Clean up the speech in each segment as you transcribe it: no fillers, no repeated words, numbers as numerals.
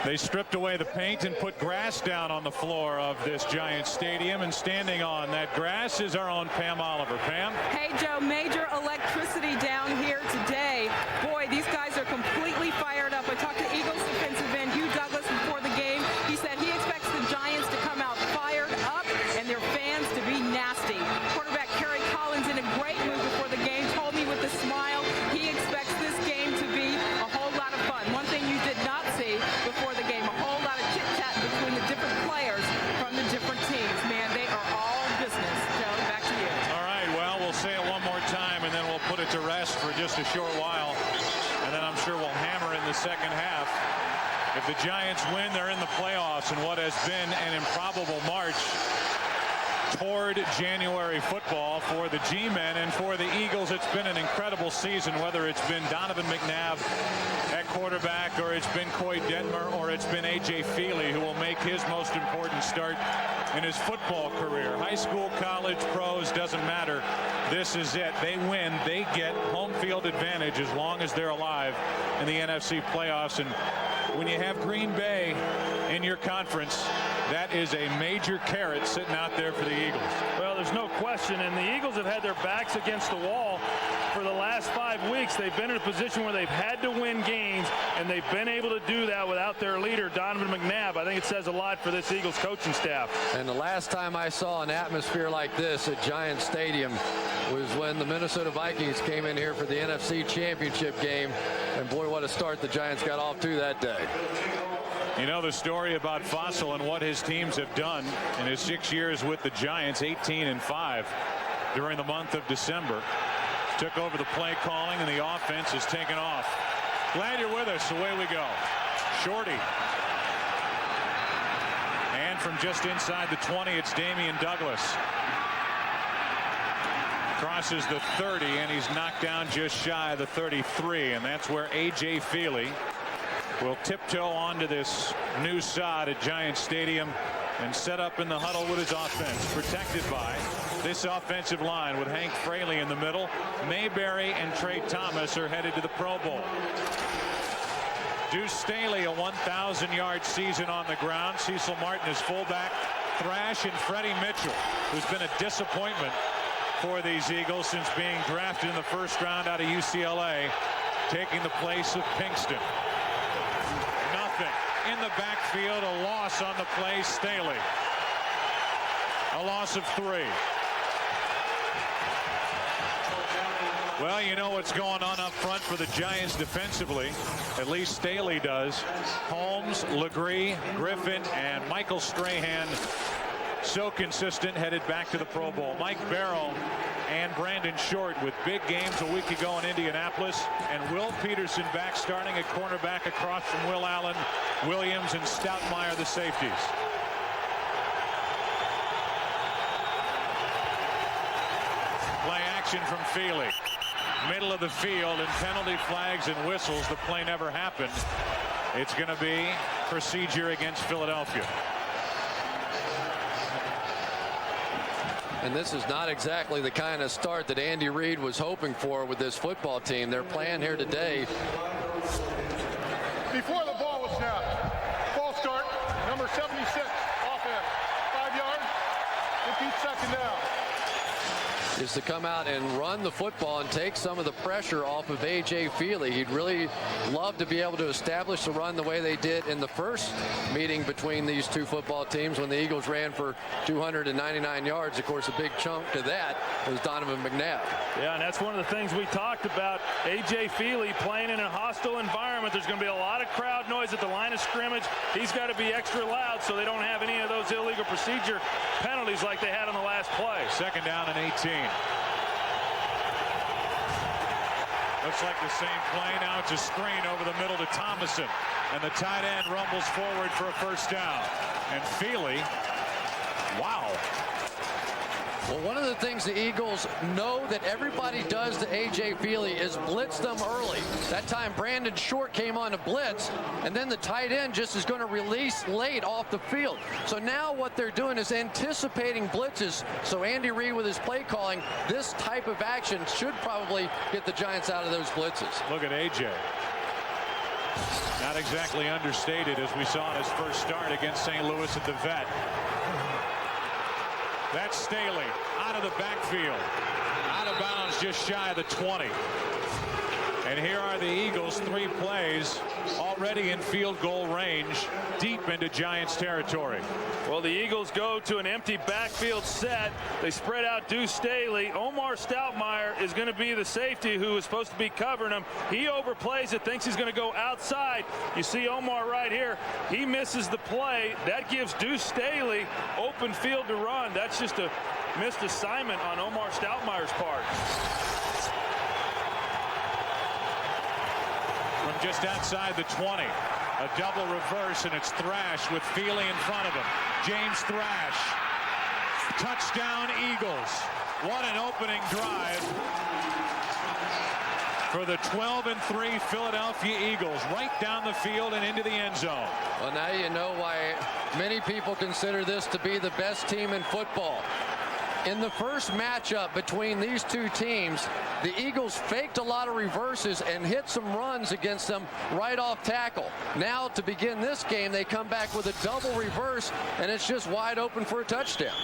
They stripped away the paint and put grass down on the floor of this Giants stadium, and standing on that grass is our own Pam Oliver. Pam? Hey, Joe, major electricity down here today. Boy, these guys are completely fired up. I talked to Eagles defensive end Hugh Douglas before the game. He said he expects the Giants to come out fired up and their fans to be nasty. Quarterback Kerry Collins in a great mood before the game told me with a smile he expects this game to be a whole lot of fun. One thing you did not see before the game, a whole lot of chit-chat between the different players from the different teams. Man, they are all business. Joe, back to you. All right, well, we'll say it one more time, and then we'll put it to rest for just a short while. And then I'm sure we'll hammer in the second half. If the Giants win, they're in the playoffs in what has been an improbable march toward January football for the G-men, and for the Eagles it's been an incredible season, whether it's been Donovan McNabb at quarterback, or it's been Coy Detmer, or it's been A.J. Feely, who will make his most important start in his football career. High school, college, pros, doesn't matter. This is it. They win, they get home field advantage as long as they're alive in the NFC playoffs. And when you have Green Bay in your conference, that is a major carrot sitting out there for the Eagles. Well, there's no question, and the Eagles have had their backs against the wall for the last 5 weeks. They've been in a position where they've had to win games, and they've been able to do that without their leader, Donovan McNabb. I think it says a lot for this Eagles coaching staff. And the last time I saw an atmosphere like this at Giants Stadium was when the Minnesota Vikings came in here for the NFC Championship game. And boy, what a start the Giants got off to that day. You know the story about Fossil and what his teams have done in his 6 years with the Giants, 18-5 during the month of December. Took over the play calling, and the offense has taken off. Glad you're with us. Away we go. Shorty. And from just inside the 20, it's Damian Douglas. Crosses the 30, and he's knocked down just shy of the 33, and that's where A.J. Feely will tiptoe onto this new sod at Giants Stadium and set up in the huddle with his offense, protected by this offensive line with Hank Fraley in the middle. Mayberry and Trey Thomas are headed to the Pro Bowl. Deuce Staley, a 1,000-yard season on the ground. Cecil Martin is fullback. Thrash and Freddie Mitchell, who's been a disappointment for these Eagles since being drafted in the first round out of UCLA, taking the place of Pinkston. In the backfield, a loss on the play. Staley, a loss of 3. Well, you know what's going on up front for the Giants defensively. At least Staley does. Holmes, Legree, Griffin, and Michael Strahan, so consistent, headed back to the Pro Bowl. Mike Barrow and Brandon Short with big games a week ago in Indianapolis, and Will Peterson back starting at cornerback across from Will Allen, Williams, and Stoutmeyer, the safeties. Play action from Feely. Middle of the field, and penalty flags and whistles. The play never happened. It's going to be procedure against Philadelphia. And this is not exactly the kind of start that Andy Reid was hoping for with this football team. They're playing here today. Before the ball was snapped, false start, number 76, offense, 5 yards, repeat second down. Is to come out and run the football and take some of the pressure off of A.J. Feely. He'd really love to be able to establish the run the way they did in the first meeting between these two football teams when the Eagles ran for 299 yards. Of course, a big chunk to that was Donovan McNabb. Yeah, and that's one of the things we talked about. A.J. Feely playing in a hostile environment. There's going to be a lot of crowd noise at the line of scrimmage. He's got to be extra loud so they don't have any of those illegal procedure penalties like they had on the last play. Second down and 18. Looks like the same play. Now it's a screen over the middle to Thomason, and the tight end rumbles forward for a first down. And Feely, wow. Well, one of the things the Eagles know that everybody does to A.J. Feely is blitz them early. That time Brandon Short came on to blitz, and then the tight end just is going to release late off the field. So now what they're doing is anticipating blitzes. So Andy Reid with his play calling, this type of action should probably get the Giants out of those blitzes. Look at A.J. Not exactly understated, as we saw in his first start against St. Louis at the Vet. That's Staley out of the backfield. Out of bounds just shy of the 20. And here are the Eagles, 3 plays already in field goal range, deep into Giants territory. Well, the Eagles go to an empty backfield set. They spread out Deuce Staley. Omar Stoutmire is going to be the safety who is supposed to be covering him. He overplays it, thinks he's going to go outside. You see Omar right here. He misses the play. That gives Deuce Staley open field to run. That's just a missed assignment on Omar Stoutmire's part. From just outside the 20, a double reverse, and it's Thrash with Feely in front of him. James Thrash. Touchdown Eagles. What an opening drive for the 12-3 Philadelphia Eagles, right down the field and into the end zone. Well, now you know why many people consider this to be the best team in football. In the first matchup between these two teams, the Eagles faked a lot of reverses and hit some runs against them right off tackle. Now to begin this game, they come back with a double reverse, and it's just wide open for a touchdown.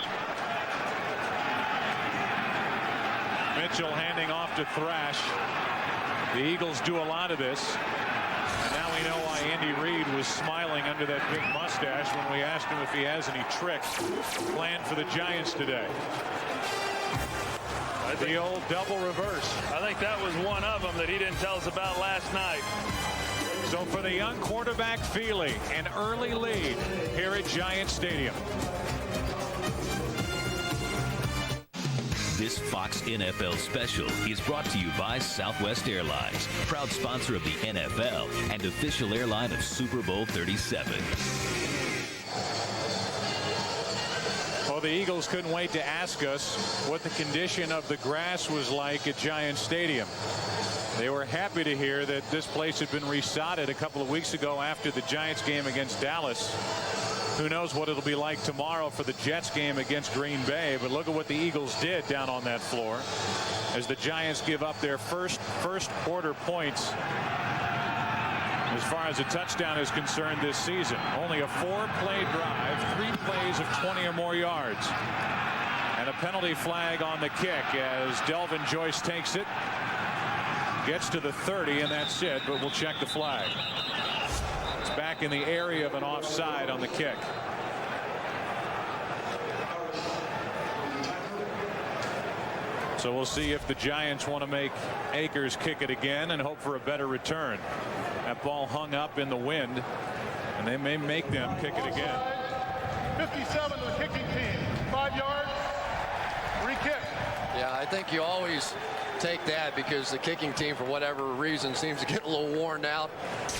Mitchell handing off to Thrash. The Eagles do a lot of this. And now we know why Andy Reid was smiling under that big mustache when we asked him if he has any tricks planned for the Giants today. The old double reverse. I think that was one of them that he didn't tell us about last night. So for the young quarterback Feely, an early lead here at Giant Stadium. This Fox NFL special is brought to you by Southwest Airlines, proud sponsor of the NFL and official airline of Super Bowl 37. Well, the Eagles couldn't wait to ask us what the condition of the grass was like at Giant Stadium. They were happy to hear that this place had been resodded a couple of weeks ago after the Giants game against Dallas. Who knows what it'll be like tomorrow for the Jets game against Green Bay, but look at what the Eagles did down on that floor as the Giants give up their first quarter points as far as a touchdown is concerned this season. Only a 4-play drive, 3 plays of 20 or more yards, and a penalty flag on the kick as Delvin Joyce takes it, gets to the 30, and that's it, but we'll check the flag. Back in the area of an offside on the kick. So we'll see if the Giants want to make Akers kick it again and hope for a better return. That ball hung up in the wind, and they may make them kick it again. 57 to the kicking team. 5 yards. Re-kick. Yeah, I think you always take that because the kicking team, for whatever reason, seems to get a little worn out.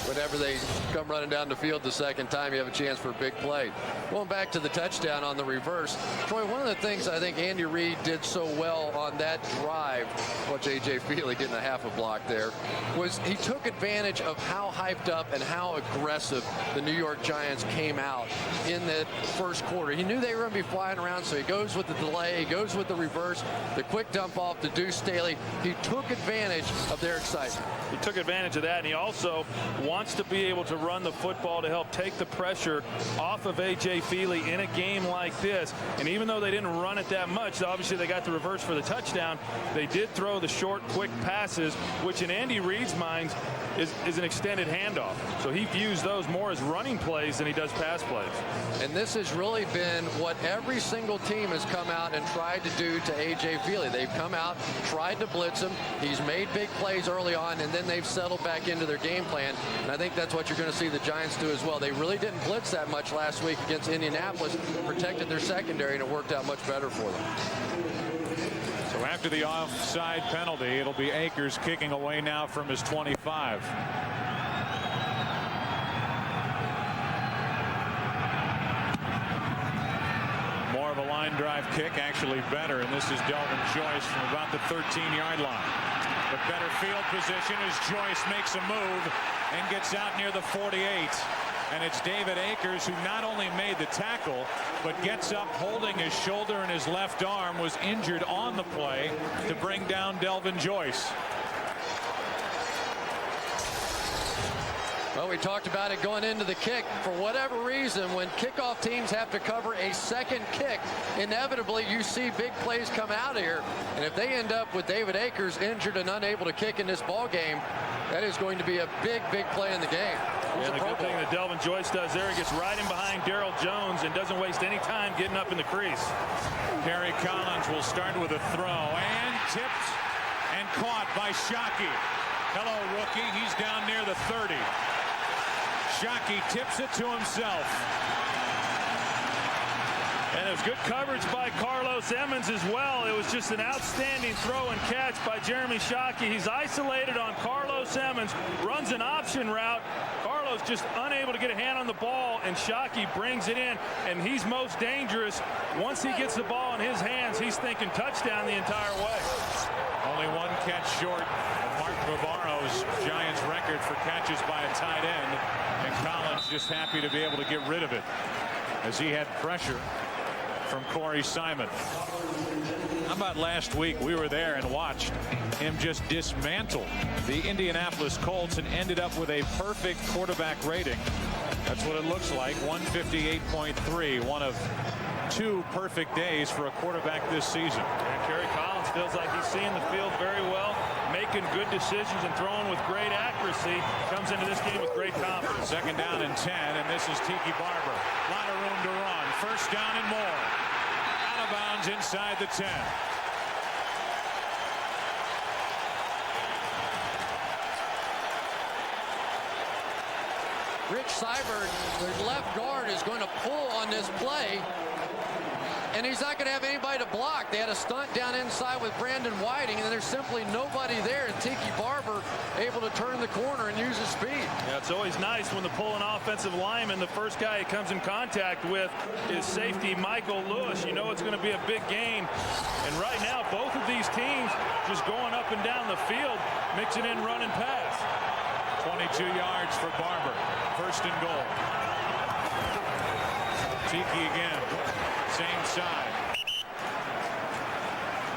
Whenever they come running down the field the second time, you have a chance for a big play. Going back to the touchdown on the reverse, Troy, one of the things I think Andy Reid did so well on that drive, watch A.J. Feely getting a half a block there, was he took advantage of how hyped up and how aggressive the New York Giants came out in that first quarter. He knew they were going to be flying around, so he goes with the delay, he goes with the reverse, the quick dump off to Deuce Staley. He took advantage of their excitement. He took advantage of that, and he also wants to be able to run the football to help take the pressure off of A.J. Feely in a game like this. And even though they didn't run it that much, obviously they got the reverse for the touchdown. They did throw the short, quick passes, which in Andy Reid's mind is an extended handoff. So he views those more as running plays than he does pass plays. And this has really been what every single team has come out and tried to do to A.J. Feely. They've come out, tried to blitz him. He's made big plays early on, and then they've settled back into their game plan. And I think that's what you're going to see the Giants do as well. They really didn't blitz that much last week against Indianapolis, protected their secondary, and it worked out much better for them. So after the offside penalty, it'll be Akers kicking away now from his 25. More of a line drive kick, actually better, and this is Delvin Joyce from about the 13-yard line. The better field position as Joyce makes a move and gets out near the 48. And it's David Akers who not only made the tackle, but gets up holding his shoulder and his left arm, was injured on the play to bring down Delvin Joyce. Well, we talked about it going into the kick. For whatever reason, when kickoff teams have to cover a second kick, inevitably you see big plays come out here. And if they end up with David Akers injured and unable to kick in this ball game, that is going to be a big, big play in the game. Yeah, the good thing that Delvin Joyce does there, he gets right in behind Darryl Jones and doesn't waste any time getting up in the crease. Kerry Collins will start with a throw, and tipped and caught by Shockey. Hello, rookie. He's down near the 30. Shockey tips it to himself. And it was good coverage by Carlos Emmons as well. It was just an outstanding throw and catch by Jeremy Shockey. He's isolated on Carlos Emmons, runs an option route. Carlos just unable to get a hand on the ball, and Shockey brings it in, and he's most dangerous. Once he gets the ball in his hands, he's thinking touchdown the entire way. Only one catch short of Mark Bavaro's Giants record for catches by a tight end, and Collins just happy to be able to get rid of it as he had pressure from Corey Simon. How about last week? We were there and watched him just dismantle the Indianapolis Colts and ended up with a perfect quarterback rating. That's what it looks like, 158.3, one of 2 perfect days for a quarterback this season. And Kerry Collins feels like he's seeing the field very well, making good decisions and throwing with great accuracy. Comes into this game with great confidence. Second down and 10, and this is Tiki Barber. A lot of room to run. First down and more. Out of bounds inside the 10. Rich Seibert, the left guard, is going to pull on this play, and he's not going to have anybody to block. They had a stunt down inside with Brandon Whiting, and there's simply nobody there, and Tiki Barber able to turn the corner and use his speed. Yeah, it's always nice when the pulling offensive lineman, the first guy he comes in contact with is safety Michael Lewis. You know it's going to be a big game, and right now both of these teams just going up and down the field, mixing in run and pass. 22 yards for Barber. First and goal. Tiki again. Same side.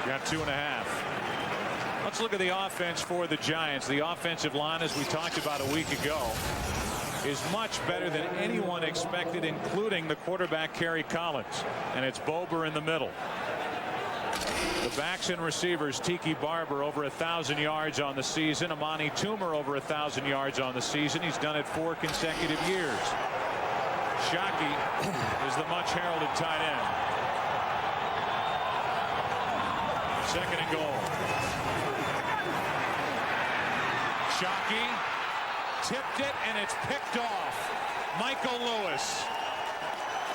Got 2.5. Let's look at the offense for the Giants. The offensive line, as we talked about a week ago, is much better than anyone expected, including the quarterback Kerry Collins. And it's Bober in the middle. The backs and receivers, Tiki Barber over 1,000 yards on the season. Amani Toomer over 1,000 yards on the season. He's done it 4 consecutive years. Shockey is the much heralded tight end. Second and goal. Shockey tipped it, and it's picked off. Michael Lewis.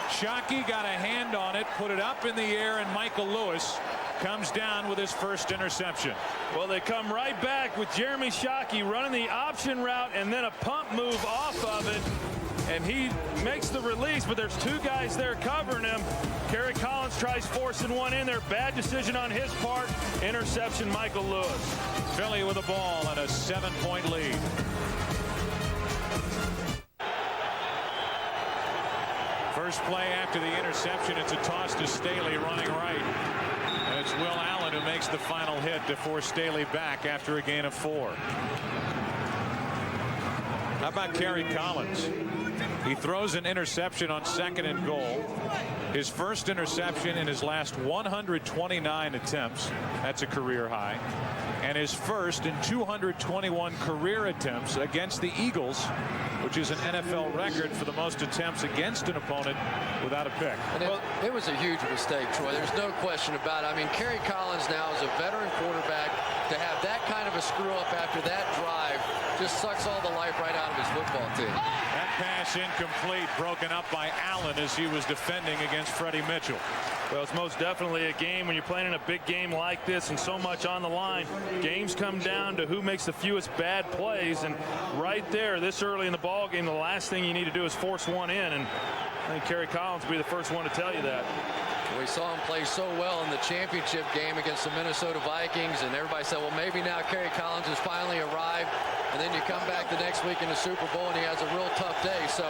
Shockey got a hand on it, put it up in the air, and Michael Lewis comes down with his first interception. Well, they come right back with Jeremy Shockey running the option route and then a pump move off of it. And he makes the release, but there's 2 guys there covering him. Kerry Collins tries forcing one in there. Bad decision on his part. Interception, Michael Lewis. Philly with the ball and a 7-point lead. First play after the interception, it's a toss to Staley running right. And it's Will Allen who makes the final hit to force Staley back after a gain of 4. How about Kerry Collins? He throws an interception on second and goal. His first interception in his last 129 attempts. That's a career high. And his first in 221 career attempts against the Eagles, which is an NFL record for the most attempts against an opponent without a pick. And it was a huge mistake, Troy. There's no question about it. I mean, Kerry Collins now is a veteran quarterback. To have that kind of a screw up after that drive just sucks all the life right out of his football team. That pass incomplete, broken up by Allen as he was defending against Freddie Mitchell. Well, it's most definitely a game when you're playing in a big game like this and so much on the line. Games come down to who makes the fewest bad plays, and right there, this early in the ball game, the last thing you need to do is force one in, and I think Kerry Collins will be the first one to tell you that. We saw him play so well in the championship game against the Minnesota Vikings, and everybody said, well, maybe now Kerry Collins has finally arrived. And then you come back the next week in the Super Bowl, and he has a real tough day. So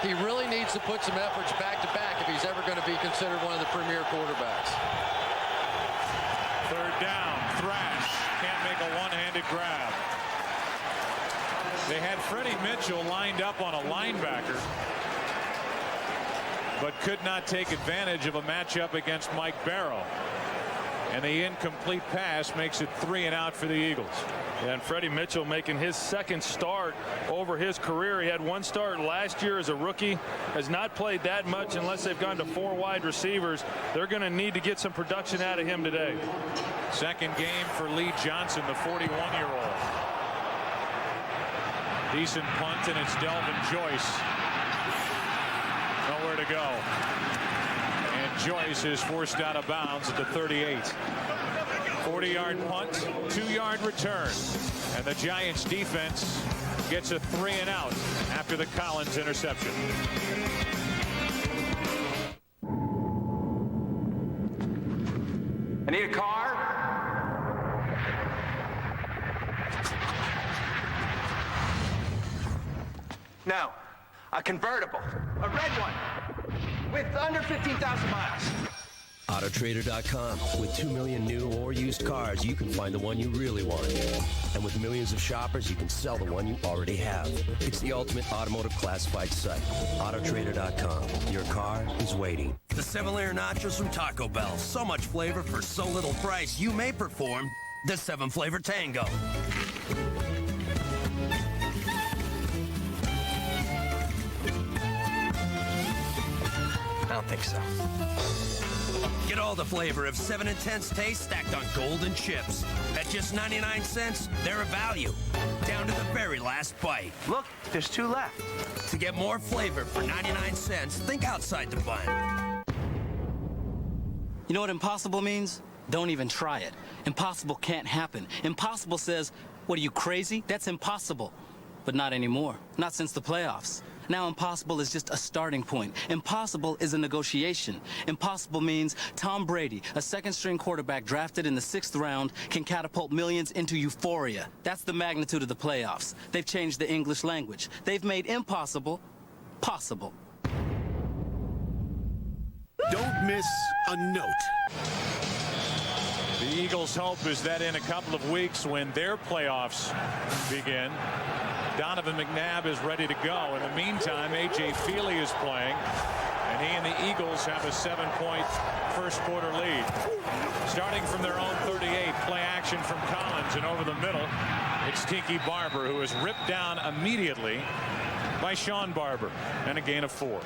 he really needs to put some efforts back to back if he's ever going to be considered one of the premier quarterbacks. Third down, Thrash can't make a one-handed grab. They had Freddie Mitchell lined up on a linebacker, but could not take advantage of a matchup against Mike Barrow. And the incomplete pass makes it 3 and out for the Eagles. Yeah, and Freddie Mitchell making his second start over his career. He had one start last year as a rookie. Has not played that much unless they've gone to 4 wide receivers. They're going to need to get some production out of him today. Second game for Lee Johnson, the 41-year-old. Decent punt, and it's Delvin Joyce. Nowhere to go. And Joyce is forced out of bounds at the 38. 40-yard punt, 2-yard return. And the Giants defense gets a 3 and out after the Collins interception. I need a car. No, a convertible, a red one, with under 15,000 miles. Autotrader.com. With 2 million new or used cars, you can find the one you really want. And with millions of shoppers, you can sell the one you already have. It's the ultimate automotive classified site. Autotrader.com. Your car is waiting. The 7-layer nachos from Taco Bell. So much flavor for so little price, you may perform the 7-flavor tango. I don't think so. Get all the flavor of 7 intense taste stacked on golden chips. At just 99 cents, they're a value. Down to the very last bite. Look, there's 2 left. To get more flavor for 99 cents, think outside the bun. You know what impossible means? Don't even try it. Impossible can't happen. Impossible says, what are you, crazy? That's impossible. But not anymore. Not since the playoffs. Now impossible is just a starting point. Impossible is a negotiation. Impossible means Tom Brady, a second-string quarterback drafted in the 6th round, can catapult millions into euphoria. That's the magnitude of the playoffs. They've changed the English language. They've made impossible possible. Don't miss a note. The Eagles' hope is that in a couple of weeks, when their playoffs begin, Donovan McNabb is ready to go. In the meantime, A.J. Feely is playing, and he and the Eagles have a 7-point first-quarter lead. Starting from their own 38, play action from Collins, and over the middle, it's Tiki Barber, who is ripped down immediately by Sean Barber, and a gain of 4.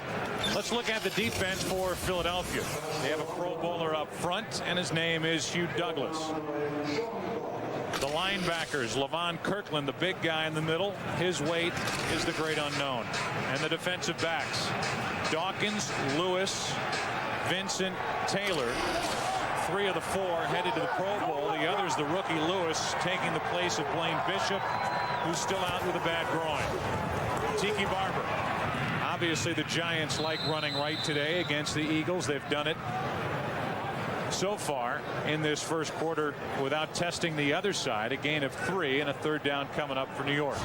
Let's look at the defense for Philadelphia. They have a Pro Bowler up front, and his name is Hugh Douglas. The linebackers, Levon Kirkland, the big guy in the middle. His weight is the great unknown. And the defensive backs, Dawkins, Lewis, Vincent, Taylor. 3 of the 4 headed to the Pro Bowl. The others, the rookie Lewis, taking the place of Blaine Bishop, who's still out with a bad groin. Tiki Barber. Obviously, the Giants like running right today against the Eagles. They've done it so far in this first quarter without testing the other side. A gain of 3 and a 3rd down coming up for New York.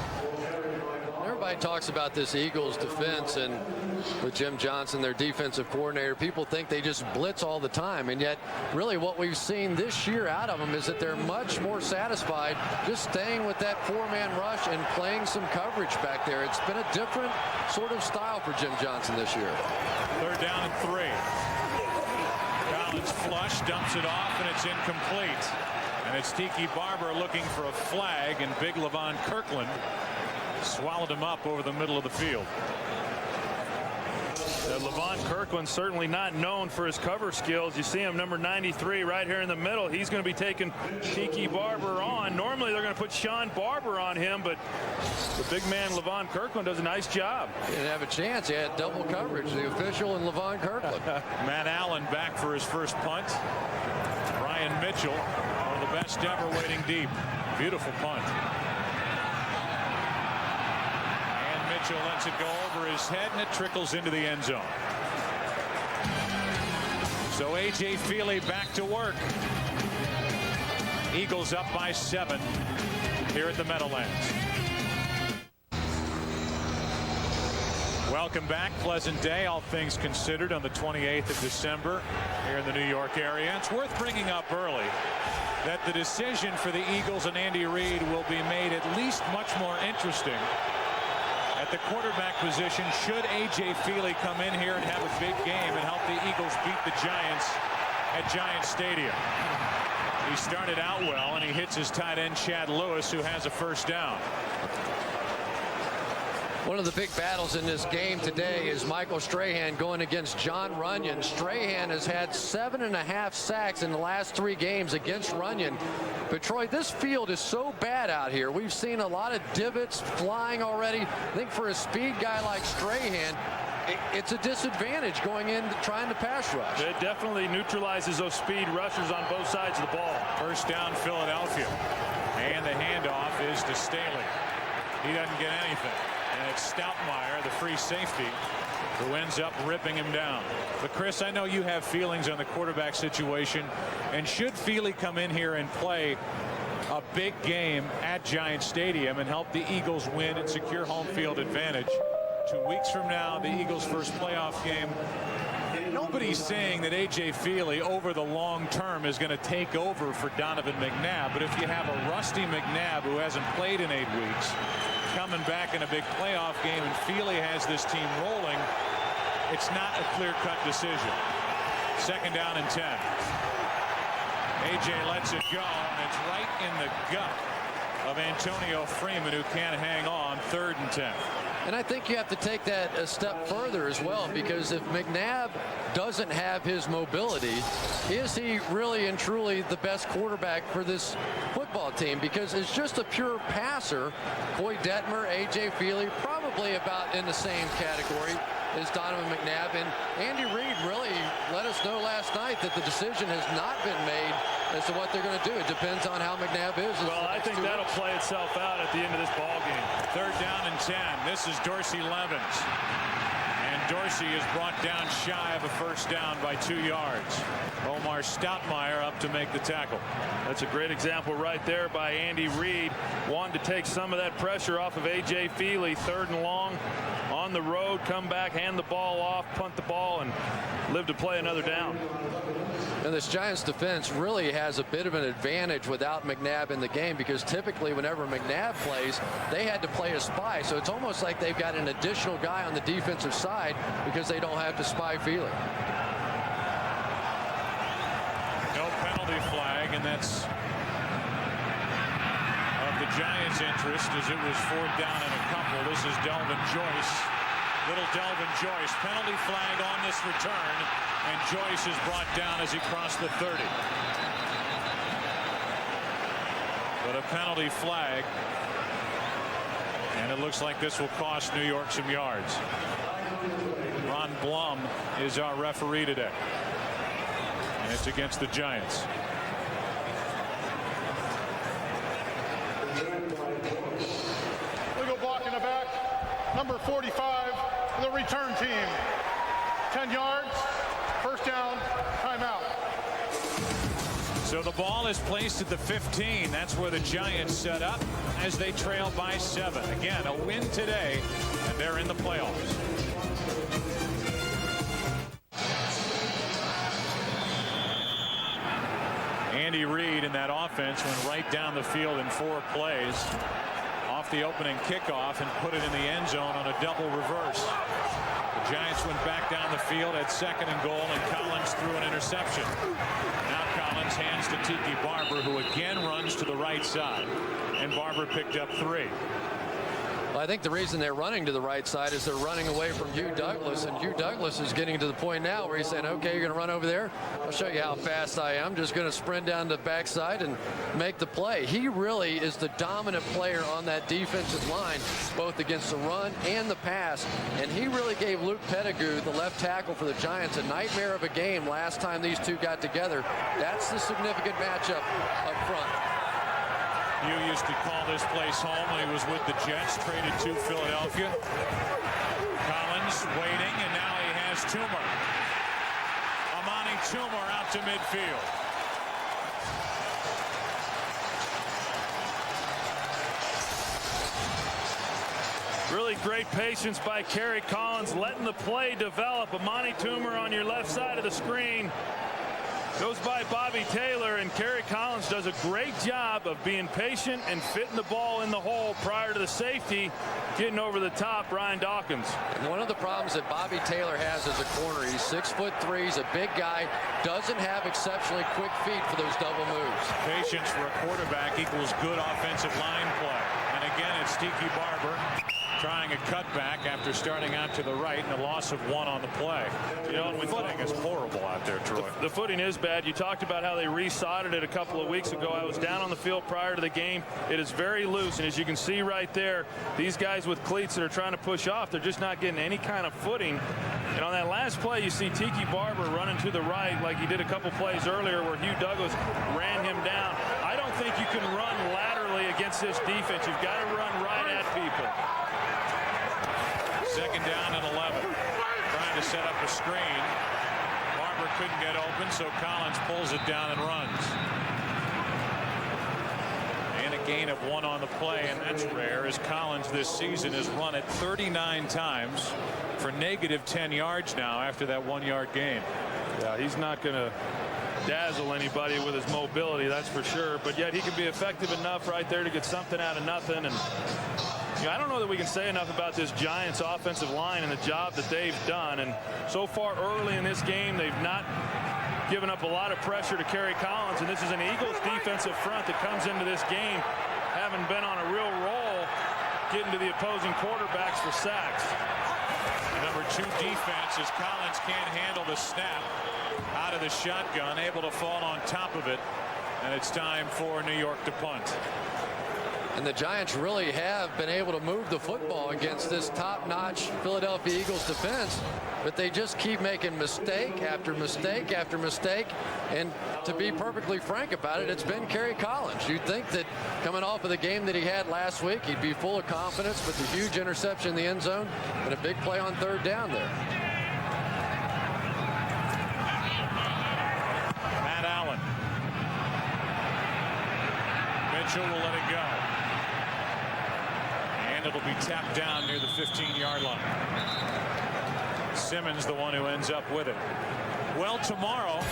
Everybody talks about this Eagles defense, and with Jim Johnson, their defensive coordinator, people think they just blitz all the time, and yet really what we've seen this year out of them is that they're much more satisfied just staying with that 4-man rush and playing some coverage back there. It's been a different sort of style for Jim Johnson this year. 3rd down and 3. Collins flush, dumps it off, and it's incomplete. And it's Tiki Barber looking for a flag, and big Levon Kirkland swallowed him up over the middle of the field. Levon Kirkland certainly not known for his cover skills. You see him, number 93, right here in the middle. He's going to be taking Tiki Barber on. Normally they're going to put Sean Barber on him, but the big man Levon Kirkland does a nice job. He didn't have a chance. He had double coverage, the official and Levon Kirkland. Matt Allen back for his first punt. Brian Mitchell, one of the best ever, waiting deep. Beautiful punt. Mitchell lets it go over his head, and it trickles into the end zone. So A.J. Feely back to work. Eagles up by 7 here at the Meadowlands. Welcome back. Pleasant day, all things considered, on the 28th of December here in the New York area. It's worth bringing up early that the decision for the Eagles and Andy Reid will be made at least much more interesting at the quarterback position should A.J. Feely come in here and have a big game and help the Eagles beat the Giants at Giant Stadium. He started out well, and he hits his tight end Chad Lewis, who has a first down. One of the big battles in this game today is Michael Strahan going against John Runyon. Strahan has had 7.5 sacks in the last 3 games against Runyon. But Troy, this field is so bad out here. We've seen a lot of divots flying already. I think for a speed guy like Strahan, it's a disadvantage going in trying to pass rush. It definitely neutralizes those speed rushers on both sides of the ball. First down, Philadelphia. And the handoff is to Staley. He doesn't get anything. And it's Stoutmeyer, the free safety, who ends up ripping him down. But Chris, I know you have feelings on the quarterback situation. And should Feely come in here and play a big game at Giant Stadium and help the Eagles win and secure home field advantage 2 weeks from now, the Eagles' first playoff game, nobody's saying that A.J. Feely over the long term is going to take over for Donovan McNabb. But if you have a rusty McNabb who hasn't played in 8 weeks, coming back in a big playoff game, and Feely has this team rolling, it's not a clear-cut decision. Second down and 10. A.J. lets it go, and it's right in the gut of Antonio Freeman, who can't hang on. 3rd and 10. And I think you have to take that a step further as well, because if McNabb doesn't have his mobility, is he really and truly the best quarterback for this football team? Because it's just a pure passer. Boy Detmer, A.J. Feely, probably about in the same category as Donovan McNabb. And Andy Reid really let us know last night that the decision has not been made as to what they're going to do. It depends on how McNabb is. Well, I think that'll play itself out at the end of this ball game. 3rd down and 10. This is Dorsey Levens. And Dorsey is brought down shy of a first down by 2 yards. Omar Stoutmeyer up to make the tackle. That's a great example right there by Andy Reid. Wanted to take some of that pressure off of A.J. Feely. 3rd and long on the road. Come back, hand the ball off, punt the ball, and live to play another down. And this Giants defense really has a bit of an advantage without McNabb in the game, because typically whenever McNabb plays, they had to play a spy. So it's almost like they've got an additional guy on the defensive side because they don't have to spy Feely. No penalty flag, and that's of the Giants' interest, as it was 4th down and a couple. This is Delvin Joyce. Little Delvin Joyce. Penalty flag on this return, and Joyce is brought down as he crossed the 30. But a penalty flag, and it looks like this will cost New York some yards. Ron Blum is our referee today, and it's against the Giants. Legal block in the back, number 45, the return team. 10 yards, first down, timeout. So the ball is placed at the 15. That's where the Giants set up as they trail by 7. Again, a win today, and they're in the playoffs. Andy Reid in that offense went right down the field in 4 plays off the opening kickoff and put it in the end zone on a double reverse. The Giants went back down the field at 2nd and goal, and Collins threw an interception. Now Collins hands to Tiki Barber, who again runs to the right side, and Barber picked up 3. Well, I think the reason they're running to the right side is they're running away from Hugh Douglas, and Hugh Douglas is getting to the point now where he's saying, okay, you're going to run over there? I'll show you how fast I am. Just going to sprint down the backside and make the play. He really is the dominant player on that defensive line, both against the run and the pass, and he really gave Luke Pettigrew, the left tackle for the Giants, a nightmare of a game last time these two got together. That's the significant matchup up front. Hugh used to call this place home when he was with the Jets, traded to Philadelphia. Collins waiting, and now he has Toomer. Amani Toomer out to midfield. Really great patience by Kerry Collins, letting the play develop. Amani Toomer on your left side of the screen. Goes by Bobby Taylor, and Kerry Collins does a great job of being patient and fitting the ball in the hole prior to the safety getting over the top, Ryan Dawkins. And one of the problems that Bobby Taylor has as a corner, he's 6'3", he's a big guy, doesn't have exceptionally quick feet for those double moves. Patience for a quarterback equals good offensive line play. And again, it's Tiki Barber trying a cutback after starting out to the right, and a loss of 1 on the play. You know, the footing is horrible out there, Troy. The footing is bad. You talked about how they resodded it a couple of weeks ago. I was down on the field prior to the game. It is very loose, and as you can see right there, these guys with cleats that are trying to push off, they're just not getting any kind of footing. And on that last play, you see Tiki Barber running to the right like he did a couple plays earlier where Hugh Douglas ran him down. I don't think you can run laterally against this defense. You've got to run right at people. Second down and 11. Trying to set up a screen. Barber couldn't get open, so Collins pulls it down and runs. And a gain of 1 on the play, and that's rare, as Collins this season has run it 39 times for negative 10 yards now after that 1-yard gain. Yeah, he's not going to dazzle anybody with his mobility, that's for sure, but yet he can be effective enough right there to get something out of nothing. And you know, I don't know that we can say enough about this Giants offensive line and the job that they've done. And so far early in this game, they've not given up a lot of pressure to Kerry Collins, and this is an Eagles defensive front that comes into this game having been on a real roll, getting to the opposing quarterbacks for sacks. Number 2 defense, as Collins can't handle the snap out of the shotgun, able to fall on top of it, and it's time for New York to punt. And the Giants really have been able to move the football against this top-notch Philadelphia Eagles defense, but they just keep making mistake after mistake after mistake. And to be perfectly frank about it, it's been Kerry Collins. You'd think that coming off of the game that he had last week, he'd be full of confidence, but the huge interception in the end zone and a big play on 3rd down there. Matt Allen. Mitchell will let it go. And it'll be tapped down near the 15-yard line. Simmons the one who ends up with it. Well, tomorrow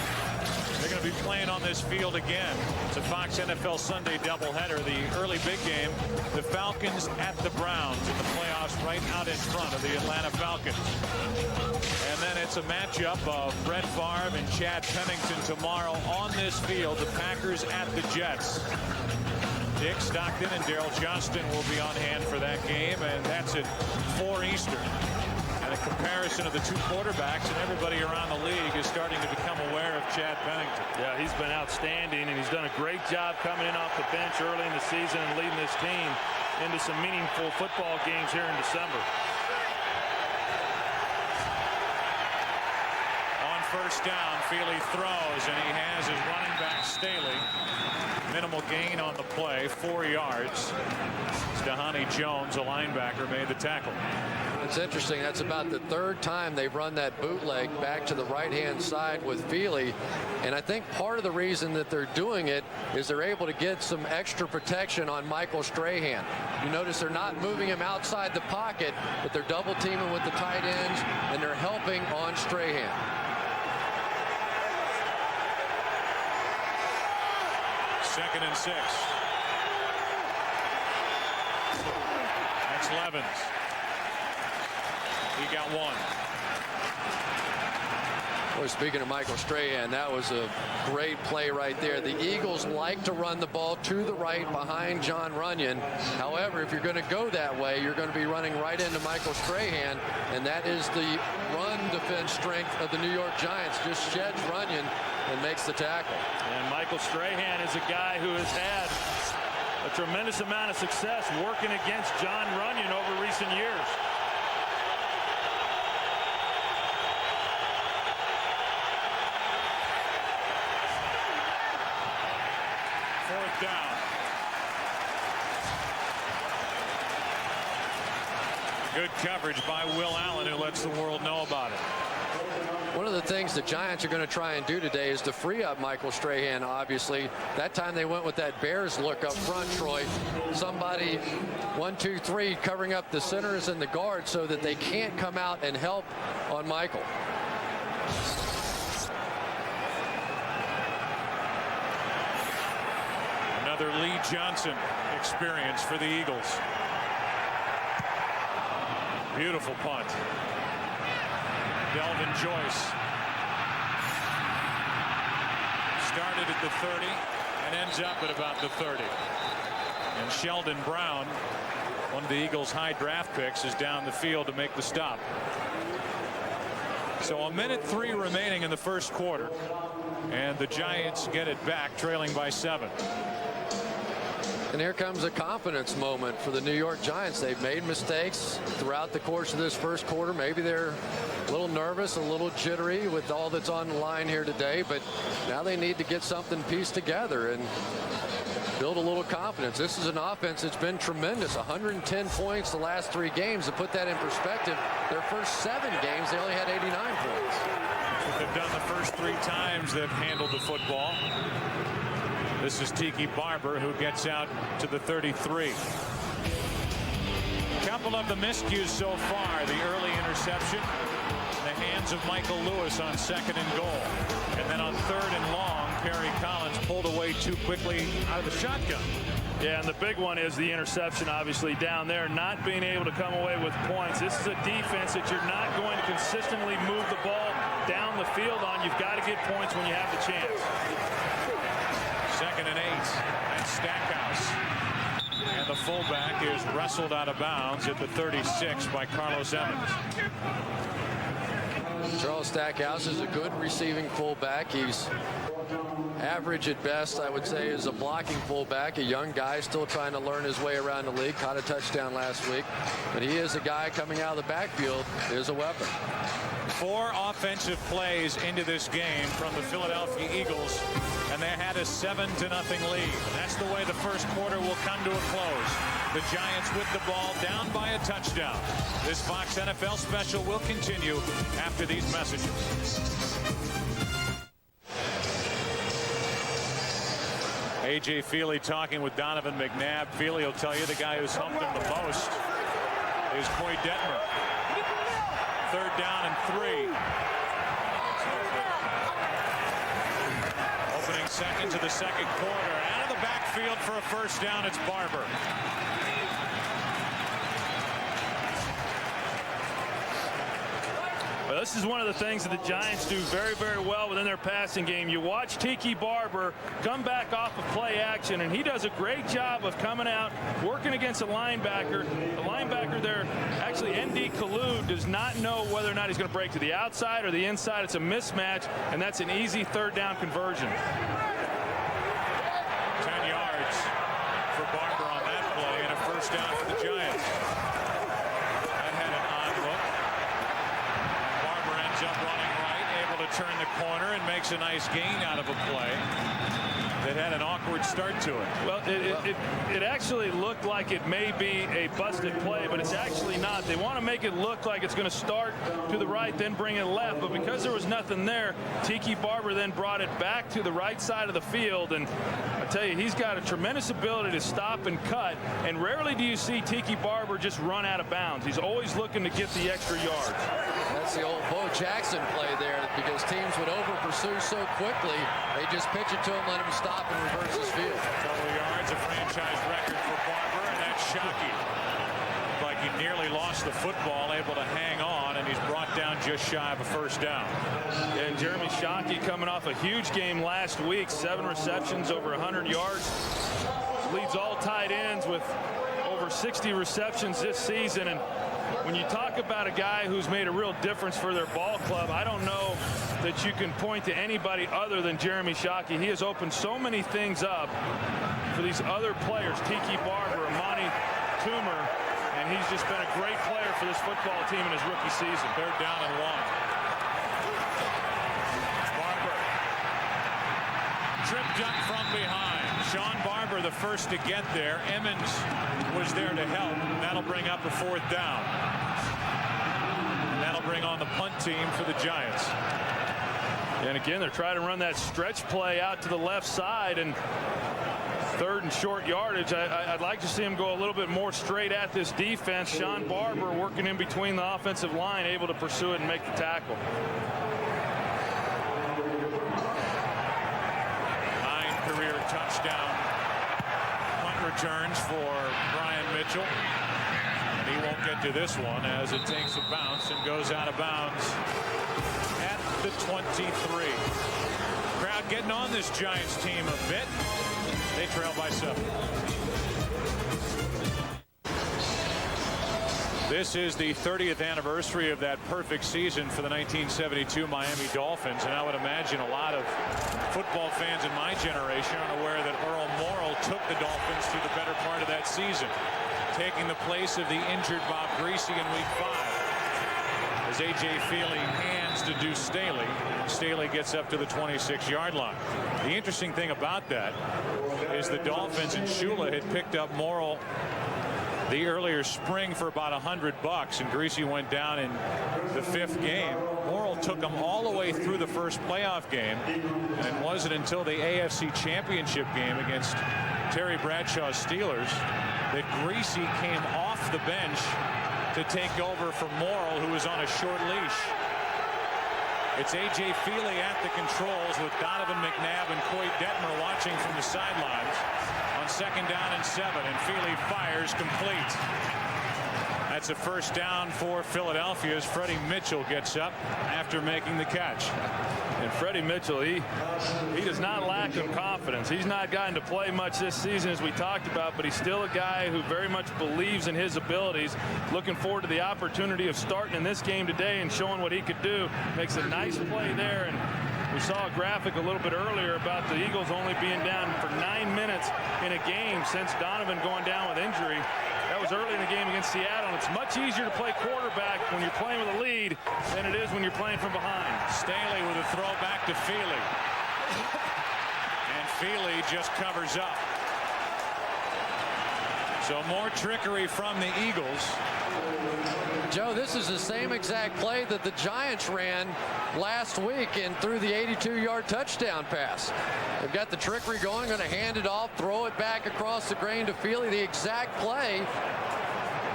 they're going to be playing on this field again. It's a Fox NFL Sunday doubleheader. The early big game, the Falcons at the Browns in the playoffs, right out in front of the Atlanta Falcons. And then it's a matchup of Brett Favre and Chad Pennington tomorrow on this field. The Packers at the Jets. Dick Stockton and Daryl Johnston will be on hand for that game, and that's at 4 Eastern. And a comparison of the 2 quarterbacks, and everybody around the league is starting to become aware of Chad Pennington. Yeah, he's been outstanding, and he's done a great job coming in off the bench early in the season and leading this team into some meaningful football games here in December. On 1st down, Feely throws, and he has his running back Staley. Minimal gain on the play, 4 yards. Stahani Jones, a linebacker, made the tackle. It's interesting. That's about the 3rd time they've run that bootleg back to the right-hand side with Feely. And I think part of the reason that they're doing it is they're able to get some extra protection on Michael Strahan. You notice they're not moving him outside the pocket, but they're double teaming with the tight ends, and they're helping on Strahan. Second and 6. That's Levens. He got 1. Well, speaking of Michael Strahan, that was a great play right there. The Eagles like to run the ball to the right behind John Runyon. However, if you're going to go that way, you're going to be running right into Michael Strahan, and that is the run defense strength of the New York Giants. Just sheds Runyon and makes the tackle. And Michael Strahan is a guy who has had a tremendous amount of success working against John Runyon over recent years. Down. Good coverage by Will Allen, who lets the world know about it. One of the things the Giants are going to try and do today is to free up Michael Strahan, obviously. That time they went with that Bears look up front, Troy. Somebody, 1, 2, 3, covering up the centers and the guards so that they can't come out and help on Michael. Another Lee Johnson experience for the Eagles. Beautiful punt. Delvin Joyce started at the 30 and ends up at about the 30. And Sheldon Brown, one of the Eagles' high draft picks, is down the field to make the stop. So 1:03 remaining in the first quarter, and the Giants get it back, trailing by 7. And here comes a confidence moment for the New York Giants. They've made mistakes throughout the course of this first quarter. Maybe they're a little nervous, a little jittery with all that's on the line here today, but now they need to get something pieced together and build a little confidence. This is an offense that's been tremendous. 110 points the last 3 games. To put that in perspective, their first 7 games, they only had 89 points. That's what they've done the first 3 times they've handled the football. This is Tiki Barber, who gets out to the 33. A couple of the miscues so far. The early interception in the hands of Michael Lewis on 2nd and goal. And then on 3rd and long, Perry Collins pulled away too quickly out of the shotgun. Yeah, and the big one is the interception, obviously, down there, not being able to come away with points. This is a defense that you're not going to consistently move the ball down the field on. You've got to get points when you have the chance. 2nd and 8, and Stackhouse. And the fullback is wrestled out of bounds at the 36 by Carlos Evans. Charles Stackhouse is a good receiving fullback. He's average at best, I would say, as a blocking fullback. A young guy still trying to learn his way around the league. Caught a touchdown last week. But he is a guy coming out of the backfield, is a weapon. 4 offensive plays into this game from the Philadelphia Eagles, and they had a 7-0 lead. That's the way the first quarter will come to a close. The Giants with the ball down by a touchdown. This Fox NFL special will continue after these messages. A.J. Feely talking with Donovan McNabb. Feely will tell you the guy who's humped him the most is Coy Detmer. 3rd down and 3. Opening second to the second quarter. Out of the backfield for a first down, it's Barber. Well, this is one of the things that the Giants do very, very well within their passing game. You watch Tiki Barber come back off of play action, and he does a great job of coming out, working against a linebacker. The linebacker there, actually, N.D. Kalu, does not know whether or not he's going to break to the outside or the inside. It's a mismatch, and that's an easy 3rd down conversion. 10 yards for Barber on that play, and a first down for the Giants. Up running right, able to turn the corner and makes a nice gain out of a play that had an awkward start to it. Well, it actually looked like it may be a busted play, but it's actually not. They want to make it look like it's going to start to the right, then bring it left. But because there was nothing there, Tiki Barber then brought it back to the right side of the field. And I tell you, he's got a tremendous ability to stop and cut. And rarely do you see Tiki Barber just run out of bounds. He's always looking to get the extra yards. That's the old Bo Jackson play there, because teams would over-pursue so quickly, they just pitch it to him, let him stop, and reverse his field. Total yards, a franchise record for Barber, and that's shocking. Like he nearly lost the football, able to hang on, and he's brought down just shy of a first down. And Jeremy Shockey coming off a huge game last week, 7 receptions, over 100 yards. Leads all tight ends with over 60 receptions this season. And when you talk about a guy who's made a real difference for their ball club, I don't know that you can point to anybody other than Jeremy Shockey. He has opened so many things up for these other players, Tiki Barber, Amani Toomer, and he's just been a great player for this football team in his rookie season. 3rd down and 1. Barber tripped up from behind. Sean Barber the first to get there. Emmons was there to help. That'll bring up a 4th down. And that'll bring on the punt team for the Giants. And again, they're trying to run that stretch play out to the left side, and 3rd and short yardage. I'd like to see him go a little bit more straight at this defense. Sean Barber working in between the offensive line, able to pursue it and make the tackle. 9 career touchdown returns for Brian Mitchell. And he won't get to this one as it takes a bounce and goes out of bounds at the 23. Crowd getting on this Giants team a bit. They trail by 7. This is the 30th anniversary of that perfect season for the 1972 Miami Dolphins, and I would imagine a lot of football fans in my generation are aware that Earl Morrall took the Dolphins through the better part of that season, taking the place of the injured Bob Griese in Week 5. As A.J. Feely hands to Deuce Staley, and Staley gets up to the 26-yard line. The interesting thing about that is the Dolphins and Shula had picked up Morrall the earlier spring for about $100, and Griese went down in the 5th game. Morrall took him all the way through the first playoff game, and it wasn't until the AFC Championship game against Terry Bradshaw's Steelers that Griese came off the bench to take over for Morrall, who was on a short leash. It's A.J. Feely at the controls with Donovan McNabb and Coy Detmer watching from the sidelines on 2nd down and 7, and Feely fires complete. That's a first down for Philadelphia as Freddie Mitchell gets up after making the catch. And Freddie Mitchell, he does not lack in confidence. He's not gotten to play much this season, as we talked about, but he's still a guy who very much believes in his abilities. Looking forward to the opportunity of starting in this game today and showing what he could do. Makes a nice play there, and we saw a graphic a little bit earlier about the Eagles only being down for 9 minutes in a game since Donovan going down with injury. That was early in the game against Seattle, and it's much easier to play quarterback when you're playing with a lead than it is when you're playing from behind. Staley with a throw back to Feely. And Feely just covers up. So more trickery from the Eagles. Joe, this is the same exact play that the Giants ran last week and threw the 82-yard touchdown pass. They've got the trickery going, going to hand it off, throw it back across the grain to Feely, the exact play.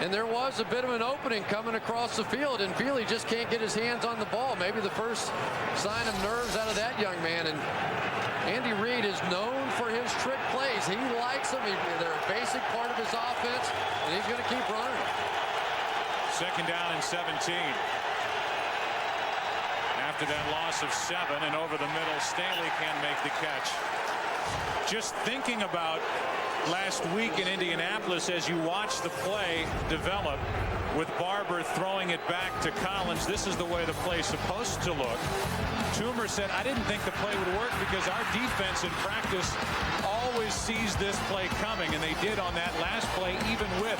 And there was a bit of an opening coming across the field, and Feely just can't get his hands on the ball. Maybe the first sign of nerves out of that young man. And Andy Reid is known for his trick plays. He likes them. They're a basic part of his offense, and he's going to keep running. 2nd down and 17. After that loss of 7 and over the middle, Staley can make the catch. Just thinking about last week in Indianapolis as you watch the play develop with Barber throwing it back to Collins, this is the way the play's supposed to look. Toomer said, I didn't think the play would work because our defense in practice always sees this play coming, and they did on that last play, even with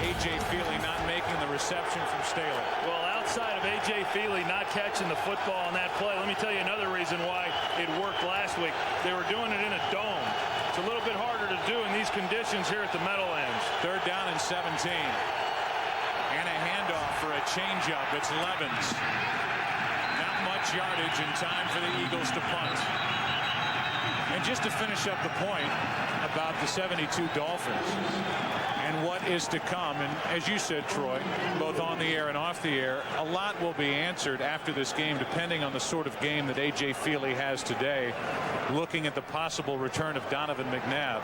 A.J. Feely not making the reception from Staley. Well, outside of A.J. Feely not catching the football on that play, let me tell you another reason why it worked last week. They were doing it in a dome. It's a little bit harder to do in these conditions here at the Meadowlands. 3rd down and 17. And a handoff for a changeup. It's Levens. Not much yardage in time for the Eagles to punt. And just to finish up the point about the 72 Dolphins and what is to come, and as you said, Troy, both on the air and off the air, a lot will be answered after this game depending on the sort of game that A.J. Feely has today, looking at the possible return of Donovan McNabb.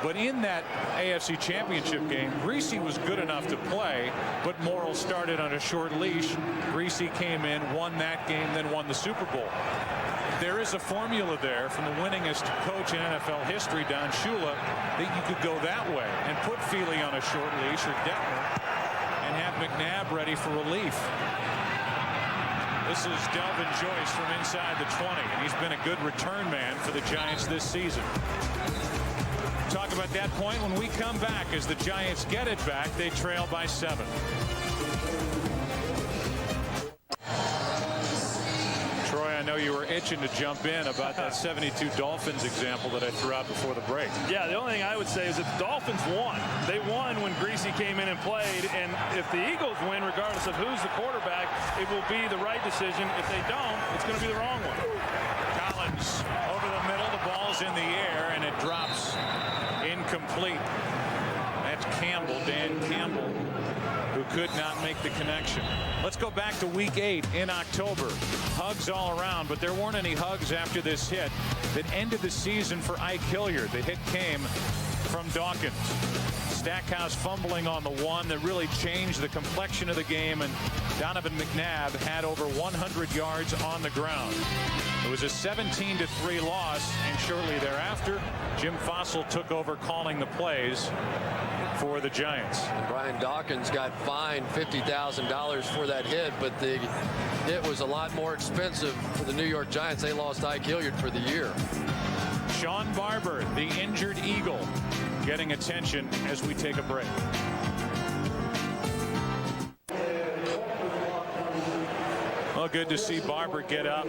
But in that AFC Championship game, Griese was good enough to play, but Morrall started on a short leash. Griese came in, won that game, then won the Super Bowl. There is a formula there from the winningest coach in NFL history, Don Shula, that you could go that way and put Feely on a short leash or Detmer and have McNabb ready for relief. This is Delvin Joyce from inside the 20, and he's been a good return man for the Giants this season. Talk about that point when we come back. As the Giants get it back, they trail by 7. Troy, I know you were itching to jump in about that 72 Dolphins example that I threw out before the break. Yeah, the only thing I would say is that the Dolphins won. They won when Griese came in and played, and if the Eagles win, regardless of who's the quarterback, it will be the right decision. If they don't, it's going to be the wrong one. Collins over the middle, the ball's in the air, and it drops incomplete. That's Campbell, Dan Campbell, who could not make the connection. Let's go back to week 8 in October. Hugs all around, but there weren't any hugs after this hit that ended the season for Ike Hilliard. The hit came from Dawkins. Stackhouse fumbling on the one that really changed the complexion of the game, and Donovan McNabb had over 100 yards on the ground. It was a 17-3 loss, and shortly thereafter, Jim Fossil took over calling the plays for the Giants. And Brian Dawkins got fined $50,000 for that hit, but the hit was a lot more expensive for the New York Giants. They lost Ike Hilliard for the year. Sean Barber, the injured Eagle, getting attention as we take a break. Well, good to see Barber get up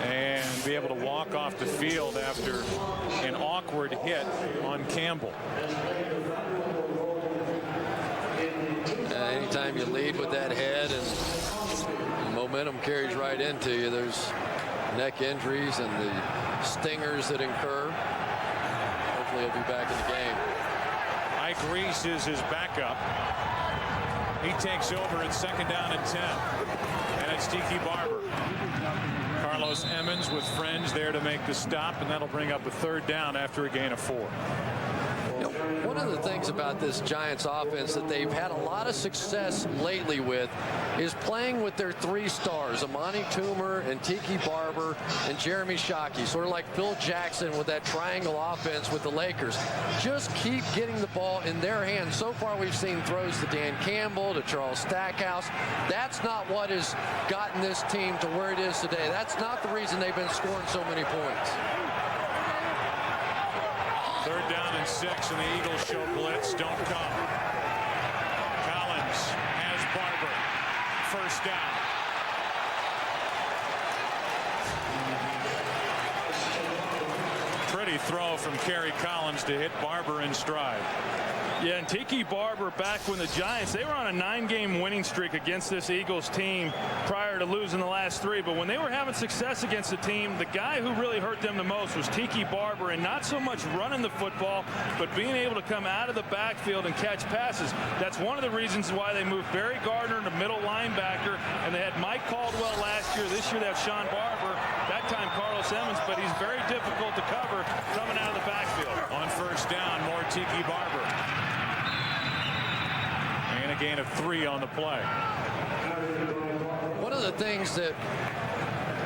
and be able to walk off the field after an awkward hit on Campbell. Anytime you lead with that head and momentum carries right into you, there's neck injuries and the stingers that incur. Hopefully he'll be back in the game. Ike Reese is his backup. He takes over at 2nd down and 10. And it's Tiki Barber. Carlos Emmons with friends there to make the stop, and that'll bring up a 3rd down after a gain of 4. One of the things about this Giants offense that they've had a lot of success lately with is playing with their 3 stars, Amani Toomer and Tiki Barber and Jeremy Shockey, sort of like Phil Jackson with that triangle offense with the Lakers. Just keep getting the ball in their hands. So far we've seen throws to Dan Campbell, to Charles Stackhouse. That's not what has gotten this team to where it is today. That's not the reason they've been scoring so many points. 3rd down and 6, and the Eagles show blitz. Don't come. Collins has Barber. 1st down. Pretty throw from Kerry Collins to hit Barber in stride. Yeah, and Tiki Barber, back when the Giants, they were on a 9-game winning streak against this Eagles team prior to losing the last 3. But when they were having success against the team, the guy who really hurt them the most was Tiki Barber, and not so much running the football, but being able to come out of the backfield and catch passes. That's one of the reasons why they moved Barry Gardner to middle linebacker, and they had Mike Caldwell last year. This year they have Sean Barber, that time Carlos Emmons, but he's very difficult to cover coming out of the backfield. On 1st down, more Tiki Barber. And a gain of 3 on the play. One of the things that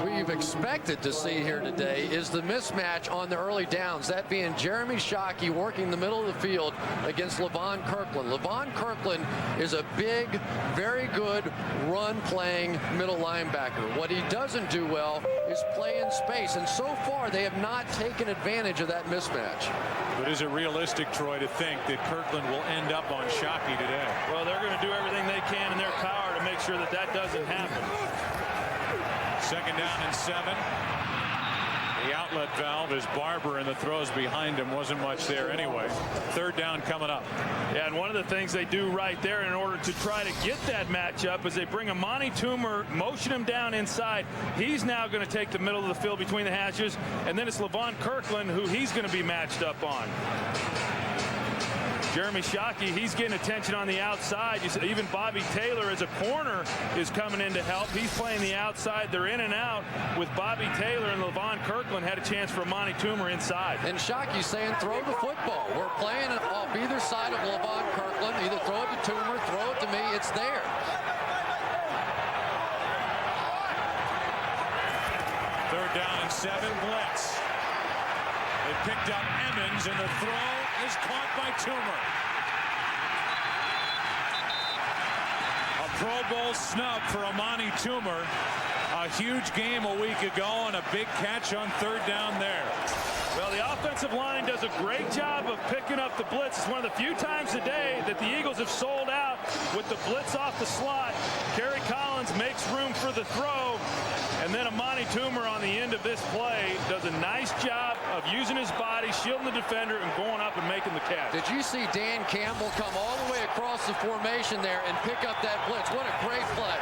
we've expected to see here today is the mismatch on the early downs, that being Jeremy Shockey working the middle of the field against Levon Kirkland. Levon Kirkland is a big, very good run-playing middle linebacker. What he doesn't do well is play in space, and so far they have not taken advantage of that mismatch. But is it realistic, Troy, to think that Kirkland will end up on Shockey today? Well, they're going to do everything they can in their power to make sure that that doesn't happen. 2nd down and 7. The outlet valve is Barber, and the throws behind him wasn't much there anyway. 3rd down coming up. Yeah, and one of the things they do right there in order to try to get that matchup is they bring Amani Toomer, motion him down inside. He's now going to take the middle of the field between the hashes, and then it's Levon Kirkland who he's going to be matched up on. Jeremy Shockey, he's getting attention on the outside. Even Bobby Taylor as a corner is coming in to help. He's playing the outside. They're in and out with Bobby Taylor, and Levon Kirkland had a chance for Amani Toomer inside. And Shockey's saying throw the football. We're playing it off either side of Levon Kirkland. Either throw it to Toomer, throw it to me. It's there. 3rd down and 7, blitz. They picked up Emmons, and the throw is caught by Toomer. A Pro Bowl snub for Amani Toomer. A huge game a week ago, and a big catch on 3rd down there. Well, the offensive line does a great job of picking up the blitz. It's one of the few times today that the Eagles have sold out with the blitz off the slot. Kerry Collins makes room for the throw, and then Amani Toomer on the end of this play does a nice job of using his body, shielding the defender, and going up and making the catch. Did you see Dan Campbell come all the way across the formation there and pick up that blitz? What a great play.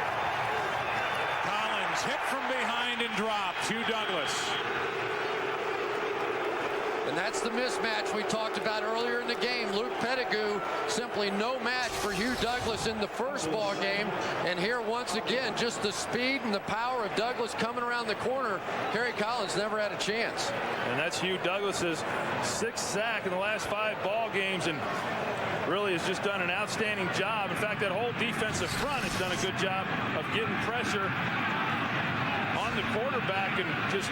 Collins hit from behind and dropped to Douglas. And that's the mismatch we talked about earlier in the game. Luke Pettigrew, simply no match for Hugh Douglas in the first ball game. And here once again, just the speed and the power of Douglas coming around the corner. Kerry Collins never had a chance. And that's Hugh Douglas's 6th sack in the last 5 ball games, and really has just done an outstanding job. In fact, that whole defensive front has done a good job of getting pressure on the quarterback and just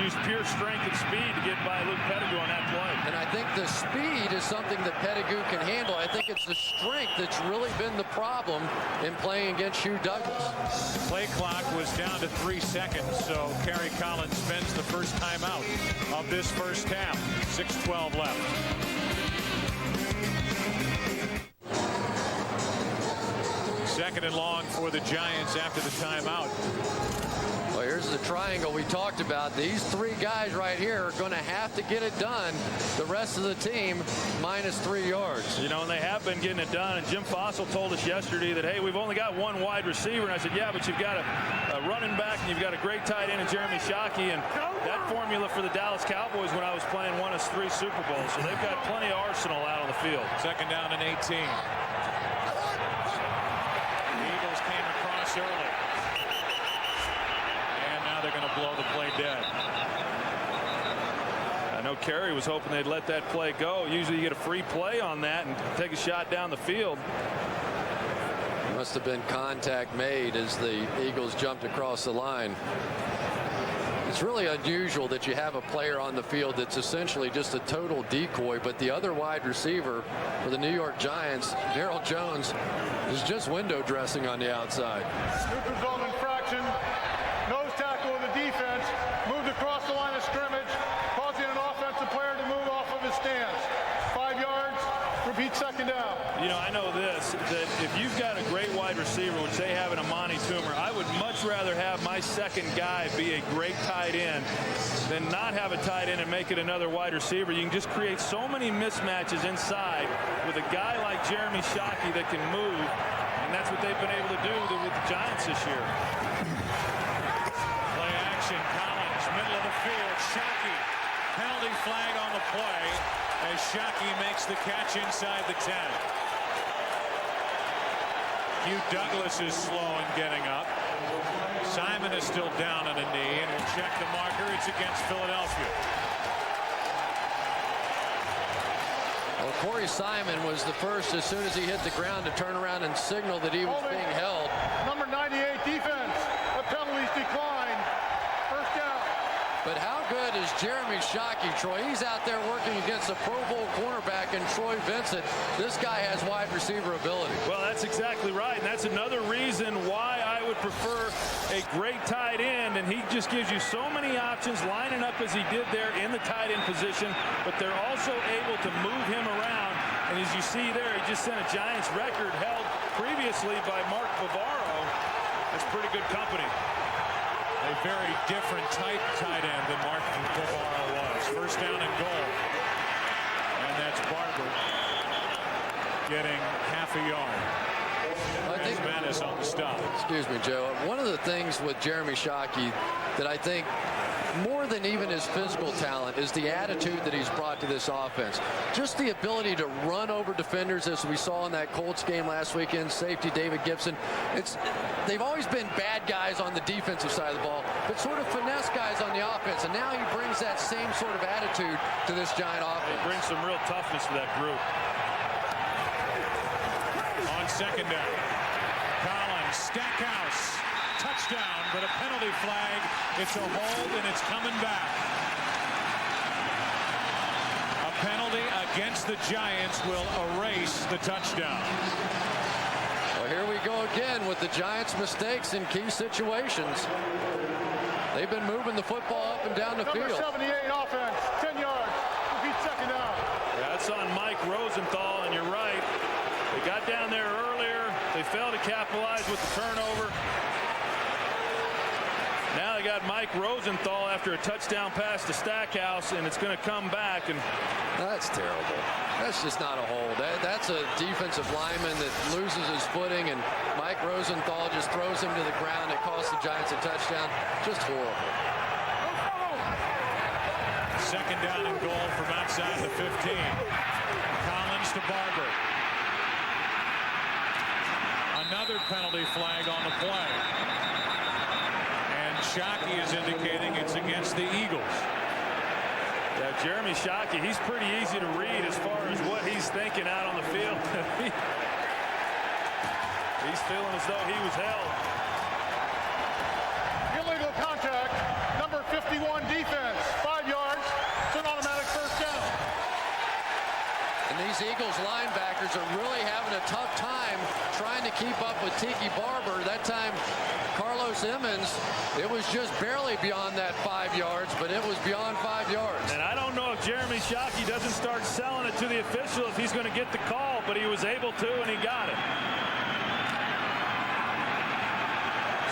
use pure strength and speed to get by Luke Pettigrew on that play. And I think the speed is something that Pettigrew can handle. I think it's the strength that's really been the problem in playing against Hugh Douglas. Play clock was down to 3 seconds, so Kerry Collins spends the first time out of this first half. 6:12 left. Second and long for the Giants after the timeout. Well, here's the triangle we talked about. These 3 guys right here are going to have to get it done. The rest of the team -3 yards. You know, and they have been getting it done. And Jim Fossil told us yesterday that, hey, we've only got 1 wide receiver. And I said, yeah, but you've got a running back and you've got a great tight end in Jeremy Shockey. And that formula for the Dallas Cowboys when I was playing won us 3 Super Bowls. So they've got plenty of arsenal out on the field. Second down and 18. The Eagles came across early. They're going to blow the play dead. I know Kerry was hoping they'd let that play go. Usually you get a free play on that and take a shot down the field. Must have been contact made as the Eagles jumped across the line. It's really unusual that you have a player on the field that's essentially just a total decoy, but the other wide receiver for the New York Giants, Darryl Jones, is just window dressing on the outside. Super zone infraction. Nose tackle of the defense, moved across the line of scrimmage, causing an offensive player to move off of his stance. 5 yards, repeat second down. You know, I know this, that if you've got a great wide receiver, which they have in Amani Toomer, I would much rather have my second guy be a great tight end than not have a tight end and make it another wide receiver. You can just create so many mismatches inside with a guy like Jeremy Shockey that can move, and that's what they've been able to do with the Giants this year. Collins, middle of the field. Shockey, penalty flag on the play as Shockey makes the catch inside the 10. Hugh Douglas is slow in getting up. Simon is still down on a knee, and we'll check the marker. It's against Philadelphia. Well, Corey Simon was the first, as soon as he hit the ground, to turn around and signal that he was being held. Number 98 defense. The penalties decline. First down. But how good is Jeremy Shockey, Troy? He's out there working against a Pro Bowl cornerback in Troy Vincent. This guy has wide receiver ability. Well, that's exactly right, and that's another reason why I would prefer a great tight end, and he just gives you so many options lining up as he did there in the tight end position, but they're also able to move him around, and as you see there, he just sent a Giants record held previously by Mark Bavaro. That's pretty good company. A very different type tight end than Mark Bavaro was. First down and goal. And that's Barber getting half a yard. I think Manis on the stop. Excuse me, Joe. One of the things with Jeremy Shockey that I think more than even his physical talent is the attitude that he's brought to this offense. Just the ability to run over defenders, as we saw in that Colts game last weekend. Safety David Gibson. They've always been bad guys on the defensive side of the ball, but sort of finesse guys on the offense. And now he brings that same sort of attitude to this Giant offense. He brings some real toughness to that group. On second down, Collins, Stackhouse, touchdown, but a penalty flag. It's a hold, and it's coming back. A penalty against the Giants will erase the touchdown. Well, here we go again with the Giants' mistakes in key situations. They've been moving the football up and down the field. Number 78 offense, 10 yards. Repeat second down. That's on Mike Rosenthal, and you're right. They got down there earlier. They failed to capitalize with the turnover. Now they got Mike Rosenthal after a touchdown pass to Stackhouse, and it's going to come back. And that's terrible. That's just not a hold. That's a defensive lineman that loses his footing, and Mike Rosenthal just throws him to the ground. It costs the Giants a touchdown. Just horrible. Second down and goal from outside the 15. Collins to Barber. Another penalty flag on the play. And Shockey is indicating it's against the Eagles. Yeah, Jeremy Shockey, he's pretty easy to read as far as what he's thinking out on the field. He's feeling as though he was held. Illegal contact, number 51 defense, 5 yards. It's an automatic first down. And these Eagles linebackers are really having a tough time trying to keep up with Tiki Barber. That time, Carlos Emmons, it was just barely beyond that 5 yards, but it was beyond 5 yards. And I don't know if Jeremy Shockey doesn't start selling it to the official if he's going to get the call, but he was able to, and he got it.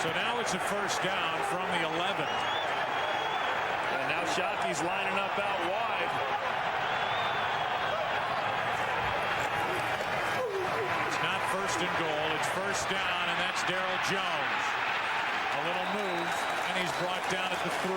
So now it's a first down from the 11. And now Shockey's lining up out wide. It's not first and goal. It's first down, and that's Darryl Jones. A little move, and he's brought down at the 3.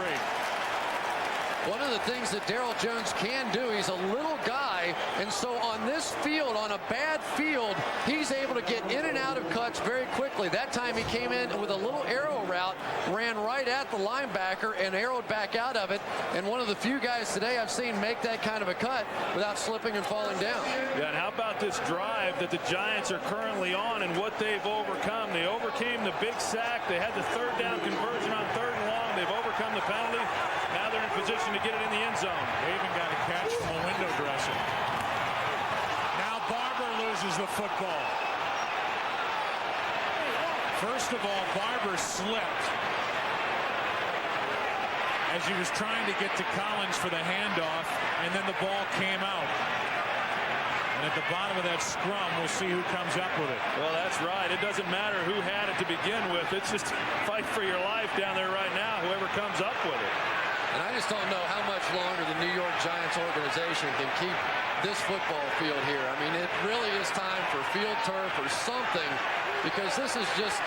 One of the things that Darryl Jones can do, he's a little guy, and so on this field, on a bad field, he's able to get in and out of cuts very quickly. That time he came in with a little arrow route, ran right at the linebacker and arrowed back out of it, and one of the few guys today I've seen make that kind of a cut without slipping and falling down. Yeah, and how about this drive that the Giants are currently on and what they've overcome? They overcame the big sack. They had the third down conversion on 3rd and long. They've overcome the penalty. Now they're in position to get it in the end zone. They even got a catch from a window dresser. Now Barber loses the football. First of all, Barber slipped as he was trying to get to Collins for the handoff, and then the ball came out. And at the bottom of that scrum, we'll see who comes up with it. Well, that's right. It doesn't matter who had it to begin with. It's just fight for your life down there right now, whoever comes up with it. And I just don't know how much longer the New York Giants organization can keep this football field here. I mean, it really is time for field turf or something, because this is just,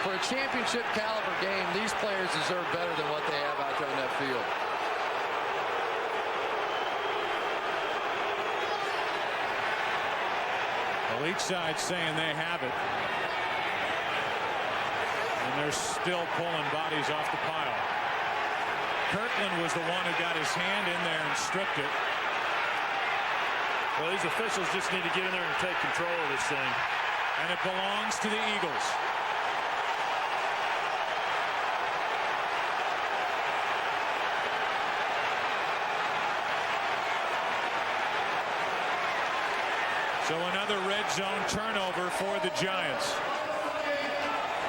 for a championship caliber game, these players deserve better than what they have out there on that field. Well, each side saying they have it. And they're still pulling bodies off the pile. Kirkland was the one who got his hand in there and stripped it. Well, these officials just need to get in there and take control of this thing. And it belongs to the Eagles. So another red zone turnover for the Giants.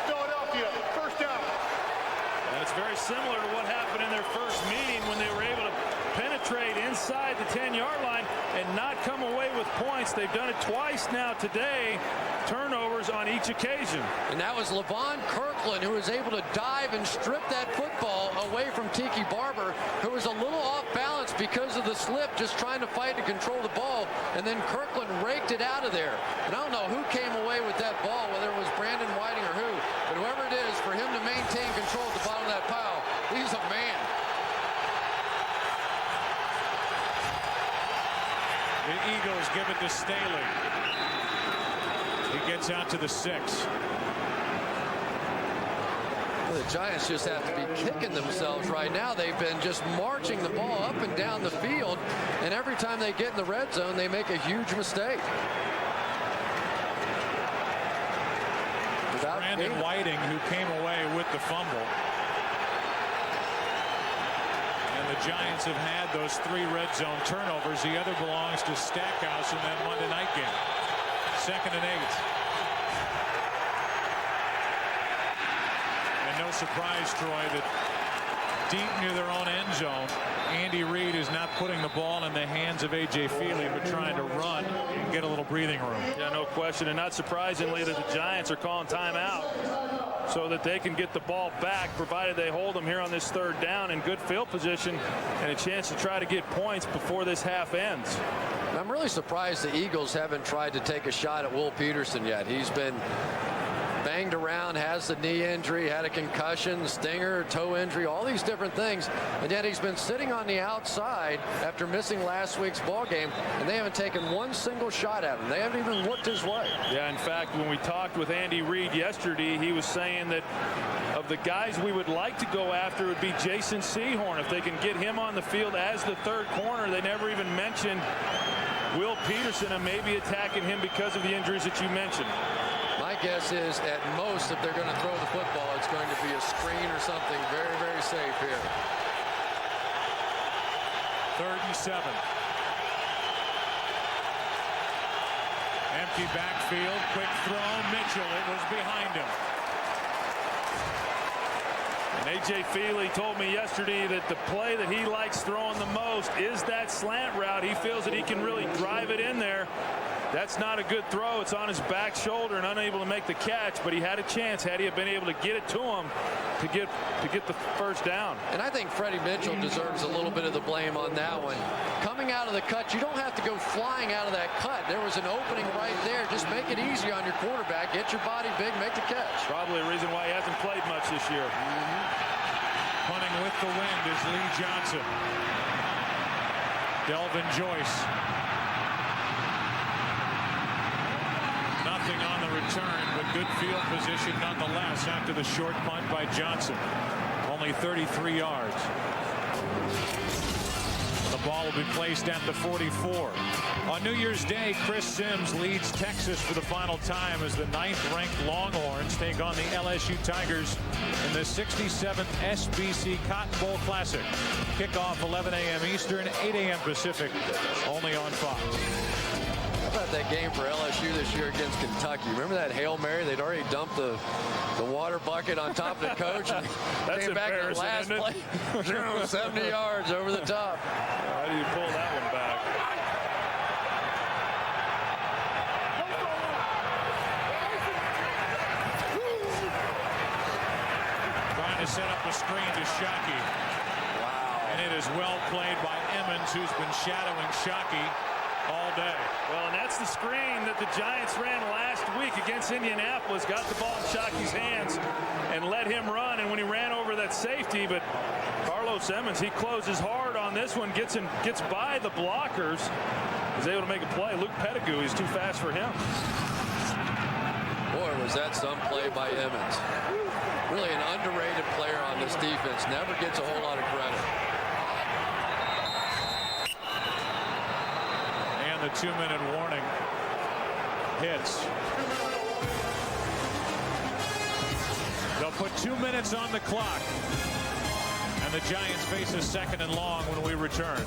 Philadelphia, first down. And it's very similar to what happened in their first meeting when they were able to penetrate inside the 10-yard line and not come away with points. They've done it twice now today. Turnovers on each occasion. And that was Levon Kirkland, who was able to dive and strip that football away from Tiki Barber, who was a little off balance because of the slip, just trying to fight to control the ball, and then Kirkland raked it out of there. And I don't know who came away with that ball, whether it was Brandon Whiting or who, but whoever it is, for him to maintain control at the bottom of that pile, he's a man. The Eagles give it to Staley. He gets out to the 6. Well, the Giants just have to be kicking themselves right now. They've been just marching the ball up and down the field, and every time they get in the red zone, they make a huge mistake. Brandon Whiting, who came away with the fumble. And the Giants have had those 3 red zone turnovers. The other belongs to Stackhouse in that Monday night game. 2nd and 8. And no surprise, Troy, that deep near their own end zone, Andy Reid is not putting the ball in the hands of A.J. Feely, but trying to run and get a little breathing room. Yeah, no question. And not surprisingly that the Giants are calling timeout so that they can get the ball back, provided they hold them here on this 3rd down in good field position and a chance to try to get points before this half ends. I'm really surprised the Eagles haven't tried to take a shot at Will Peterson yet. He's been banged around, has the knee injury, had a concussion, stinger, toe injury, all these different things. And yet he's been sitting on the outside after missing last week's ball game, and they haven't taken one single shot at him. They haven't even looked his way. Yeah, in fact, when we talked with Andy Reid yesterday, he was saying that of the guys we would like to go after would be Jason Sehorn. If they can get him on the field as the third corner, they never even mentioned Will Peterson and maybe attacking him because of the injuries that you mentioned. My guess is at most, if they're going to throw the football, it's going to be a screen or something very, very safe here. 3rd and 7. Empty backfield, quick throw, Mitchell, it was behind him. And A.J. Feely told me yesterday that the play that he likes throwing the most is that slant route. He feels that he can really drive it in there. That's not a good throw. It's on his back shoulder and unable to make the catch, but he had a chance had he been able to get it to him to get the first down. And I think Freddie Mitchell deserves a little bit of the blame on that one. Coming out of the cut, you don't have to go flying out of that cut. There was an opening right there. Just make it easy on your quarterback. Get your body big, make the catch. Probably a reason why he hasn't played much this year. Punting with the wind is Lee Johnson. Delvin Joyce. Nothing on the return, but good field position nonetheless after the short punt by Johnson. Only 33 yards. The ball will be placed at the 44. On New Year's Day, Chris Sims leads Texas for the final time as the 9th-ranked Longhorns take on the LSU Tigers in the 67th SBC Cotton Bowl Classic. Kickoff 11 a.m. Eastern, 8 a.m. Pacific, only on Fox. How about that game for LSU this year against Kentucky? Remember that Hail Mary? They'd already dumped the water bucket on top of the coach and came back in the last play. 70 yards over the top. How do you pull that one back? Trying to set up a screen to Shockey. Wow. And it is well played by Emmons, who's been shadowing Shockey all day. Well, and that's the screen that the Giants ran last week against Indianapolis. Got the ball in Shockey's hands and let him run. And when he ran over that safety, but Carlos Emmons, he closes hard on this one, gets by the blockers, is able to make a play. Luke Pettigrew, he's too fast for him. Boy, was that some play by Emmons. Really an underrated player on this defense. Never gets a whole lot of credit. The 2-minute warning hits. They'll put 2 minutes on the clock, and the Giants face a 2nd and long when we return.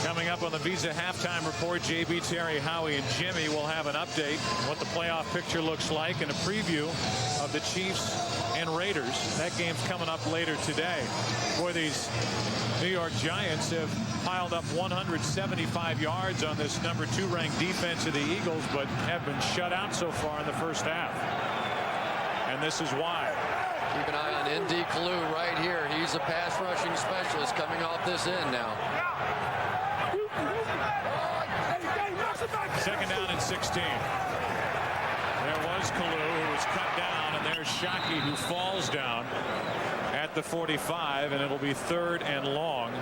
Coming up on the Visa halftime report, JB, Terry, Howie, and Jimmy will have an update on what the playoff picture looks like and a preview of the Chiefs and Raiders. That game's coming up later today. Boy, these New York Giants have piled up 175 yards on this number 2 ranked defense of the Eagles, but have been shut out so far in the first half. And this is why. Keep an eye on N.D. Kalu right here. He's a pass rushing specialist coming off this end now. 2nd down and 16. There was Kalu, who was cut down, and there's Shockey, who falls down at the 45, and it'll be 3rd and long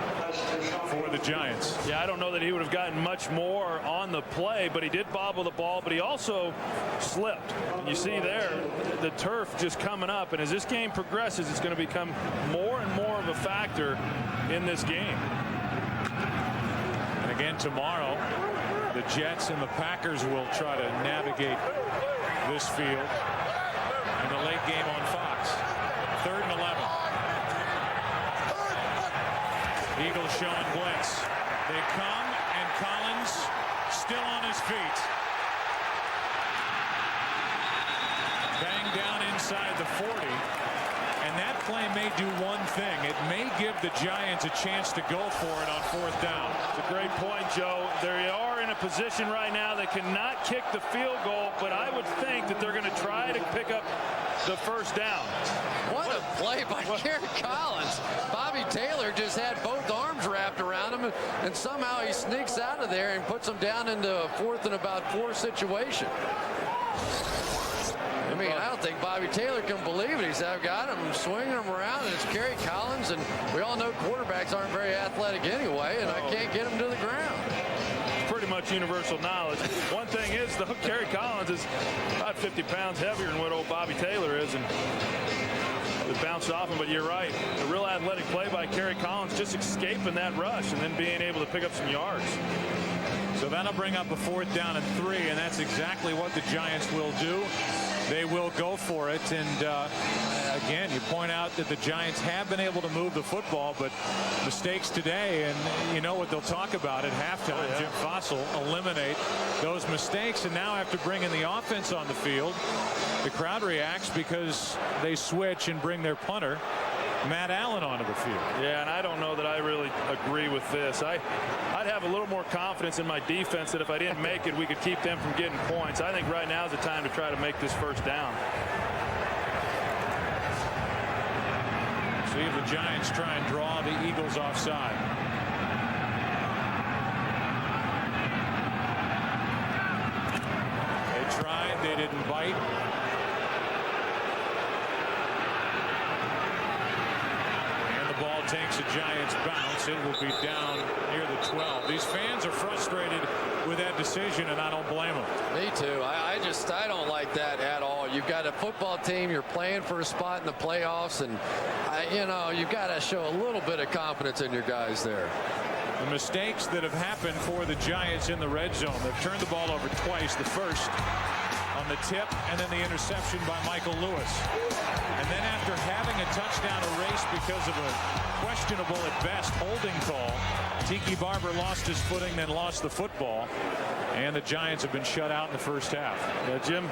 for the Giants. Yeah, I don't know that he would have gotten much more on the play, but he did bobble the ball, but he also slipped. And you see there the turf just coming up, and as this game progresses, it's going to become more and more of a factor in this game. And again tomorrow, the Jets and the Packers will try to navigate this field in the late game on Fox. 3rd and 11. Eagles showing blitz. They come, and Collins still on his feet. Banged down inside the 40. And that play may do one thing. It may give the Giants a chance to go for it on 4th down. It's a great point, Joe. They are in a position right now they cannot kick the field goal, but I would think that they're going to try to pick up the 1st down. What a play by Kerry Collins. Bobby Taylor just had both arms wrapped around him, and somehow he sneaks out of there and puts him down into a 4th and about 4 situation. I mean, I don't think Bobby Taylor can believe it. He's got him swinging him around, and it's Kerry Collins, and we all know quarterbacks aren't very athletic anyway, and I can't get him to the ground. Pretty much universal knowledge. One thing is, though, Kerry Collins is about 50 pounds heavier than what old Bobby Taylor is, and it bounced off him. But you're right, a real athletic play by Kerry Collins, just escaping that rush and then being able to pick up some yards. So that'll bring up a 4th down and 3, and that's exactly what the Giants will do. They will go for it, and again, you point out that the Giants have been able to move the football, but mistakes today, and you know what they'll talk about at halftime. Oh, yeah. Jim Fossil eliminate those mistakes, and now after bringing the offense on the field, the crowd reacts because they switch and bring their punter, Matt Allen, onto the field. Yeah, and I don't know that I really agree with this. I'd have a little more confidence in my defense that if I didn't make it, we could keep them from getting points. I think right now is the time to try to make this 1st down. See if the Giants try and draw the Eagles offside. They tried, they didn't bite. Ball takes a Giants bounce. It will be down near the 12. These fans are frustrated with that decision, and I don't blame them. Me too. I don't like that at all. You've got a football team. You're playing for a spot in the playoffs, and you've got to show a little bit of confidence in your guys there. The mistakes that have happened for the Giants in the red zone. They've turned the ball over twice. The first on the tip, and then the interception by Michael Lewis. And then after having a touchdown erased because of a questionable at best holding call, Tiki Barber lost his footing, then lost the football, and the Giants have been shut out in the 1st half. Yeah, Jim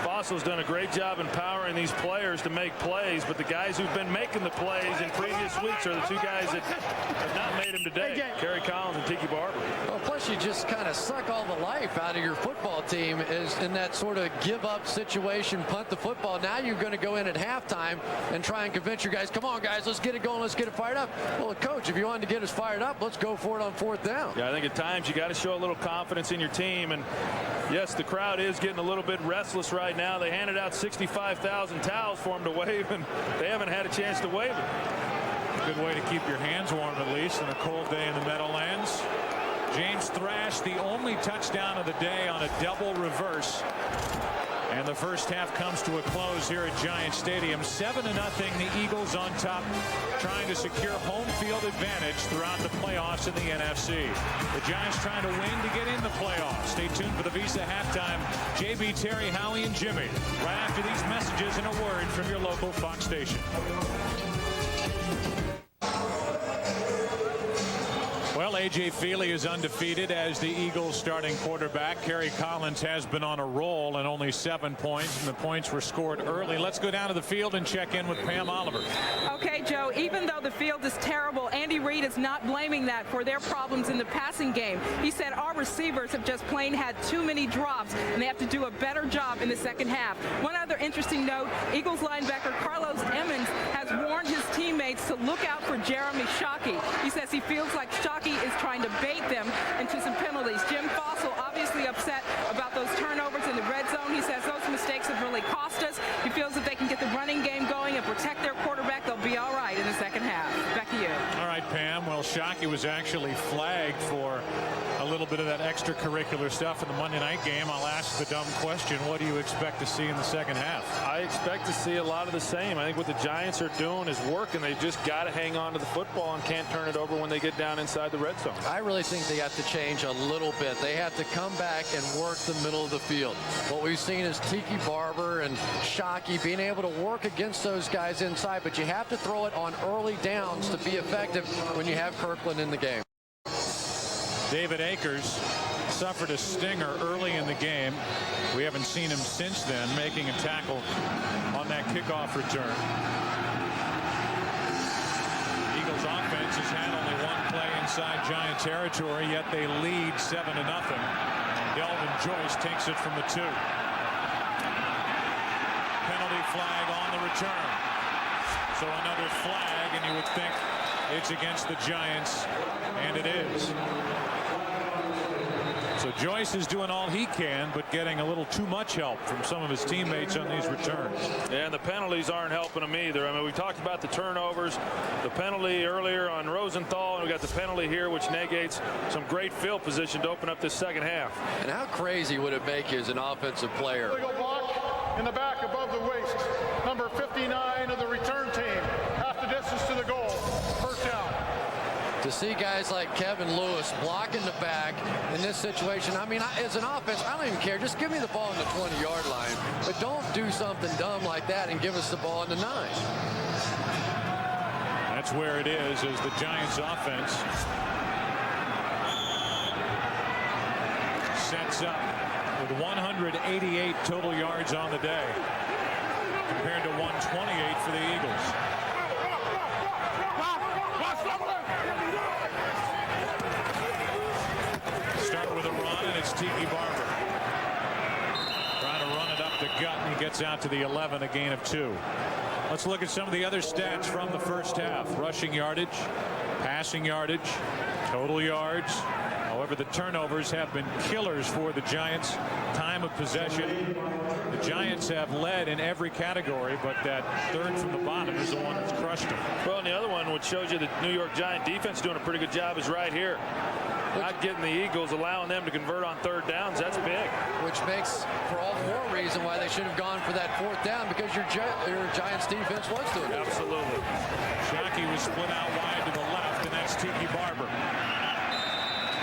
Fossil's done a great job empowering these players to make plays, but the guys who've been making the plays in previous weeks are the 2 guys that have not made them today, Kerry Collins and Tiki Barber. Well, plus you just kind of suck all the life out of your football team is in that sort of give-up situation, punt the football. Now you're going to go in at halftime and try and convince your guys, come on, guys, let's get it going, let's get it fired up. Well, coach, if you wanted to get us fired up, let's go for it on 4th down. Yeah, I think at times you got to show a little confidence in your team, and yes, the crowd is getting a little bit restless right now. They handed out 65,000 towels for them to wave, and they haven't had a chance to wave it. Good way to keep your hands warm, at least, on a cold day in the Meadowlands. James Thrash, the only touchdown of the day on a double reverse. And the 1st half comes to a close here at Giant Stadium. 7-0, the Eagles on top, trying to secure home field advantage throughout the playoffs in the NFC. The Giants trying to win to get in the playoffs. Stay tuned for the Visa halftime. JB, Terry, Howie, and Jimmy right after these messages and a word from your local Fox station. Well, A.J. Feely is undefeated as the Eagles starting quarterback. Kerry Collins has been on a roll and only 7 points, and the points were scored early. Let's go down to the field and check in with Pam Oliver. Okay, Joe, even though the field is terrible, Andy Reid is not blaming that for their problems in the passing game. He said our receivers have just plain had too many drops, and they have to do a better job in the 2nd half. One other interesting note, Eagles linebacker Carlos Emmons has warned his teammates to look out for Jeremy Shockey. He says he feels like Shockey is trying to bait them into some penalties. Jim Fossil obviously upset about those turnovers in the red zone. He says those mistakes have really cost us. He feels that they can get the running game going and protect their quarterback, they'll be all right in the 2nd half. Back to you. All right, Pam. Well, Shockey was actually flagged for a little bit of that extracurricular stuff in the Monday night game. I'll ask the dumb question. What do you expect to see in the 2nd half? I expect to see a lot of the same. I think what the Giants are doing is working. They've just got to hang on to the football and can't turn it over when they get down inside the red zone. I really think they have to change a little bit. They have to come back and work the middle of the field. What we've seen is Tiki Barber and Shockey being able to work against those guys inside, but you have to throw it on early downs to be effective when you have Kirkland in the game. David Akers suffered a stinger early in the game. We haven't seen him since then, making a tackle on that kickoff return. Eagles offense has had only one play inside Giant territory, yet they lead 7-0. Delvin Joyce takes it from the 2. Penalty flag on the return. So another flag, and you would think it's against the Giants, and it is. So Joyce is doing all he can, but getting a little too much help from some of his teammates on these returns. Yeah, and the penalties aren't helping him either. I mean, we talked about the turnovers, the penalty earlier on Rosenthal, and we got the penalty here, which negates some great field position to open up this second half. And how crazy would it make you as an offensive player? Illegal block in the back above the waist. Number 59 of the return team. Half the distance to the goal. First down. To see guys like Kevin Lewis blocking the back in this situation, I mean, as an offense, I don't even care. Just give me the ball on the 20-yard line. But don't do something dumb like that and give us the ball on the 9. That's where it is as the Giants offense sets up with 188 total yards on the day compared to 128 for the Eagles. Start with a run, and it's Tiki Barber trying to run it up the gut, and he gets out to the 11, a gain of 2. Let's look at some of the other stats from the first half. Rushing yardage, passing yardage, total yards. However, the turnovers have been killers for the Giants. Time of possession. The Giants have led in every category, but that third from the bottom is the one that's crushed them. Well, and the other one, which shows you the New York Giant defense doing a pretty good job, is right here. Not getting the Eagles, allowing them to convert on third downs. That's big. Which makes for all the more reason why they should have gone for that fourth down, because your Giants defense was doing it. Absolutely. Shockey was split out wide to the left, and that's Tiki Barber.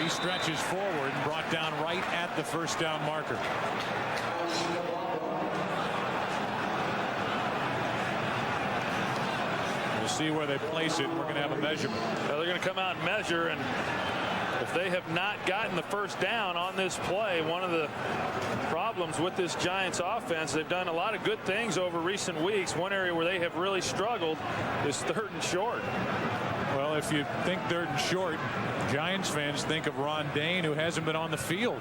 He stretches forward and brought down right at the first down marker. We'll see where they place it. We're going to have a measurement. Well, they're going to come out and measure, and if they have not gotten the first down on this play, one of the problems with this Giants offense, they've done a lot of good things over recent weeks. One area where they have really struggled is third and short. Well, if you think third and short, Giants fans think of Ron Dane, who hasn't been on the field.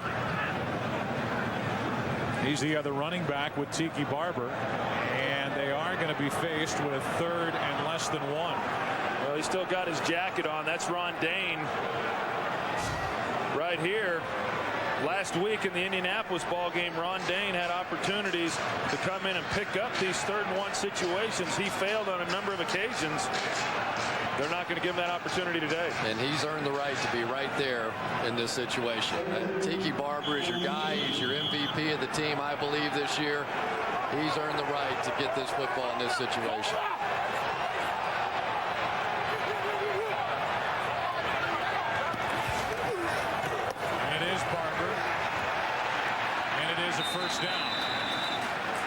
He's the other running back with Tiki Barber, and they are going to be faced with third and less than 1. Well, he's still got his jacket on. That's Ron Dane right here. Last week in the Indianapolis ball game, Ron Dane had opportunities to come in and pick up these 3rd and 1 situations. He failed on a number of occasions. They're not going to give him that opportunity today. And he's earned the right to be right there in this situation. Tiki Barber is your guy. He's your MVP of the team, I believe, this year. He's earned the right to get this football in this situation. And it is Barber. And it is a first down.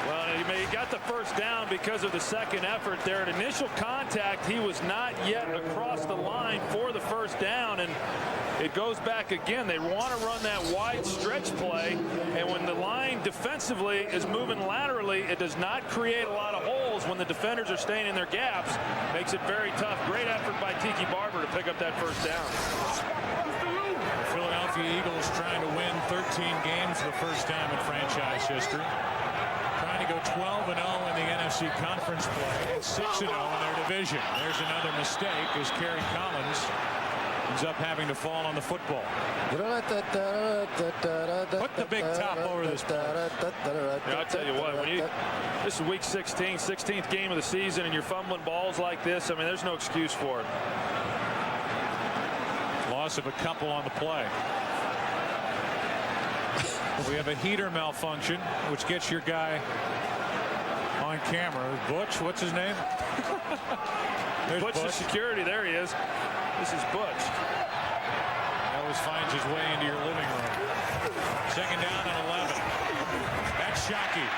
Well, he got the first down because of the second effort there. At initial contact, he was not yet across the line for the first down, and it goes back again. They want to run that wide stretch play, and when the line defensively is moving laterally, it does not create a lot of holes when the defenders are staying in their gaps. Makes it very tough. Great effort by Tiki Barber to pick up that first down. The Philadelphia Eagles trying to win 13 games for the first time in franchise history. Trying to go 12-0 in the NFC Conference play and 6-0 in their division. There's another mistake as Kerry Collins ends up having to fall on the football. Put the big top over this play. Yeah, I'll tell you what, this is week 16, 16th game of the season, and you're fumbling balls like this, I mean, there's no excuse for it. Loss of a couple on the play. We have a heater malfunction, which gets your guy on camera. Butch, what's his name? There's Butch is security. There he is. This is Butch. He always finds his way into your living room. Second down and 11. That's Shockey.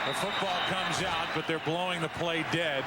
The football comes out, but they're blowing the play dead.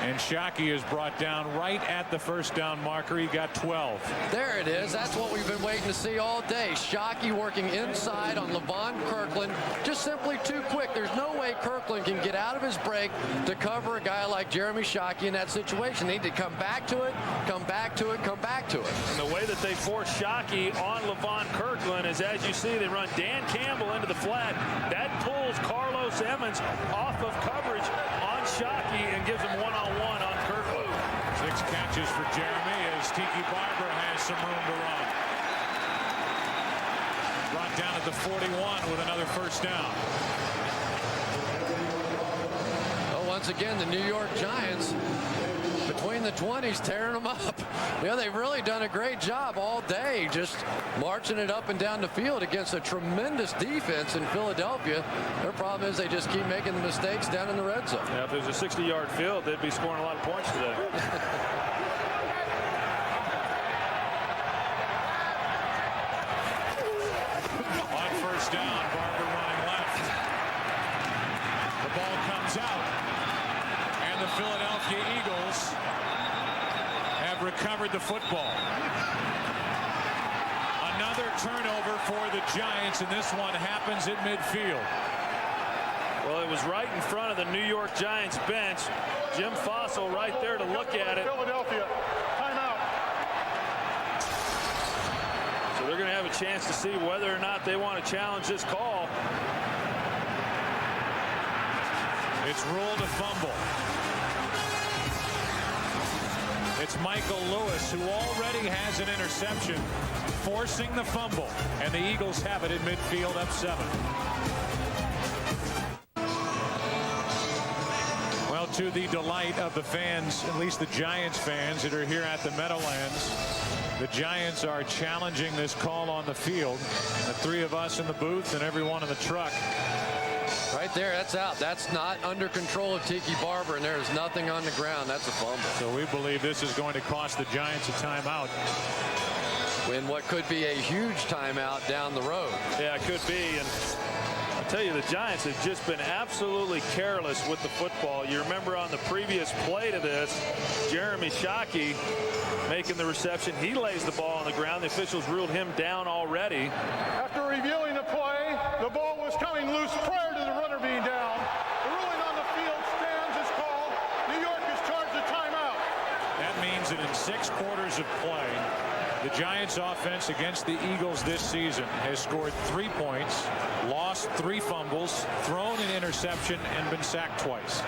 And Shockey is brought down right at the first down marker. He got 12. There it is. That's what we've been waiting to see all day. Shockey working inside on Levon Kirkland. Just simply too quick. There's no way Kirkland can get out of his break to cover a guy like Jeremy Shockey in that situation. They need to come back to it, come back to it, come back to it. And the way that they force Shockey on Levon Kirkland is, as you see, they run Dan Campbell into the flat. That pulls Carlos Simmons off of coverage on Shockey and gives him one-on-one on Kirkland. 6 catches for Jeremy as Tiki Barber has some room to run. Brought down at the 41 with another first down. Well, once again, the New York Giants between the 20s tearing them up. You know, they've really done a great job all day just marching it up and down the field against a tremendous defense in Philadelphia. Their problem is they just keep making the mistakes down in the red zone. Yeah, if it was a 60-yard field, they'd be scoring a lot of points today. On first down, Barber running left. The ball comes out, and the Philadelphia Eagles have recovered the football. Another turnover for the Giants, and this one happens at midfield. Well, it was right in front of the New York Giants bench. Jim Fossil right there to look at it. Philadelphia, timeout. So they're going to have a chance to see whether or not they want to challenge this call. It's ruled a fumble. It's Michael Lewis, who already has an interception, forcing the fumble, and the Eagles have it at midfield, up 7. Well, to the delight of the fans, at least the Giants fans that are here at the Meadowlands, the Giants are challenging this call on the field. The 3 of us in the booth and everyone in the truck. Right there, that's out. That's not under control of Tiki Barber, and there is nothing on the ground. That's a fumble. So we believe this is going to cost the Giants a timeout. In what could be a huge timeout down the road. Yeah, it could be. And I'll tell you, the Giants have just been absolutely careless with the football. You remember on the previous play to this, Jeremy Shockey making the reception. He lays the ball on the ground. The officials ruled him down already. After reviewing the play, the ball was coming loose prior to the runner being down. The ruling on the field stands as called. New York is charged a timeout. That means that in 6 quarters of play, the Giants offense against the Eagles this season has scored 3 points, lost 3 fumbles, thrown an interception, and been sacked twice.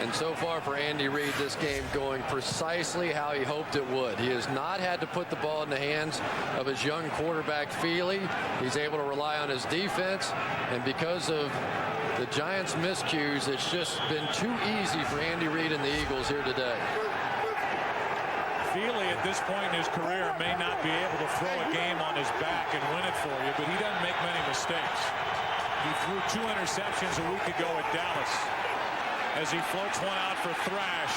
And so far for Andy Reid, this game going precisely how he hoped it would. He has not had to put the ball in the hands of his young quarterback, Feely. He's able to rely on his defense. And because of the Giants' miscues, it's just been too easy for Andy Reid and the Eagles here today. Feely at this point in his career may not be able to throw a game on his back and win it for you, but he doesn't make many mistakes. He threw 2 interceptions a week ago at Dallas as he floats one out for Thrash,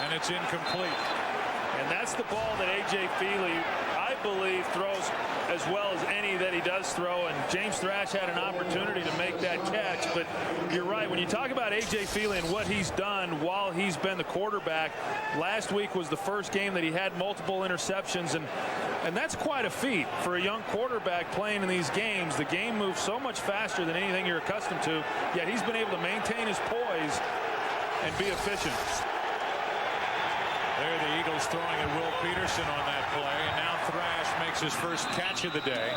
and it's incomplete. And that's the ball that A.J. Feely, I believe, throws as well as any that he does throw. And James Thrash had an opportunity to make that catch. But you're right. When you talk about A.J. Feely and what he's done while he's been the quarterback, last week was the first game that he had multiple interceptions. And that's quite a feat for a young quarterback playing in these games. The game moves so much faster than anything you're accustomed to, yet he's been able to maintain his poise and be efficient. There the Eagles throwing at Will Peterson on that play, and now Thrash makes his first catch of the day.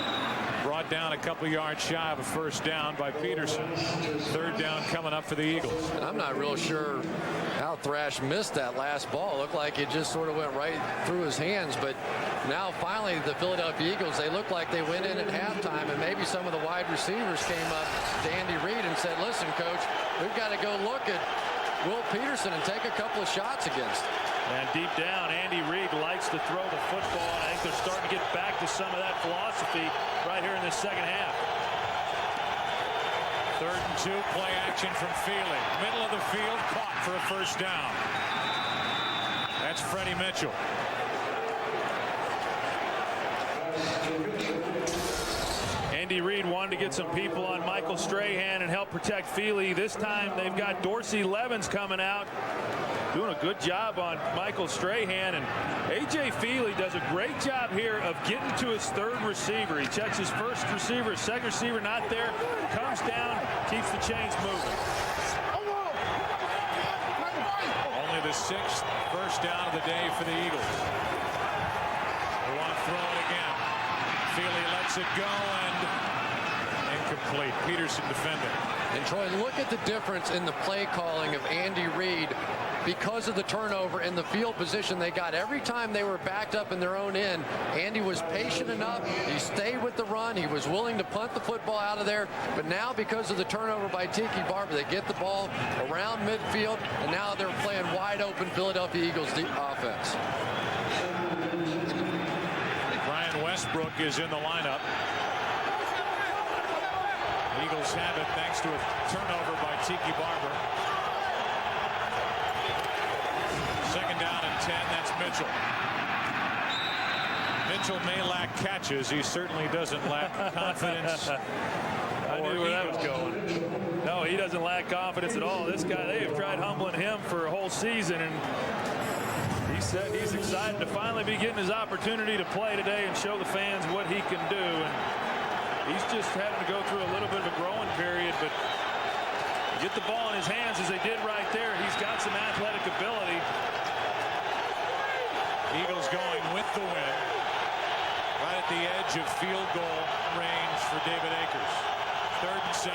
Brought down a couple yards shy of a first down by Peterson. 3rd down coming up for the Eagles. And I'm not real sure how Thrash missed that last ball. It looked like it just sort of went right through his hands. But now finally the Philadelphia Eagles, they look like they went in at halftime, and maybe some of the wide receivers came up to Andy Reid and said, listen, coach, we've got to go look at Will Peterson and take a couple of shots against him. And deep down, Andy Reid likes to throw the football. I think they're starting to get back to some of that philosophy right here in this second half. 3rd and 2, play action from Feely. Middle of the field, caught for a first down. That's Freddie Mitchell. Andy Reid wanted to get some people on Michael Strahan and help protect Feely. This time they've got Dorsey Levens coming out, doing a good job on Michael Strahan. And A.J. Feely does a great job here of getting to his 3rd receiver. He checks his 1st receiver, his 2nd receiver not there, comes down, keeps the chains moving. Only the 6th first down of the day for the Eagles. They want to throw it again. Feely lets it go and incomplete. Peterson defending. And Troy, look at the difference in the play calling of Andy Reid because of the turnover in the field position they got. Every time they were backed up in their own end, Andy was patient enough. He stayed with the run. He was willing to punt the football out of there. But now, because of the turnover by Tiki Barber, they get the ball around midfield, and now they're playing wide open Philadelphia Eagles offense. Brian Westbrook is in the lineup. Eagles have it thanks to a turnover by Tiki Barber. Second down and 10. That's Mitchell. Mitchell may lack catches. He certainly doesn't lack confidence. I knew where that was going. No, he doesn't lack confidence at all. This guy, they have tried humbling him for a whole season, and he said he's excited to finally be getting his opportunity to play today and show the fans what he can do. And he's just having to go through a little bit of a growing period, but get the ball in his hands as they did right there. He's got some athletic ability. Eagles going with the win. Right at the edge of field goal range for David Akers. 3rd and 7.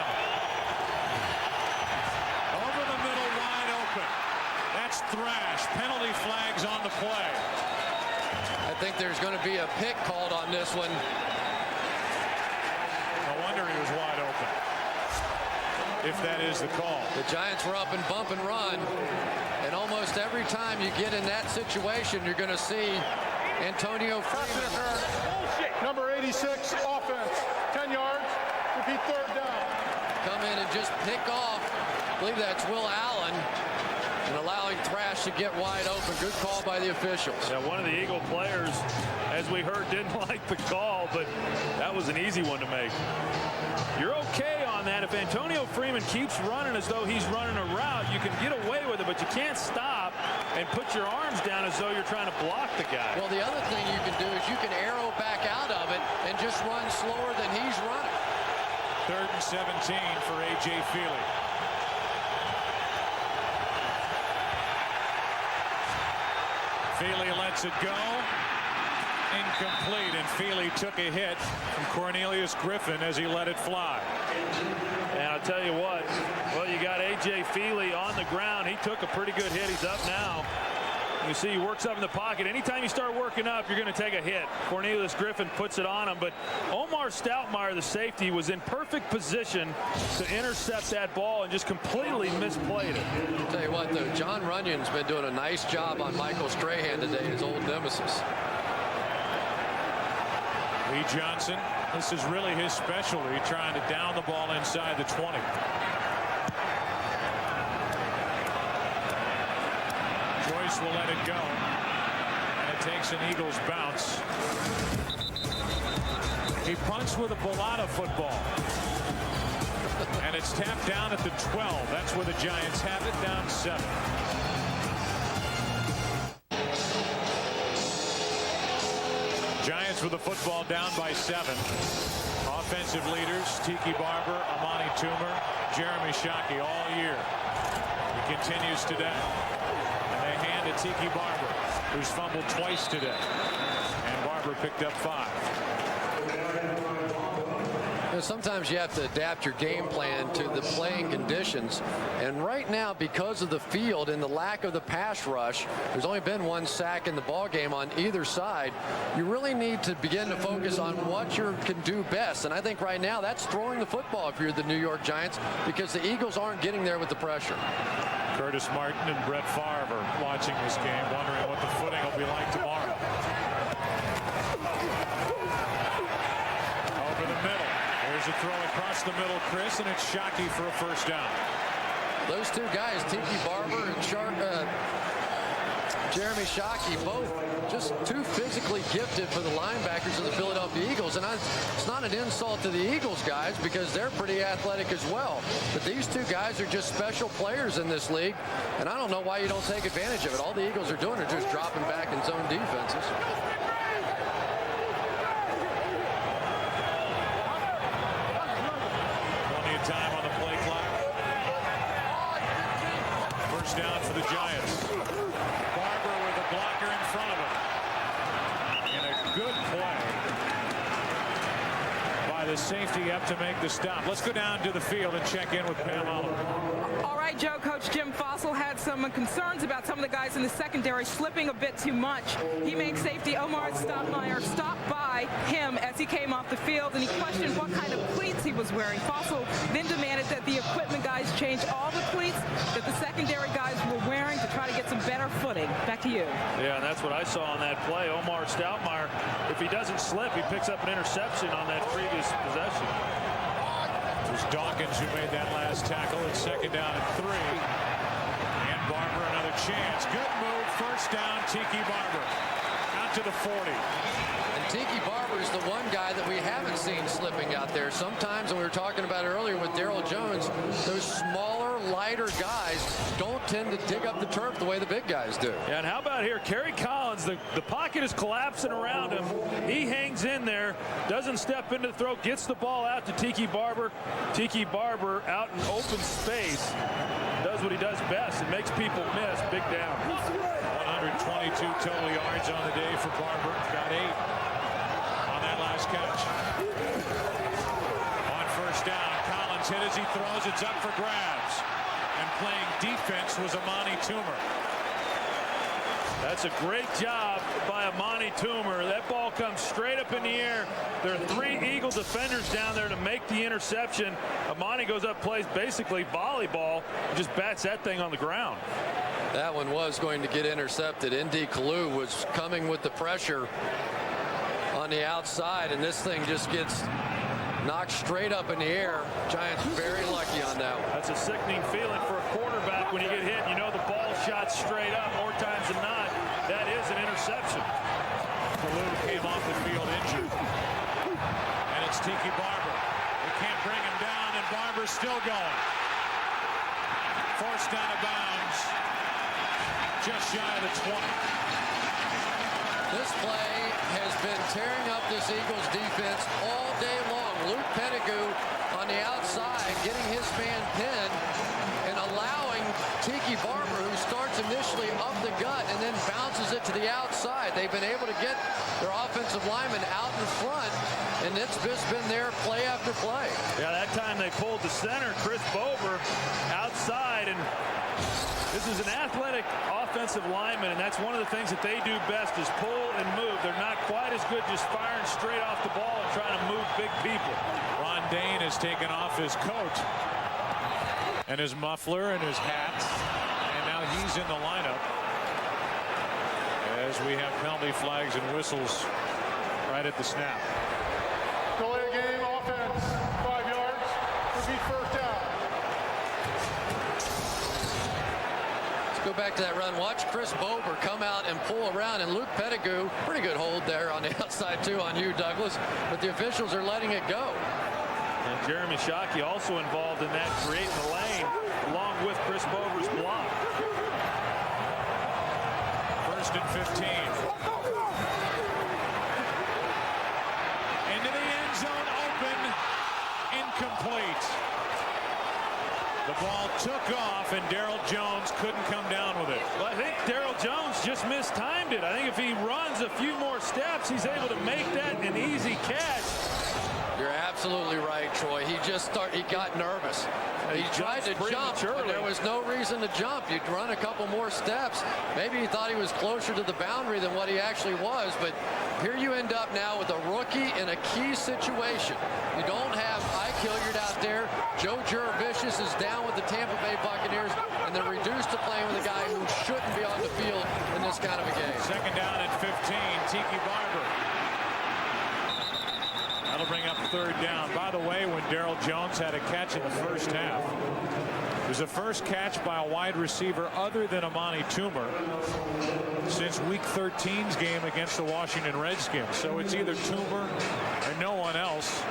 Over the middle, wide open. That's Thrash. Penalty flags on the play. I think there's going to be a pick called on this one. No wonder he was wide open. If that is the call. The Giants were up and bump and run. And almost every time you get in that situation, you're going to see Antonio Freeman. Number 86, offense. 10 yards. Repeat 3rd down. Come in and just pick off. I believe that's Will Allen. And allowing Thrash to get wide open. Good call by the officials. Yeah, one of the Eagle players, as we heard, didn't like the call, but that was an easy one to make. You're okay on that. If Antonio Freeman keeps running as though he's running a route, you can get away with it, but you can't stop and put your arms down as though you're trying to block the guy. Well, the other thing you can do is you can arrow back out of it and just run slower than he's running. 3rd and 17 for A.J. Feely. Feely lets it go. Incomplete, and Feely took a hit from Cornelius Griffin as he let it fly. And I'll tell you what, well, you got A.J. Feely on the ground. He took a pretty good hit. He's up now. You see he works up in the pocket. Anytime you start working up, you're going to take a hit. Cornelius Griffin puts it on him, but Omar Stoutmire, the safety, was in perfect position to intercept that ball and just completely misplayed it. I'll tell you what, though, John Runyon's been doing a nice job on Michael Strahan today, his old nemesis. Lee Johnson, this is really his specialty, trying to down the ball inside the 20. Joyce will let it go, and it takes an Eagles bounce. He punts with a Bellata football, and it's tapped down at the 12. That's where the Giants have it, down 7. Giants with the football down by 7. Offensive leaders, Tiki Barber, Amani Toomer, Jeremy Shockey all year. He continues today. And they hand it Tiki Barber, who's fumbled twice today. And Barber picked up 5. Sometimes you have to adapt your game plan to the playing conditions. And right now, because of the field and the lack of the pass rush, there's only been 1 sack in the ball game on either side. You really need to begin to focus on what you can do best. And I think right now that's throwing the football if you're the New York Giants, because the Eagles aren't getting there with the pressure. Curtis Martin and Brett Favre are watching this game, wondering what the footing will be like tomorrow. Over the middle. There's a throw across the middle, Cris, and it's Shockey for a 1st down. Those two guys, Tiki Barber and Jeremy Shockey, both just too physically gifted for the linebackers of the Philadelphia Eagles. And it's not an insult to the Eagles guys, because they're pretty athletic as well. But these two guys are just special players in this league, and I don't know why you don't take advantage of it. All the Eagles are doing are just dropping back in zone defenses. Time on the play clock. 1st down for the Giants. Barber with a blocker in front of him. And a good play by the safety up to make the stop. Let's go down to the field and check in with Pam Oliver. All right, Joe, Coach Jim Fossil had some concerns about some of the guys in the secondary slipping a bit too much. He made safety Omar Stoudemire stop by him as he came off the field, and he questioned what kind of cleats he was wearing. Fossil then demanded that the equipment guys change all the cleats that the secondary guys were wearing to try to get some better footing. Back to you. Yeah, and that's what I saw on that play. Omar Stoudemire, if he doesn't slip, he picks up an interception on that previous possession. It was Dawkins who made that last tackle. It's second down and 3. And Barber another chance. Good move. First down, Tiki Barber. Out to the 40. And Tiki Barber is the one guy that we haven't seen slipping out there. Sometimes, and we were talking about it earlier with Daryl Jones, those smaller, lighter guys don't tend to dig up the turf the way the big guys do. Yeah, and how about here? Kerry Collins, the pocket is collapsing around him. He hangs in there, doesn't step into the throw, gets the ball out to Tiki Barber. Tiki Barber out in open space does what he does best and makes people miss. Big down. 122 total yards on the day for Barber. Got 8 on that last catch. On first down, Collins hit as he throws. It's up for grabs. And playing defense was Amani Toomer. That's a great job by Amani Toomer. That ball comes straight up in the air. There are 3 Eagle defenders down there to make the interception. Amani goes up, plays basically volleyball, and just bats that thing on the ground. That one was going to get intercepted. Indy Kalu was coming with the pressure on the outside, and this thing just gets knocked straight up in the air. Giants very lucky on that one. That's a sickening feeling for a quarterback when you get hit and you know the ball shot straight up. More times than not, that is an interception. Kalu came off the field injured. And it's Tiki Barber. They can't bring him down, and Barber's still going. Forced out of bounds. Just shy of the 20. This play has been tearing up this Eagles defense all day long. Luke Pettigrew on the outside getting his man pinned and allowing Tiki Barber, who starts initially up the gut and then bounces it to the outside. They've been able to get their offensive linemen out in front, and it's just been there play after play. Yeah, that time they pulled the center, Chris Bober, outside, and this is an athletic offensive lineman, and that's one of the things that they do best is pull and move. They're not quite as good just firing straight off the ball and trying to move big people. Ron Dane has taken off his coat and his muffler and his hat, and now he's in the lineup as we have penalty flags and whistles right at the snap. Delay a game, offense, 5 yards. Repeat first down. Go back to that run. Watch Chris Bober come out and pull around, and Luke Pettigrew, pretty good hold there on the outside too on you, Douglas, but the officials are letting it go. And Jeremy Shockey also involved in that, creating the lane along with Chris Bober's block. First and 15. Into the end zone, open, incomplete. The ball took off, and Daryl Jones couldn't come down with it. Well, I think Daryl Jones just mistimed it. I think if he runs a few more steps, he's able to make that an easy catch. You're absolutely right, Troy. He got nervous. He tried to jump, and there was no reason to jump. You'd run a couple more steps. Maybe he thought he was closer to the boundary than what he actually was, but here you end up now with a rookie in a key situation. You don't have Ike Hilliard out there. Joe Jurevicius is down with the Tampa Bay Buccaneers, and they're reduced to playing with a guy who shouldn't be on the field in this kind of a game. Second down at 15, Tiki Barber. That'll bring up third down. By the way, when Daryl Jones had a catch in the first half, it was the first catch by a wide receiver other than Amani Toomer since Week 13's game against the Washington Redskins. So it's either Toomer or no one else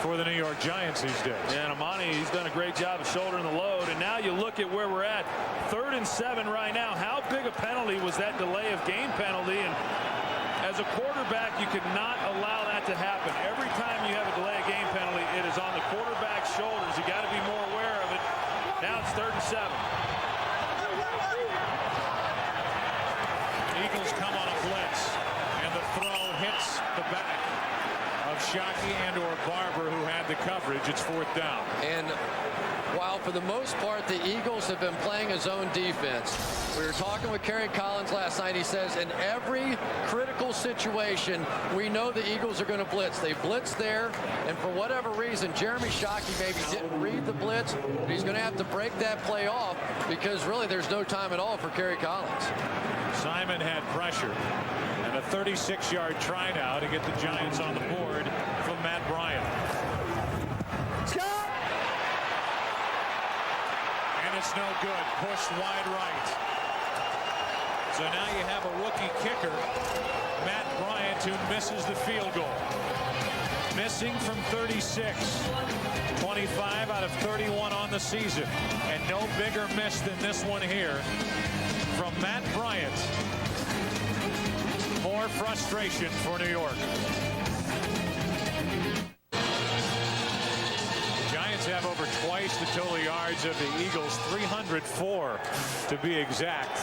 for the New York Giants these days. Yeah, and Amani, he's done a great job of shouldering the load. And now you look at where we're at. 3rd and 7 right now. How big a penalty was that delay of game penalty? And as a quarterback, you cannot allow that to happen. Every time you have a delay of game penalty, it is on the quarterback's shoulders. You got to be more aware of it. Now it's 3rd and 7. Eagles come on a blitz, and the throw hits the back of Shockey and or Barber who had the coverage. It's 4th down. And while for the most part the Eagles have been playing a zone defense, we were talking with Kerry Collins last night. He says in every critical situation we know the Eagles are going to blitz. They blitz there, and for whatever reason Jeremy Shockey maybe didn't read the blitz, but he's going to have to break that play off because really there's no time at all for Kerry Collins. Simon had pressure and a 36-yard try now to get the Giants on the board from Matt Bryant. And it's no good. Pushed wide right. So now you have a rookie kicker, Matt Bryant, who misses the field goal. Missing from 36. 25 out of 31 on the season. And no bigger miss than this one here from Matt Bryant. More frustration for New York. Giants have over twice the total yards of the Eagles, 304 to be exact.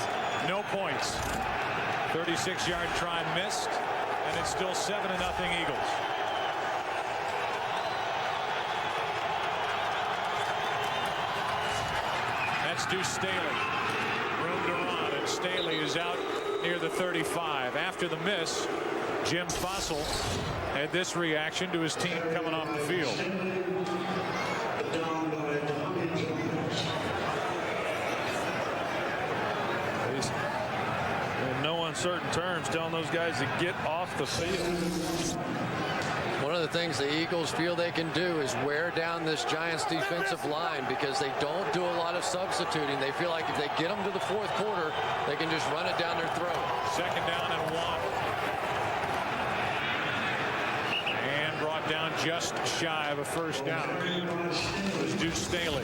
No points. 36-yard try missed, and it's still 7-0 Eagles. That's Deuce Staley. Room to run, and Staley is out near the 35. After the miss, Jim Fossil had this reaction to his team coming off the field. He's in no uncertain terms telling those guys to get off the field. One of the things the Eagles feel they can do is wear down this Giants defensive line because they don't do a lot of substituting. They feel like if they get them to the 4th quarter, they can just run it down their throat. 2nd down and 1. And brought down just shy of a 1st down. It was Deuce Staley.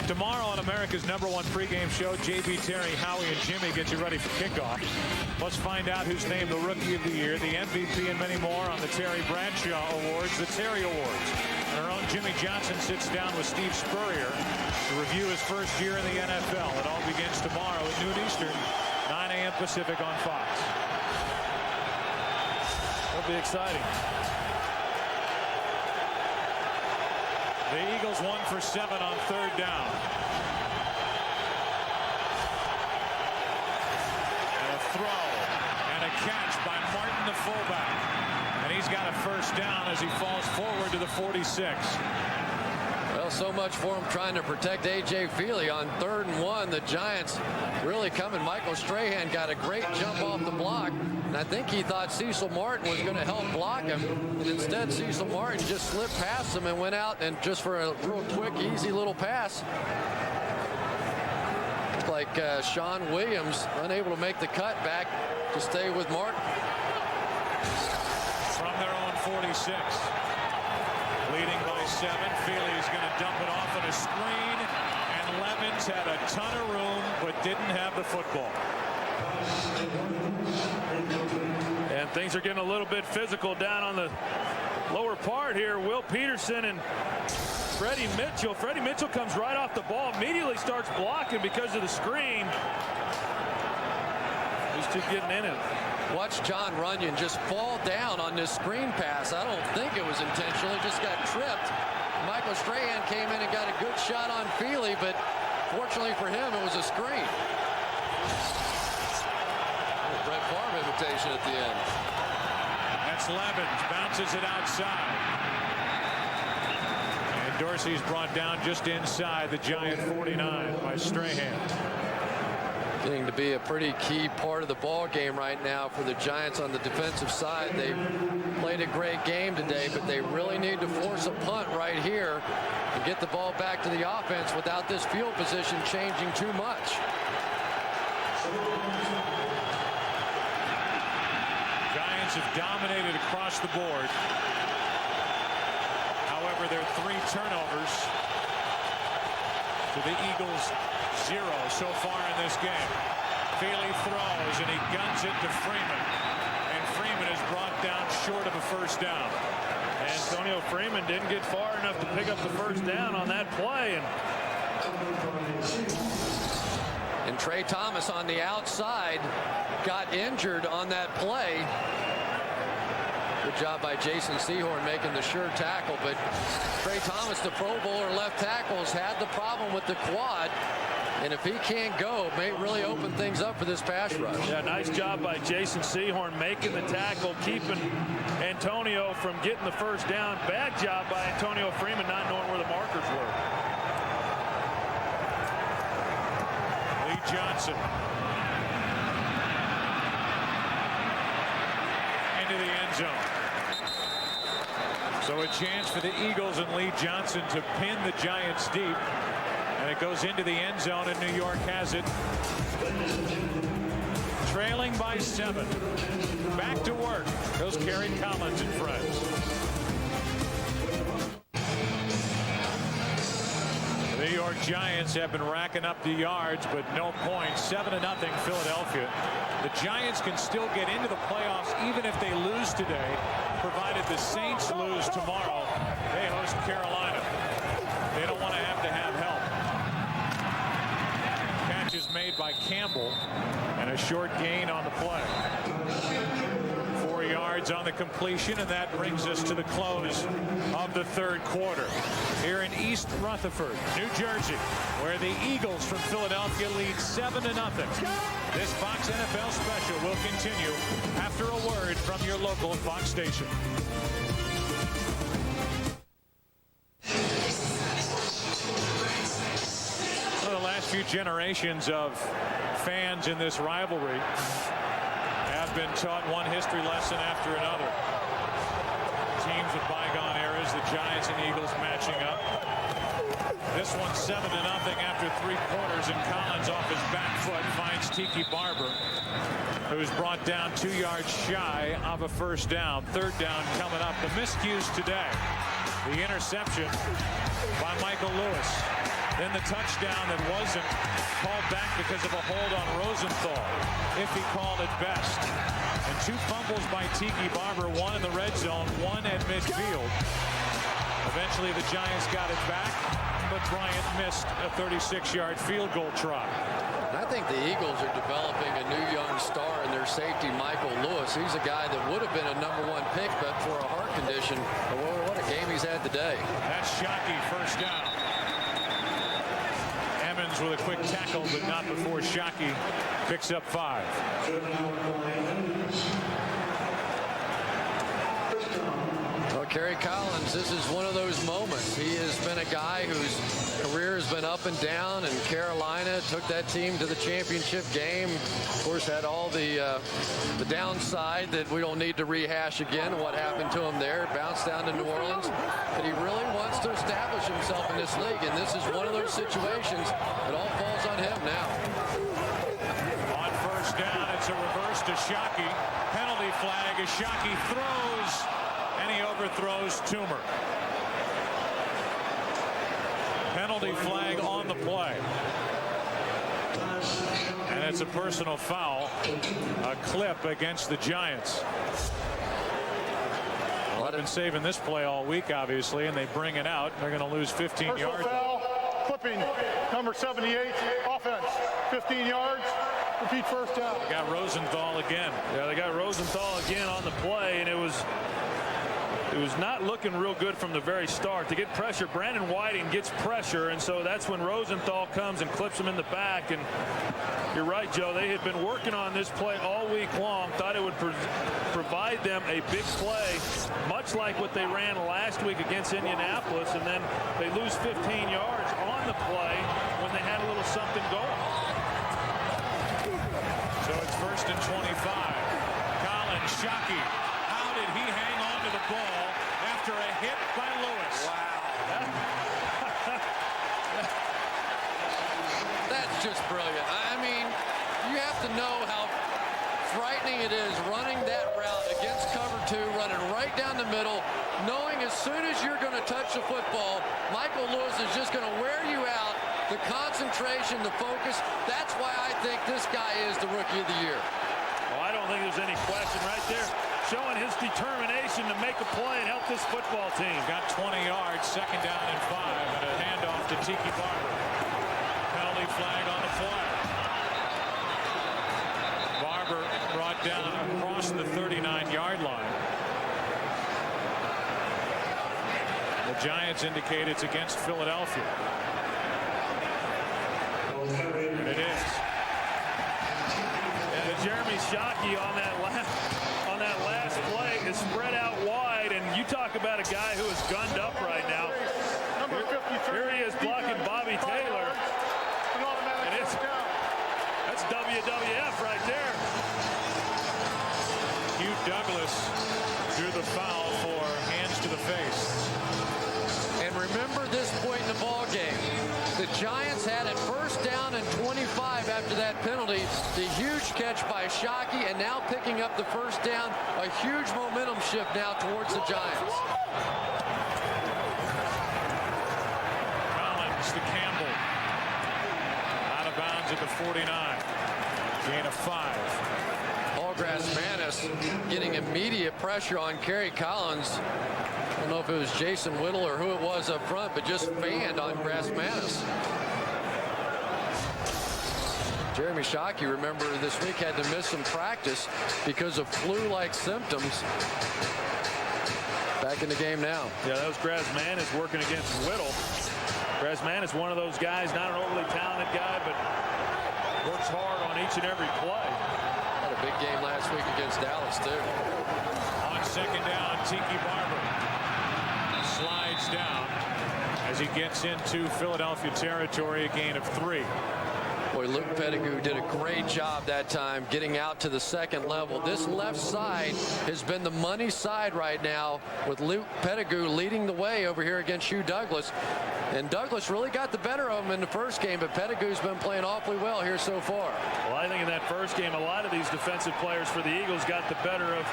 Tomorrow on America's #1 pregame show, JB, Terry, Howie, and Jimmy get you ready for kickoff. Let's find out who's named the Rookie of the Year, the MVP, and many more on the Terry Bradshaw Awards, the Terry Awards. And our own Jimmy Johnson sits down with Steve Spurrier to review his first year in the NFL. It all begins tomorrow at noon Eastern, 9 a.m. Pacific on Fox. It'll be exciting. The Eagles 1 for 7 on 3rd down. And a throw and a catch by Martin, the fullback. And he's got a 1st down as he falls forward to the 46. Well, so much for him trying to protect A.J. Feely on 3rd and 1. The Giants really coming. Michael Strahan got a great jump off the block. And I think he thought Cecil Martin was going to help block him. And instead, Cecil Martin just slipped past him and went out and just for a real quick, easy little pass. Looked like Sean Williams unable to make the cut back to stay with Martin. From their own 46. Leading by 7. Feely is going to dump it off on a screen. And Lemons had a ton of room but didn't have the football. And things are getting a little bit physical down on the lower part here. Will Peterson and Freddie Mitchell. Freddie Mitchell comes right off the ball, immediately starts blocking because of the screen. These two getting in it. Watch John Runyon just fall down on this screen pass. I don't think it was intentional. He just got tripped. Michael Strahan came in and got a good shot on Feely, but fortunately for him, it was a screen. Brett Favre imitation at the end. That's Levens, bounces it outside. And Dorsey's brought down just inside the Giant 49 by Strahan. Getting to be a pretty key part of the ball game right now for the Giants on the defensive side. They played a great game today, but they really need to force a punt right here and get the ball back to the offense without this field position changing too much. Giants have dominated across the board. However, there are 3 turnovers to the Eagles' 0 so far in this game. Feely throws and he guns it to Freeman. And Freeman is brought down short of a 1st down. Antonio Freeman didn't get far enough to pick up the 1st down on that play. And Trey Thomas on the outside got injured on that play. Good job by Jason Sehorn making the sure tackle, but Trey Thomas, the Pro Bowler left tackle, has had the problem with the quad. And if he can't go, it may really open things up for this pass rush. Yeah, nice job by Jason Sehorn making the tackle, keeping Antonio from getting the first down. Bad job by Antonio Freeman not knowing where the markers were. Lee Johnson into the end zone. So a chance for the Eagles and Lee Johnson to pin the Giants deep. And it goes into the end zone, and New York has it. Trailing by 7. Back to work goes Kerry Collins and friends. The New York Giants have been racking up the yards, but no points. 7-0 Philadelphia. The Giants can still get into the playoffs even if they lose today, provided the Saints lose tomorrow. They host Carolina. They don't want to have help. Catch is made by Campbell, and a short gain on the play. 4 yards on the completion, and that brings us to the close of the third quarter here in East Rutherford, New Jersey, where the Eagles from Philadelphia lead 7-0. This Fox NFL special will continue after a word from your local Fox station. One of the last few generations of fans in this rivalry have been taught one history lesson after another. Teams of bygone eras, the Giants and Eagles matching up. This one's 7-0 after 3 quarters, and Collins off his back foot finds Tiki Barber, who's brought down 2 yards shy of a first down. Third down coming up. The miscues today. The interception by Michael Lewis. Then the touchdown that wasn't called back because of a hold on Rosenthal, if he called it best. And 2 fumbles by Tiki Barber, one in the red zone, one at midfield. Eventually the Giants got it back, but Bryant missed a 36-yard field goal try. I think the Eagles are developing a new young star in their safety, Michael Lewis. He's a guy that would have been a #1 pick, but for a heart condition, what a game he's had today. That's Shockey, first down. Emmons with a quick tackle, but not before Shockey picks up 5. Well, Kerry Collins, this is one of those moments. He has been a guy whose career has been up and down, and Carolina took that team to the championship game. Of course, had all the downside that we don't need to rehash again, what happened to him there. Bounced down to New Orleans. But he really wants to establish himself in this league, and this is one of those situations that all falls on him now. On first down, it's a reverse to Shockey. Penalty flag as Shockey throws, and he overthrows Toomer. Penalty flag on the play. And it's a personal foul, a clip against the Giants. Well, I've been saving this play all week, obviously, and they bring it out. They're going to lose 15 yards. Foul, clipping, number 78, offense, 15 yards. Repeat first down. They got Rosenthal again. Yeah, they got Rosenthal again on the play, and it was not looking real good from the very start. To get pressure, Brandon Whiting gets pressure, and so that's when Rosenthal comes and clips him in the back. And you're right, Joe, they had been working on this play all week long, thought it would provide them a big play, much like what they ran last week against Indianapolis, and then they lose 15 yards on the play when they had a little something going. So it's first and 25. Collins, Shockey. How did he hang on to the ball after a hit by Lewis? Wow. That's just brilliant. I mean, you have to know how frightening it is running that route against cover 2, running right down the middle, knowing as soon as you're going to touch the football, Michael Lewis is just going to wear you out. The concentration, the focus, that's why I think this guy is the Rookie of the Year. Well, I don't think there's any question right there. Showing his determination to make a play and help this football team. Got 20 yards, second down and 5, and a handoff to Tiki Barber. Penalty flag on the play. Barber brought down across the 39-yard line. The Giants indicate it's against Philadelphia. And it is. And Jeremy Shockey on that last play is spread out wide, and you talk about a guy who is gunned up right now. Here he is blocking Bobby Taylor. And that's WWF right there. Hugh Douglas drew the foul for hands to the face. And remember this point in the ball game. The Giants had it first down and 25 after that penalty. The huge catch by Shockey, and now picking up the first down. A huge momentum shift now towards the Giants. Collins to Campbell. Out of bounds at the 49. Gain of 5. Grass-Manis getting immediate pressure on Kerry Collins. I don't know if it was Jason Whittle or who it was up front, but just fanned on Grass-Manis. Jeremy Shockey, remember, this week had to miss some practice because of flu-like symptoms. Back in the game now. Yeah, that was Grass-Manis working against Whittle. Grass-Manis, one of those guys, not an overly talented guy, but works hard on each and every play. Had a big game last week against Dallas, too. On second down, Tiki Barber slides down as he gets into Philadelphia territory, a gain of 3. Boy, Luke Pettigrew did a great job that time getting out to the second level. This left side has been the money side right now, with Luke Pettigrew leading the way over here against Hugh Douglas. And Douglas really got the better of him in the first game, but Pettigrew's been playing awfully well here so far. Well, I think in that first game, a lot of these defensive players for the Eagles got the better of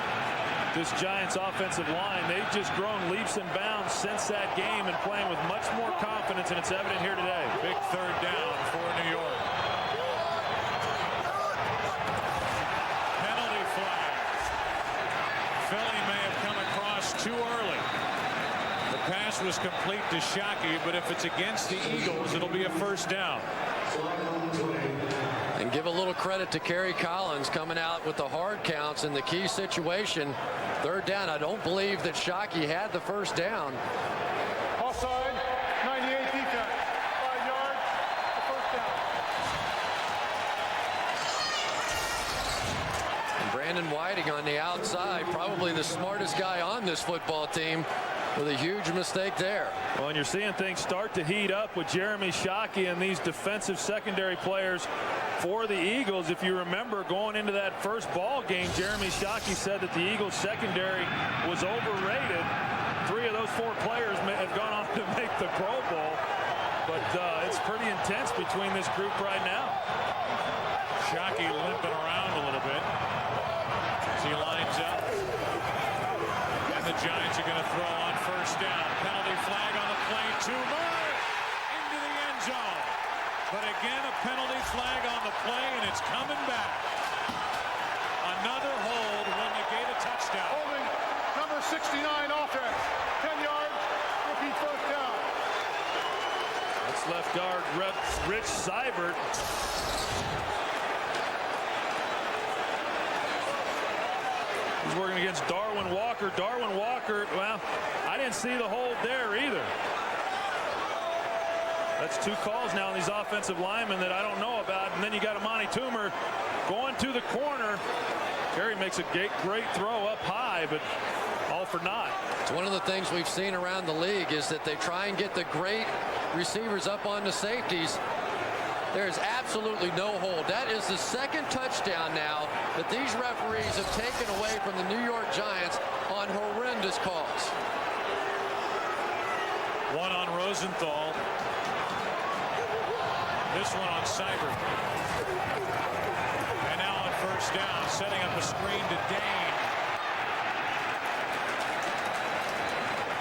this Giants offensive line. They've just grown leaps and bounds since that game and playing with much more confidence, and it's evident here today. Big third down for New York. Penalty flag. Philly may have come across too early. The pass was complete to Shockey, but if it's against the Eagles, it'll be a first down. And give a little credit to Kerry Collins coming out with the hard counts in the key situation. Third down. I don't believe that Shockey had the first down. Offside, 98 defense. 5 yards, the first down. And Brandon Whiting on the outside, probably the smartest guy on this football team, with a huge mistake there. Well, and you're seeing things start to heat up with Jeremy Shockey and these defensive secondary players for the Eagles. If you remember, going into that first ball game, Jeremy Shockey said that the Eagles secondary was overrated. 3 of those 4 players have gone on to make the Pro Bowl, but it's pretty intense between this group right now. Shockey limping around a little bit as he lines up. And the Giants are going to throw on first down. Penalty flag on the play. Toomer into the end zone. But again, a penalty flag on the play, and it's coming back. Another hold will negate a touchdown. Holding number 69 offense. 10 yards, repeat first down. That's left guard Rich Seibert. He's working against Darwin Walker. Darwin Walker, well, I didn't see the hold there either. That's 2 calls now on these offensive linemen that I don't know about. And then you got Amani Toomer going to the corner. Kerry makes a great throw up high, but all for naught. It's one of the things we've seen around the league is that they try and get the great receivers up on the safeties. There's absolutely no hold. That is the second touchdown now that these referees have taken away from the New York Giants on horrendous calls. One on Rosenthal. This one on Seibert. And now on first down, setting up a screen to Dane.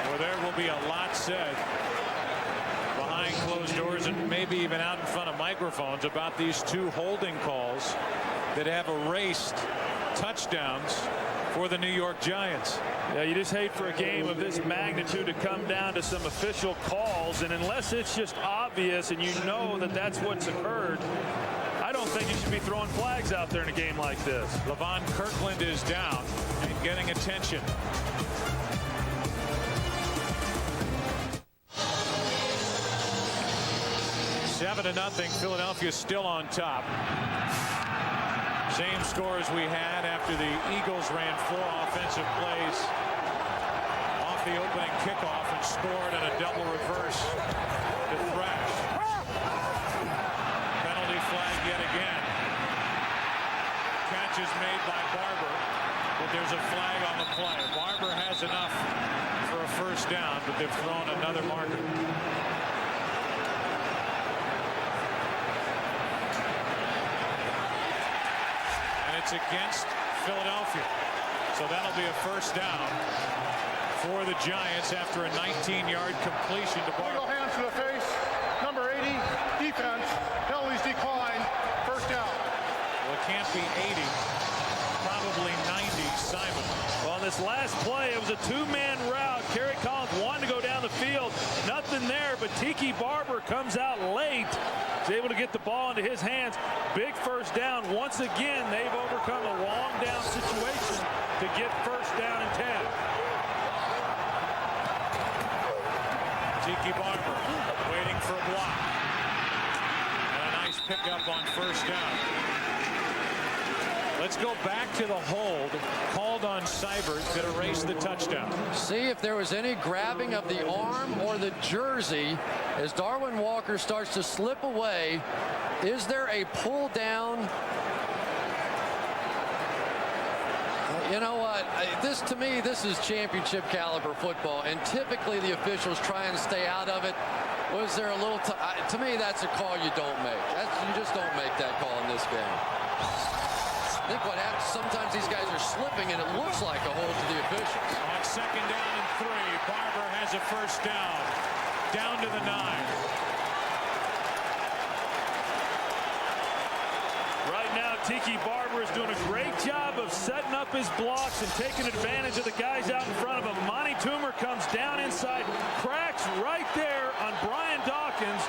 Well, there will be a lot said behind closed doors and maybe even out in front of microphones about these 2 holding calls that have erased touchdowns for the New York Giants. Yeah, you just hate for a game of this magnitude to come down to some official calls, and unless it's just obvious and you know that that's what's occurred, I don't think you should be throwing flags out there in a game like this. Levon Kirkland is down and getting attention. 7-0. Philadelphia still on top. Same score as we had after the Eagles ran 4 offensive plays off the opening kickoff and scored in a double reverse to thrash. Penalty flag yet again. Catch is made by Barber, but there's a flag on the play. Barber has enough for a first down, but they've thrown another marker. It's against Philadelphia. So that'll be a first down for the Giants after a 19-yard completion to Barber. Hands to the face. Number 80, defense. Penalties decline. First down. Well, it can't be 80. Probably 90, Simon. Well, on this last play, it was a 2-man route. Kerry Collins wanted to go down the field. Nothing there, but Tiki Barber comes out late. He's able to get the ball into his hands. Big first down. Once again, they've overcome a long down situation to get first down and 10. Tiki Barber waiting for a block. And a nice pickup on first down. Let's go back to the hold called on Seibert that erased the touchdown. See if there was any grabbing of the arm or the jersey as Darwin Walker starts to slip away. Is there a pull down? You know what? To me, this is championship caliber football, and typically the officials try and stay out of it. Was there a little? To me, that's a call you don't make. You just don't make that call in this game. I think what happens, sometimes these guys are slipping and it looks like a hold to the officials. On second down and 3, Barber has a first down. Down to the 9. Right now, Tiki Barber is doing a great job of setting up his blocks and taking advantage of the guys out in front of him. Monty Toomer comes down inside, cracks right there on Brian Dawkins,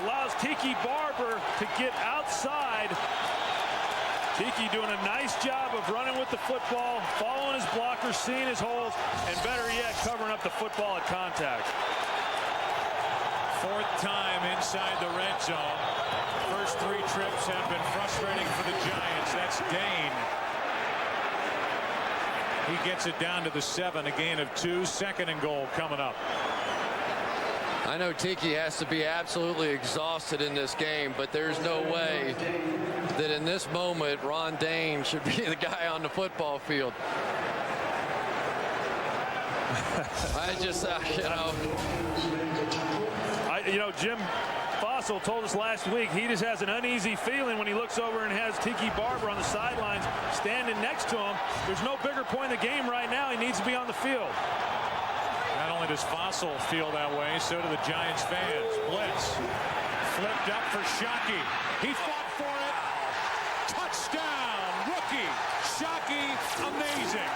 allows Tiki Barber to get outside. Tiki doing a nice job of running with the football, following his blockers, seeing his holes, and better yet, covering up the football at contact. 4th time inside the red zone. First 3 trips have been frustrating for the Giants. That's Dane. He gets it down to the 7, a gain of 2. 2nd and goal coming up. I know Tiki has to be absolutely exhausted in this game, but there's no way that in this moment Ron Dane should be the guy on the football field. I just, Jim Fossil told us last week he just has an uneasy feeling when he looks over and has Tiki Barber on the sidelines standing next to him. There's no bigger point in the game right now. He needs to be on the field. Not only does Fossil feel that way, so do the Giants fans. Blitz. Flipped up for Shockey. He fought for it. Touchdown, rookie. Shockey, amazing.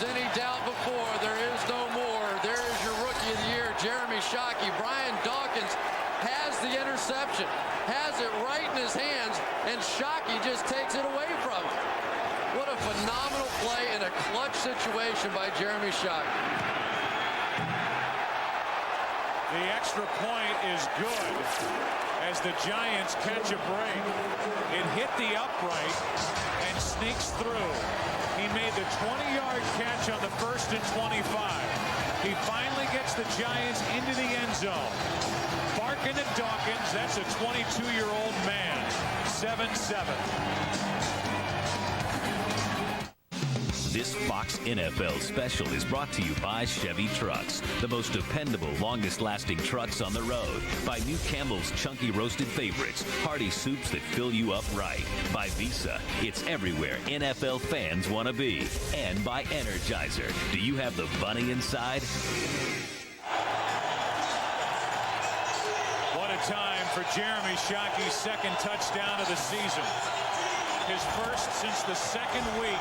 Any doubt before, there is no more. There is your rookie of the year, Jeremy Shockey. Brian Dawkins has the interception, has it right in his hands, and Shockey just takes it away from him. What a phenomenal play in a clutch situation by Jeremy Shockey. The extra point is good as the Giants catch a break. It hit the upright and sneaks through. He made the 20-yard catch on the 1st and 25. He finally gets the Giants into the end zone. Barking at Dawkins, that's a 22-year-old man. 7-7. This Fox NFL special is brought to you by Chevy Trucks, the most dependable, longest-lasting trucks on the road. By New Campbell's Chunky Roasted Favorites, hearty soups that fill you up right. By Visa, it's everywhere NFL fans want to be. And by Energizer, do you have the bunny inside? What a time for Jeremy Shockey's 2nd touchdown of the season. His first since the 2nd week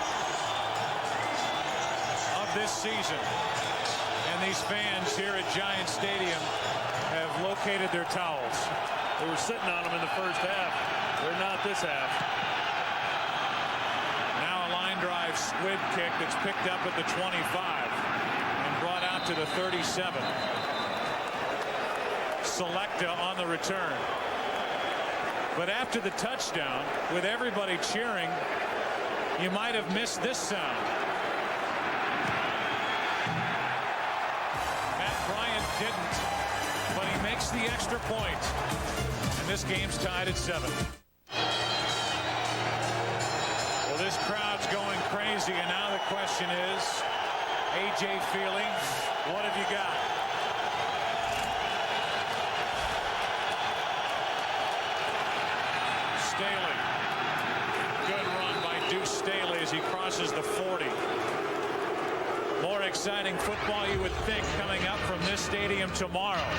this season. And And these fans here at Giant Stadium have located their towels. They were sitting on them in the first half. They're not this half. Now a line drive squid kick that's picked up at the 25 and brought out to the 37. Selecta on the return. But after the touchdown, with everybody cheering, you might have missed this sound. Matt Bryant didn't, but he makes the extra point. And this game's tied at 7. Well, this crowd's going crazy, and now the question is, A.J. Feely, what have you got? Staley. Good run by Deuce Staley as he crosses the 40. More exciting football, you would think, coming up from this stadium tomorrow.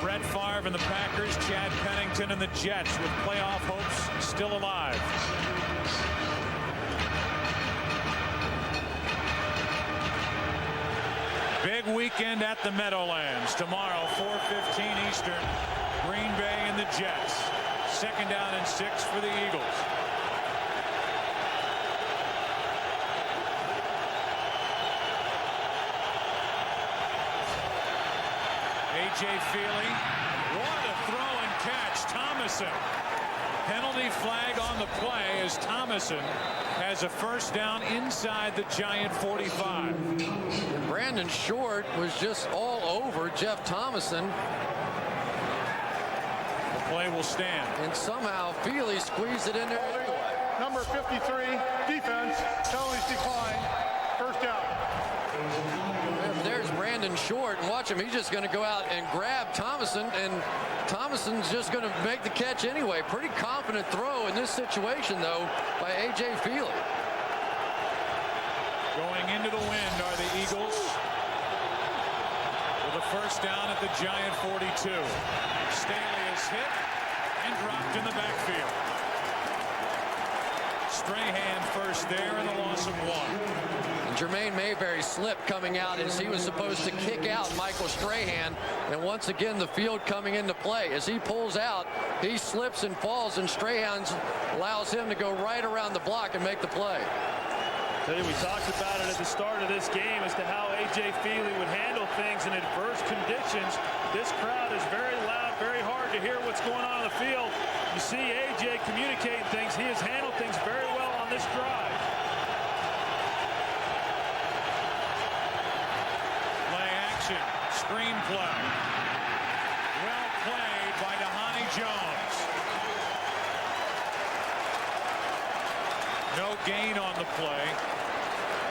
Brett Favre and the Packers, Chad Pennington and the Jets with playoff hopes still alive. Big weekend at the Meadowlands. Tomorrow, 4:15 Eastern, Green Bay and the Jets. 2nd down and 6 for the Eagles. A.J. Feely, what a throw and catch. Thomason. Penalty flag on the play as Thomason has a 1st down inside the Giant 45. Brandon Short was just all over Jeff Thomason. Play will stand. And somehow Feely squeezed it in there anyway. Number 53, defense, penalties decline, 1st down. There's Brandon Short, and watch him. He's just going to go out and grab Thomason, and Thomason's just going to make the catch anyway. Pretty confident throw in this situation, though, by A.J. Feely. Going into the wind are the Eagles with a 1st down at the Giant 42. Staley is hit and dropped in the backfield. Strahan first there and a loss of 1. And Jermaine Mayberry slipped coming out as he was supposed to kick out Michael Strahan. And once again, the field coming into play. As he pulls out, he slips and falls, and Strahan allows him to go right around the block and make the play. Tell you, we talked about it at the start of this game as to how A.J. Feely would handle things in adverse conditions. This crowd is very loud, very hard to hear what's going on in the field. You see A.J. communicating things. He has handled things very well on this drive. Play action, screen play. Well played by Dhani Jones. No gain on the play.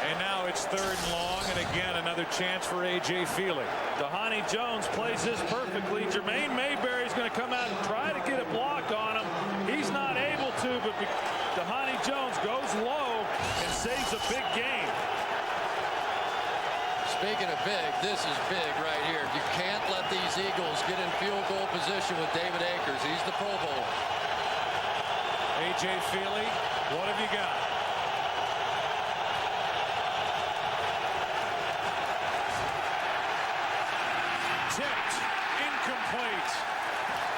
And now it's 3rd and long, and again another chance for A.J. Feely. Dhani Jones plays this perfectly. Jermaine Mayberry is going to come out and try to get a block on him. He's not able to, but Dhani Jones goes low and saves a big game. Speaking of big, this is big right here. You can't let these Eagles get in field goal position with David Akers. He's the Pro Bowler. A.J. Feely, what have you got? Tipped, incomplete,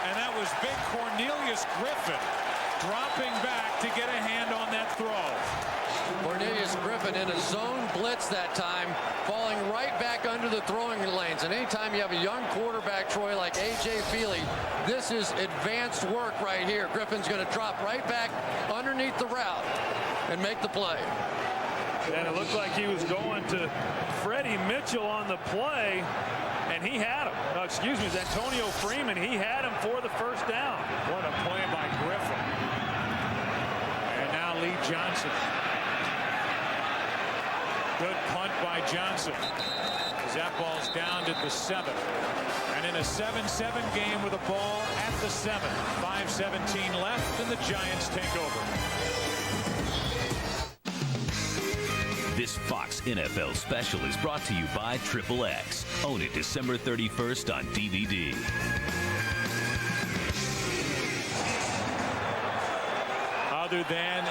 and that was big Cornelius Griffin dropping back to get a hand on that throw. Cornelius Griffin in a zone blitz that time, falling right back under the throwing lanes. And anytime you have a young quarterback, Troy, like A.J. Feely, this is advanced work right here. Griffin's going to drop right back underneath the route and make the play. And it looked like he was going to Freddie Mitchell on the play, and he had him. No, excuse me, it's Antonio Freeman. He had him for the 1st down. What a play by Griffin. And now Lee Johnson. Good punt by Johnson. That ball's down to the 7. And in a 7-7 game with a ball at the 7. 5:17 left, and the Giants take over. This Fox NFL special is brought to you by XXX. Own it December 31st on DVD. Other than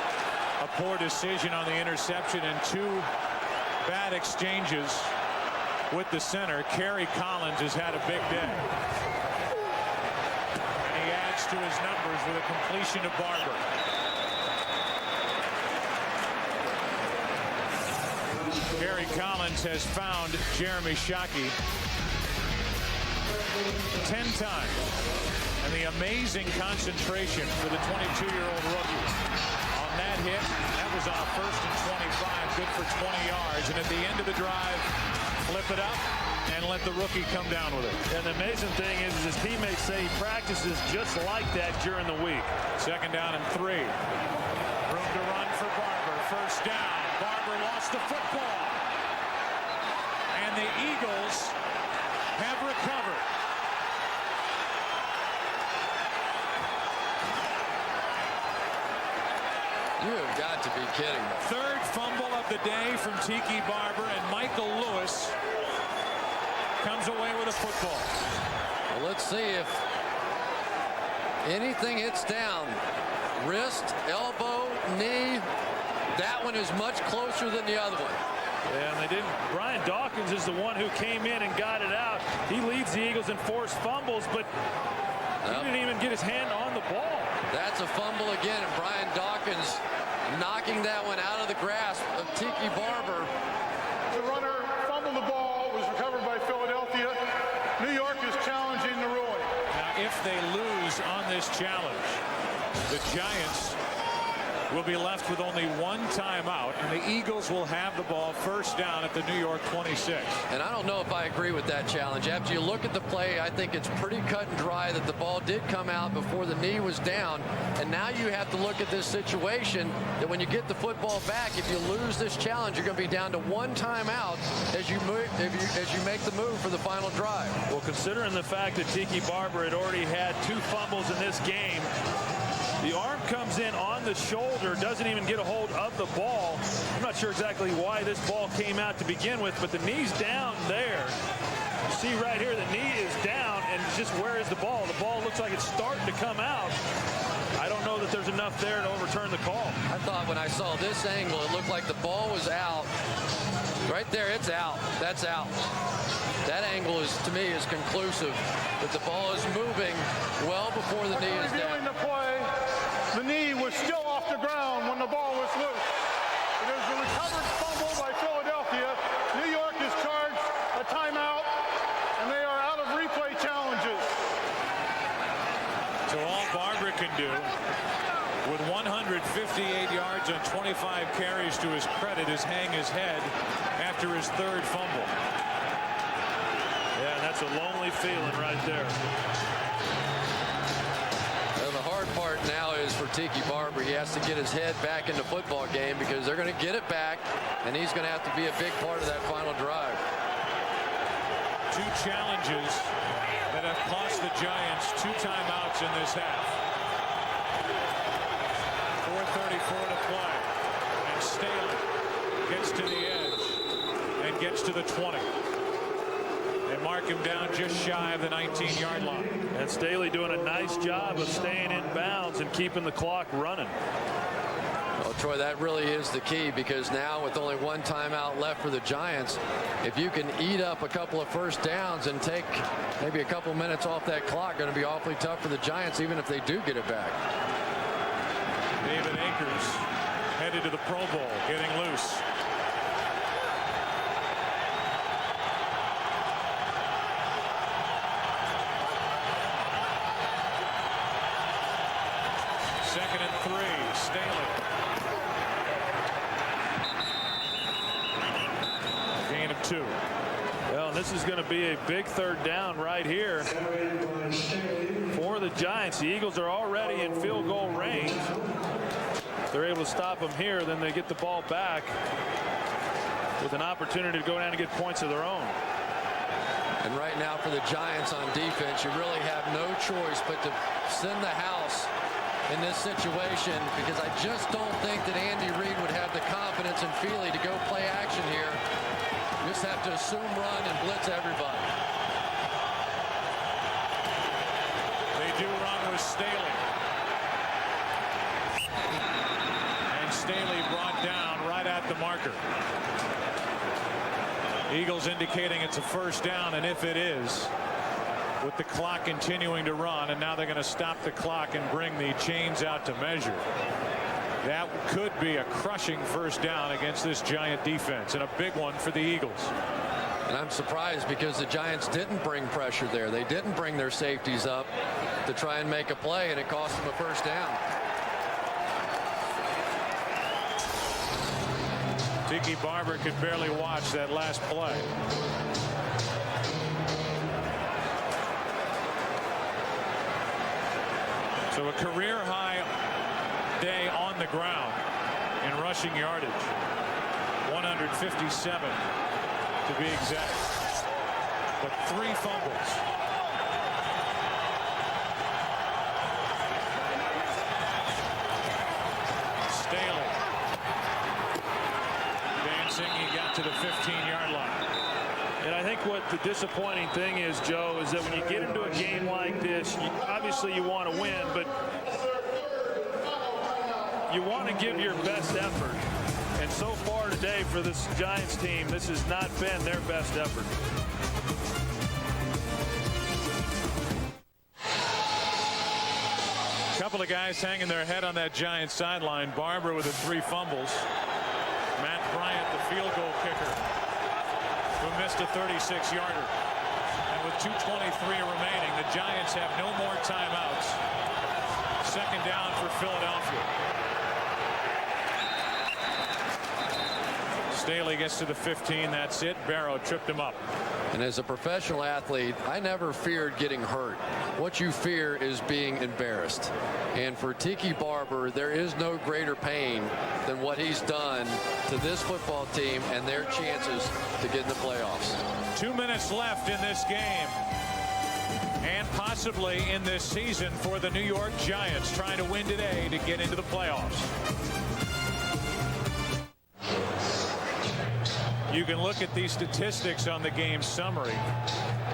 a poor decision on the interception and 2 bad exchanges, with the center. Kerry Collins has had a big day. And he adds to his numbers with a completion to Barber. Kerry Collins has found Jeremy Shockey 10 times. And the amazing concentration for the 22-year-old rookie. On that hit, that was on a 1st and 25, good for 20 yards. And at the end of the drive, flip it up and let the rookie come down with it. And the amazing thing is his teammates say he practices just like that during the week. 2nd down and 3. Room to run for Barber. 1st down. Barber lost the football. And the Eagles have recovered. You have got to be kidding me. 3rd fumble of the day from Tiki Barber, and Michael Lewis comes away with a football. Well, let's see if anything hits down. Wrist, elbow, knee. That one is much closer than the other one. Yeah, and they didn't. Brian Dawkins is the one who came in and got it out. He leads the Eagles in forced fumbles, but he didn't even get his hand on the ball. That's a fumble again, and Brian Dawkins knocking that one out of the grasp of Tiki Barber. The runner fumbled the ball, was recovered by Philadelphia. New York is challenging the ruling. Now, if they lose on this challenge, the Giants will be left with only 1 timeout, and the Eagles will have the ball 1st down at the New York 26. And I don't know if I agree with that challenge. After you look at the play, I think it's pretty cut and dry that the ball did come out before the knee was down. And now you have to look at this situation that when you get the football back, if you lose this challenge, you're going to be down to 1 timeout as you make the move for the final drive. Well, considering the fact that Tiki Barber had already had 2 fumbles in this game, the arm comes in on the shoulder, doesn't even get a hold of the ball. I'm not sure exactly why this ball came out to begin with, but the knee's down there. You see right here, the knee is down, and just where is the ball? The ball looks like it's starting to come out. I don't know that there's enough there to overturn the call. I thought when I saw this angle, it looked like the ball was out. Right there, it's out. That's out. That angle is, to me, is conclusive that the ball is moving well before the knee is down. Reviewing the play, the knee was still off the ground when the ball was loose. It is a recovered fumble by Philadelphia. New York is charged a timeout, and they are out of replay challenges. So all Barber can do, with 158 yards on 25 carries to his credit, is hang his head after his 3rd fumble. Yeah, that's a lonely feeling right there. Well, the hard part now is for Tiki Barber. He has to get his head back in the football game because they're going to get it back, and he's going to have to be a big part of that final drive. 2 challenges that have cost the Giants 2 timeouts in this half. 4:34 to play, and Staley gets to the edge and gets to the 20. They mark him down just shy of the 19-yard line. And Staley doing a nice job of staying in bounds and keeping the clock running. Well, Troy, that really is the key, because now with only 1 timeout left for the Giants, if you can eat up a couple of 1st downs and take maybe a couple minutes off that clock, going to be awfully tough for the Giants, even if they do get it back. David Akers headed to the Pro Bowl, getting loose. Second and 3, Staley. Gain of 2. Well, this is going to be a big 3rd down right here for the Giants. The Eagles are already in field goal range. If they're able to stop them here, then they get the ball back with an opportunity to go down and get points of their own. And right now for the Giants on defense, you really have no choice but to send the house in this situation, because I just don't think that Andy Reid would have the confidence in Feely to go play action here. You just have to assume run and blitz everybody. They do run with Staley. And Staley brought down right at the marker. Eagles indicating it's a first down, and if it is, with the clock continuing to run, and now they're going to stop the clock and bring the chains out to measure. That could be a crushing first down against this Giant defense, and a big one for the Eagles. And I'm surprised because the Giants didn't bring pressure there. They didn't bring their safeties up to try and make a play, and it cost them a first down. Tiki Barber could barely watch that last play. So a career-high day on the ground in rushing yardage. 157 to be exact. But 3 fumbles. Staley. Dancing, he got to the 15-yard line. And I think what the disappointing thing is, Joe, is that when you get into a game like this, obviously you want to win, but you want to give your best effort. And so far today for this Giants team, this has not been their best effort. A couple of guys hanging their head on that Giants sideline. Barber with the 3 fumbles. Matt Bryant, the field goal kicker, who missed a 36-yarder. And with 2:23 remaining, the Giants have no more timeouts. Second down for Philadelphia. Staley gets to the 15. That's it. Barrow tripped him up. And as a professional athlete, I never feared getting hurt. What you fear is being embarrassed. And for Tiki Barber, there is no greater pain than what he's done to this football team and their chances to get in the playoffs. 2 minutes left in this game, and possibly in this season for the New York Giants, trying to win today to get into the playoffs. You can look at these statistics on the game summary.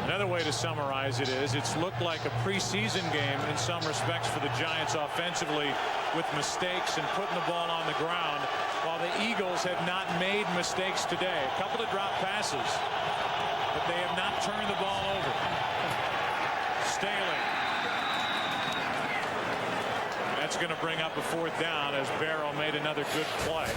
Another way to summarize it is it's looked like a preseason game in some respects for the Giants offensively, with mistakes and putting the ball on the ground, while the Eagles have not made mistakes today. A couple of drop passes, but they have not turned the ball over. Staley. That's going to bring up a 4th down as Barrow made another good play.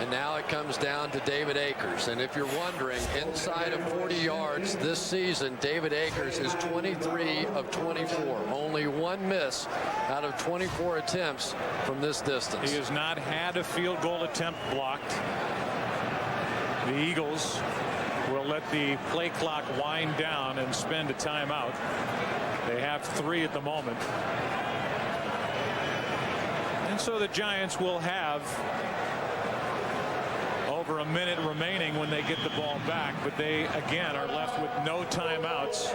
And now it comes down to David Akers. And if you're wondering, inside of 40 yards this season, David Akers is 23 of 24. Only 1 miss out of 24 attempts from this distance. He has not had a field goal attempt blocked. The Eagles will let the play clock wind down and spend a timeout. They have 3 at the moment. And so the Giants will have over a minute remaining when they get the ball back, but they again are left with no timeouts,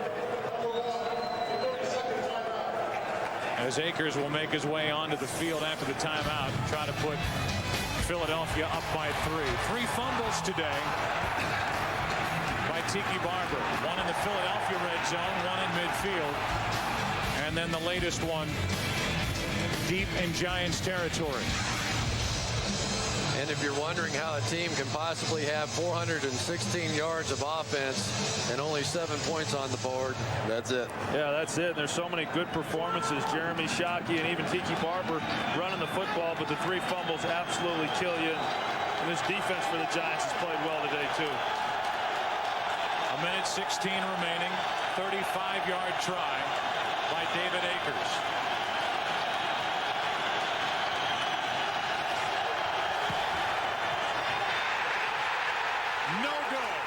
as Akers will make his way onto the field after the timeout and try to put Philadelphia up by 3. 3 fumbles today by Tiki Barber. 1 in the Philadelphia red zone, 1 in midfield, and then the latest one deep in Giants territory. And if you're wondering how a team can possibly have 416 yards of offense and only 7 points on the board, that's it. Yeah, that's it. There's so many good performances. Jeremy Shockey and even Tiki Barber running the football, but the 3 fumbles absolutely kill you. And this defense for the Giants has played well today, too. A minute 16 remaining. 35-yard try by David Akers. No good.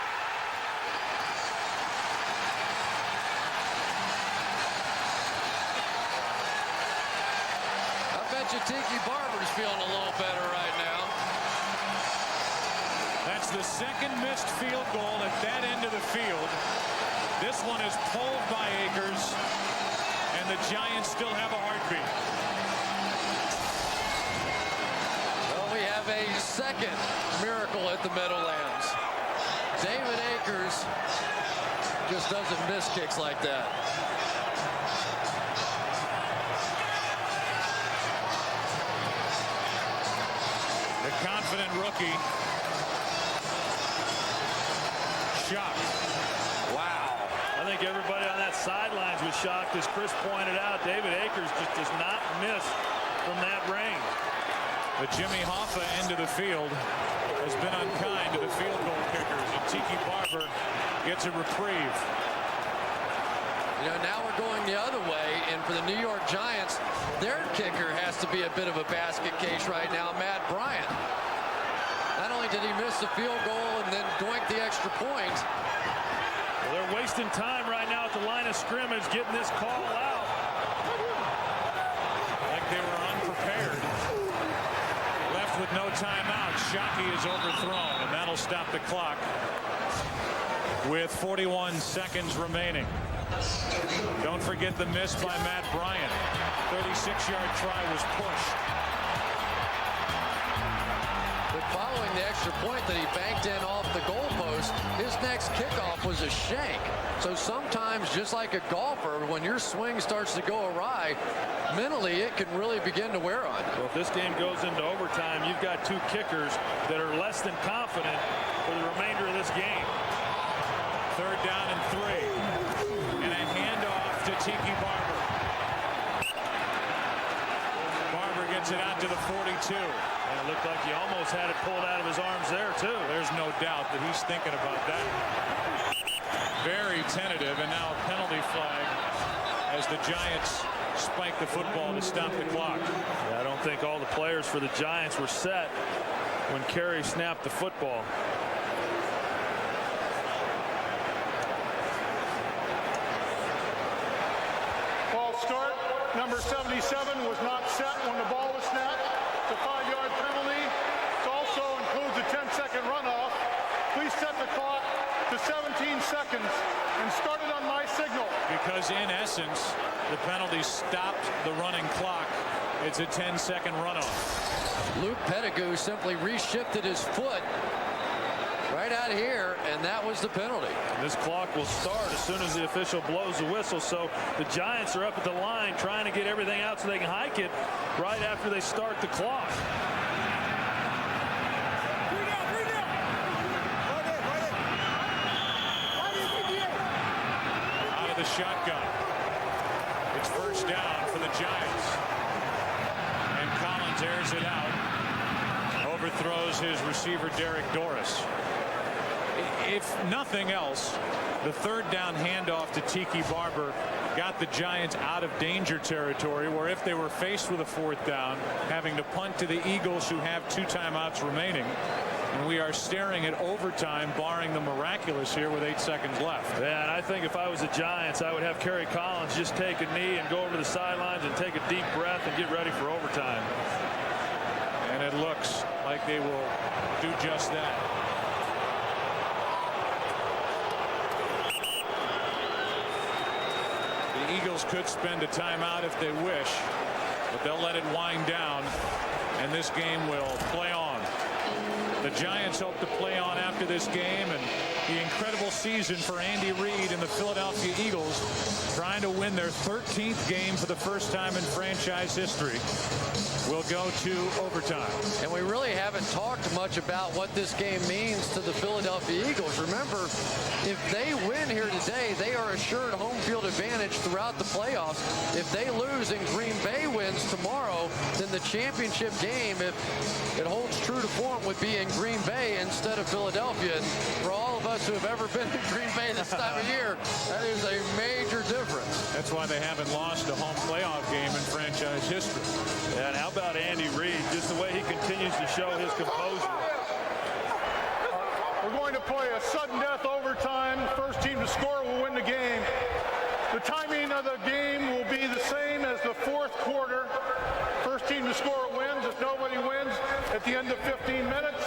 I bet you Tiki Barber's feeling a little better right now. That's the second missed field goal at that end of the field. This one is pulled by Akers, and the Giants still have a heartbeat. Well, we have a second miracle at the Meadowlands. David Akers just doesn't miss kicks like that. The confident rookie shocked. Wow. I think everybody on that sidelines was shocked. As Cris pointed out, David Akers just does not miss from that range. The Jimmy Hoffa end of the field has been unkind to the field goal kickers, and Tiki Barber gets a reprieve. You know, now we're going the other way, and for the New York Giants, their kicker has to be a bit of a basket case right now, Matt Bryant. Not only did he miss the field goal and then doink the extra point. Well, they're wasting time right now at the line of scrimmage getting this call out. Like they were unprepared. Left with no timeout. Shockey is overthrown, and that'll stop the clock with 41 seconds remaining. Don't forget the miss by Matt Bryant. 36-yard try was pushed. But following the extra point that he banked in off the goalpost, his next kickoff was a shank. So sometimes, just like a golfer, when your swing starts to go awry, mentally it can really begin to wear on you. Well, if this game goes into overtime, you've got two kickers that are less than confident for the remainder of this game. Third down and 3. And a handoff to Tiki Barber. Barber gets it out to the 42. And it looked like he almost had it pulled out of his arms there, too. There's no doubt that he's thinking about that. Very tentative, and now a penalty flag as the Giants spike the football to stop the clock. Yeah, I don't think all the players for the Giants were set when Carey snapped the football. Start. Number 77 was not set when the ball was snapped. It's a 5-yard penalty. It also includes a 10-second runoff. Please set the clock to 17 seconds and start it on my signal. Because in essence, the penalty stopped the running clock. It's a 10-second runoff. Luke Pettigrew simply reshifted his foot right out here, and that was the penalty. This clock will start as soon as the official blows the whistle, so the Giants are up at the line trying to get everything out so they can hike it right after they start the clock. Out of the shotgun. It's first down for the Giants. And Collins airs it out. Overthrows his receiver, Derek Doris. If nothing else, the third down handoff to Tiki Barber got the Giants out of danger territory, where if they were faced with a fourth down, having to punt to the Eagles, who have 2 timeouts remaining. And we are staring at overtime, barring the miraculous here with 8 seconds left. Yeah, and I think if I was the Giants, I would have Kerry Collins just take a knee and go over to the sidelines and take a deep breath and get ready for overtime. And it looks like they will do just that. The Eagles could spend a timeout if they wish, but they'll let it wind down, and this game will play on. The Giants hope to play on after this game, and the incredible season for Andy Reid and the Philadelphia Eagles, trying to win their 13th game for the first time in franchise history, will go to overtime. And we really haven't talked much about what this game means to the Philadelphia Eagles. Remember, if they win here today, they are assured home field advantage throughout the playoffs. If they lose and Green Bay wins tomorrow, then the championship game, if it holds true to form, would be in Green Bay instead of Philadelphia. And for all of us who have ever been to Green Bay this time of year, that is a major difference. That's why they haven't lost a home playoff game in franchise history. Yeah, and how about Andy Reid, just the way he continues to show his composure. We're going to play a sudden death overtime. First team to score will win the game. The timing of the game will be the same as the fourth quarter. First team to score wins. If nobody wins at the end of 15 minutes,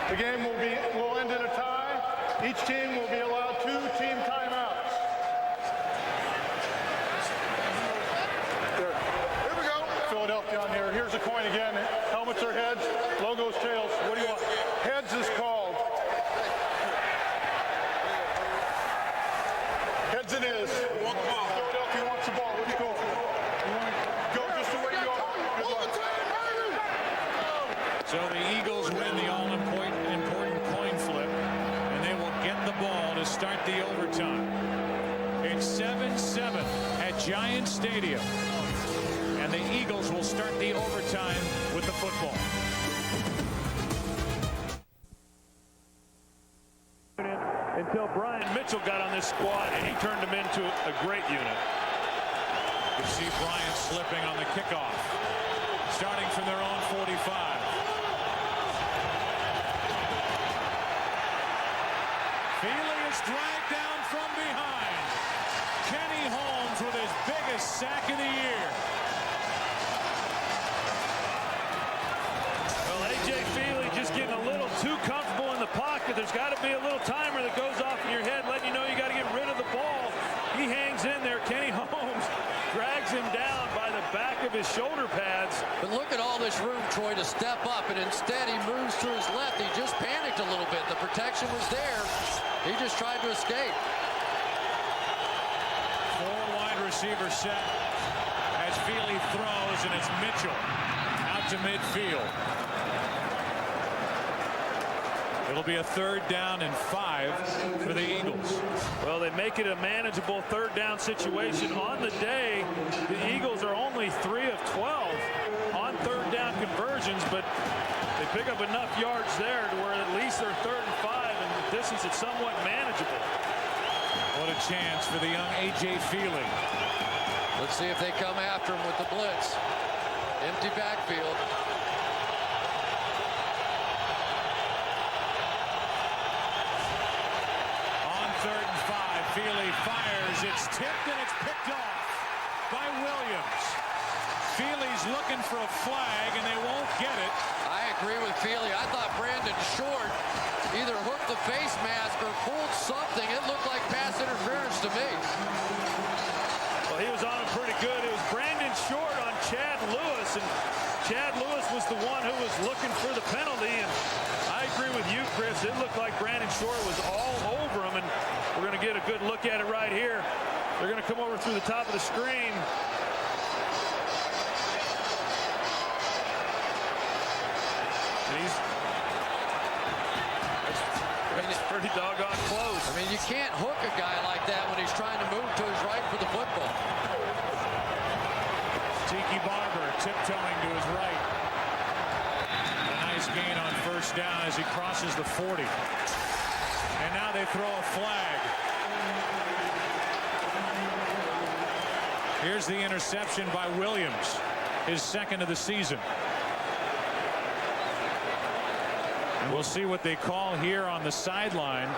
the game will end in a tie. Each team will be allowed 2 team timeouts. Here we go. Philadelphia on here. Here's the coin again. Helmets are heads. Logos tails. What do you want? Heads is called. Heads it is. Philadelphia wants the ball. What do you go for? You want to go just the way you are? Good luck. So the Eagles win the all-important coin flip, and they will get the ball to start the overtime. It's 7-7 at Giant Stadium. And the Eagles will start the overtime with the football. Until Brian Mitchell got on this squad and he turned them into a great unit. You see Bryant slipping on the kickoff, starting from their own 45. Feely is dragged down from behind. Kenny Holmes with his biggest sack of the year. Well, A.J. Feely just getting a little too comfortable in the pocket. There's got to be a little timer that goes off in your head, letting you know you got to get rid of the ball. He hangs in there. Kenny Holmes drags him down by the back of his shoulder pads. But look at all this room, Troy, to step up, and instead he moves to his left. He just panicked a little bit. The protection was there. He just tried to escape. 4 wide receiver set as Feely throws, and it's Mitchell out to midfield. It'll be a 3rd down and 5 for the Eagles. Well, they make it a manageable 3rd down situation. On the day, the Eagles are only 3 of 12 on 3rd down conversions, but they pick up enough yards there to where at least they're 3rd and 5, and the distance is somewhat manageable. What a chance for the young A.J. Feely. Let's see if they come after him with the blitz. Empty backfield. Feely fires. It's tipped and it's picked off by Williams. Feely's looking for a flag and they won't get it. I agree with Feely. I thought Brandon Short either hooked the face mask or pulled something. It looked like pass interference to me. Well, he was on him pretty good. It was Brandon Short on Chad Lewis, and Chad Lewis was the one who was looking for the penalty. And I agree with you, Chris. It looked like Brandon Short was all over him, and we're going to get a good look at it right here. They're going to come over through the top of the screen. It's pretty doggone close. I mean, you can't hook a guy like that when he's trying to move to his right for the football. Tiki Barber tiptoeing to his right. A nice gain on 1st down as he crosses the 40. And now they throw a flag. Here's the interception by Williams, his 2nd of the season. And we'll see what they call here on the sideline.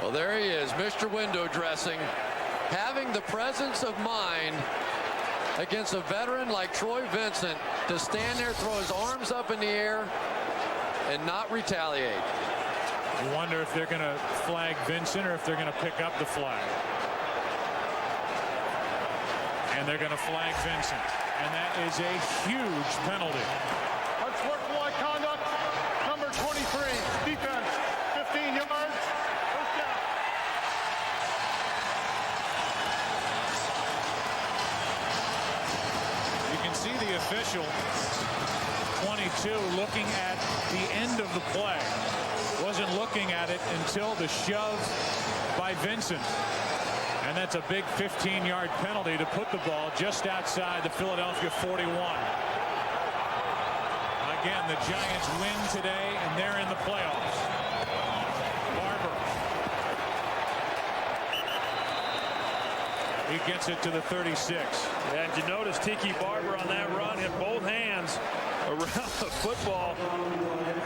Well, there he is, Mr. Window Dressing, having the presence of mind against a veteran like Troy Vincent to stand there, throw his arms up in the air, and not retaliate. You wonder if they're going to flag Vincent or if they're going to pick up the flag. And they're going to flag Vincent. And that is a huge penalty. Unsportsmanlike conduct, number 23, defense, 15 yards, 1st down. You can see the official, 22, looking at the end of the play. Wasn't looking at it until the shove by Vincent. And that's a big 15-yard penalty to put the ball just outside the Philadelphia 41. Again, the Giants win today, and they're in the playoffs. Barber. He gets it to the 36. And you notice Tiki Barber on that run hit both hands around the football,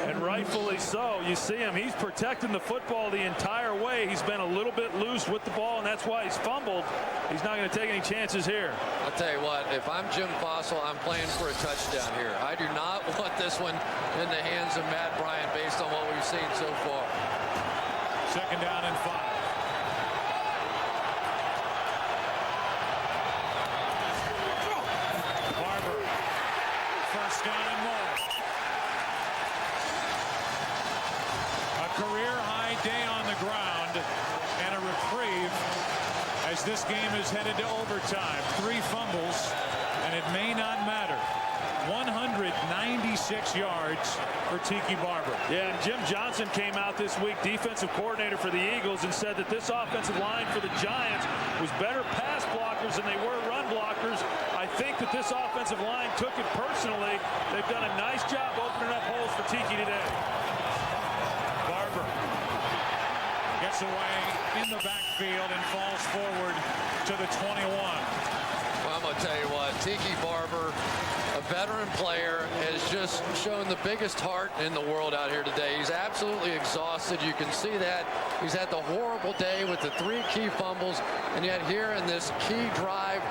and rightfully so. You see him, he's protecting the football the entire way. He's been a little bit loose with the ball, and that's why he's fumbled. He's not going to take any chances here. I'll tell you what, if I'm Jim Fossil, I'm playing for a touchdown here. I do not want this one in the hands of Matt Bryant based on what we've seen so far. 2nd down and 5. Down and more. A career-high day on the ground and a reprieve as this game is headed to overtime. 3 fumbles and and it may not matter. 196 yards for Tiki Barber. Yeah, and Jim Johnson came out this week, defensive coordinator for the Eagles, and said that this offensive line for the Giants was better pass blockers than they were run blockers. I think that this offensive line took it personally. They've done a nice job opening up holes for Tiki today. Barber gets away in the backfield and falls forward to the 21. Well, I'm going to tell you what, Tiki Barber, a veteran player, has just shown the biggest heart in the world out here today. He's absolutely exhausted. You can see that. He's had the horrible day with the 3 key fumbles, and yet here in this key drive,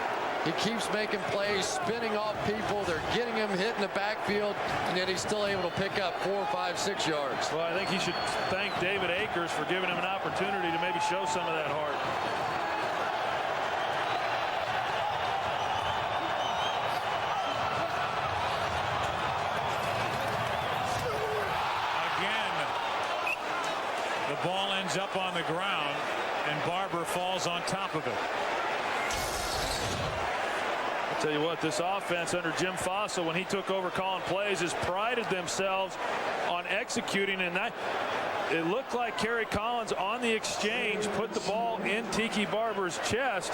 he keeps making plays, spinning off people. They're getting him hit in the backfield, and yet he's still able to pick up 4, 5, 6 yards. Well, I think he should thank David Akers for giving him an opportunity to maybe show some of that heart. The ball ends up on the ground, and Barber falls on top of it. I'll tell you what, this offense under Jim Fossil, when he took over calling plays, has prided themselves on executing, and that it looked like Kerry Collins on the exchange put the ball in Tiki Barber's chest.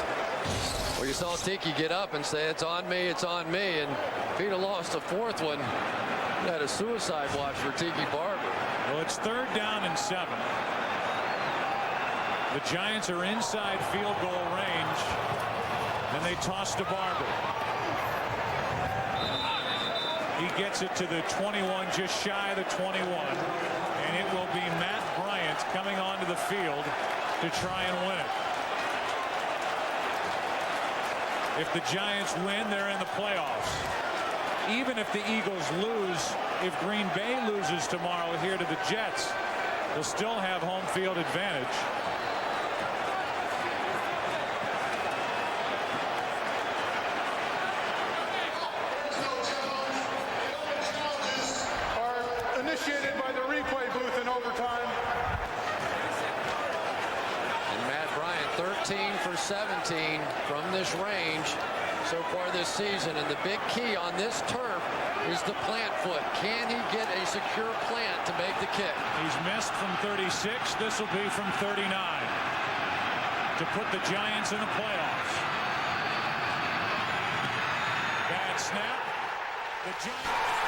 Well, you saw Tiki get up and say, it's on me, and if he'd have lost the 4th one, he had a suicide watch for Tiki Barber. Well, it's 3rd down and 7. The Giants are inside field goal range, and they toss to Barber. He gets it to the 21, just shy of the 21, and it will be Matt Bryant coming onto the field to try and win it. If the Giants win, they're in the playoffs. Even if the Eagles lose, if Green Bay loses tomorrow here to the Jets, they'll still have home field advantage. Are initiated by the replay booth in overtime. And Matt Bryant, 13 for 17 from this range so far this season, and the big key on this turf is the plant foot. Can he get a secure plant to make the kick? He's missed from 36. This will be from 39 to put the Giants in the playoffs. Bad snap. The Giants.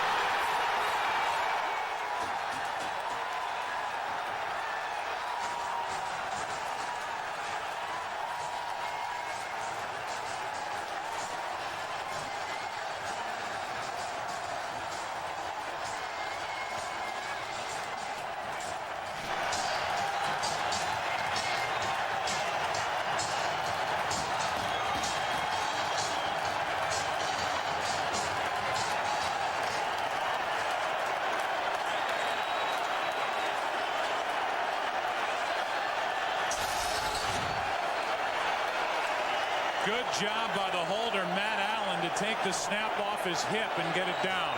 Good job by the holder, Matt Allen, to take the snap off his hip and get it down.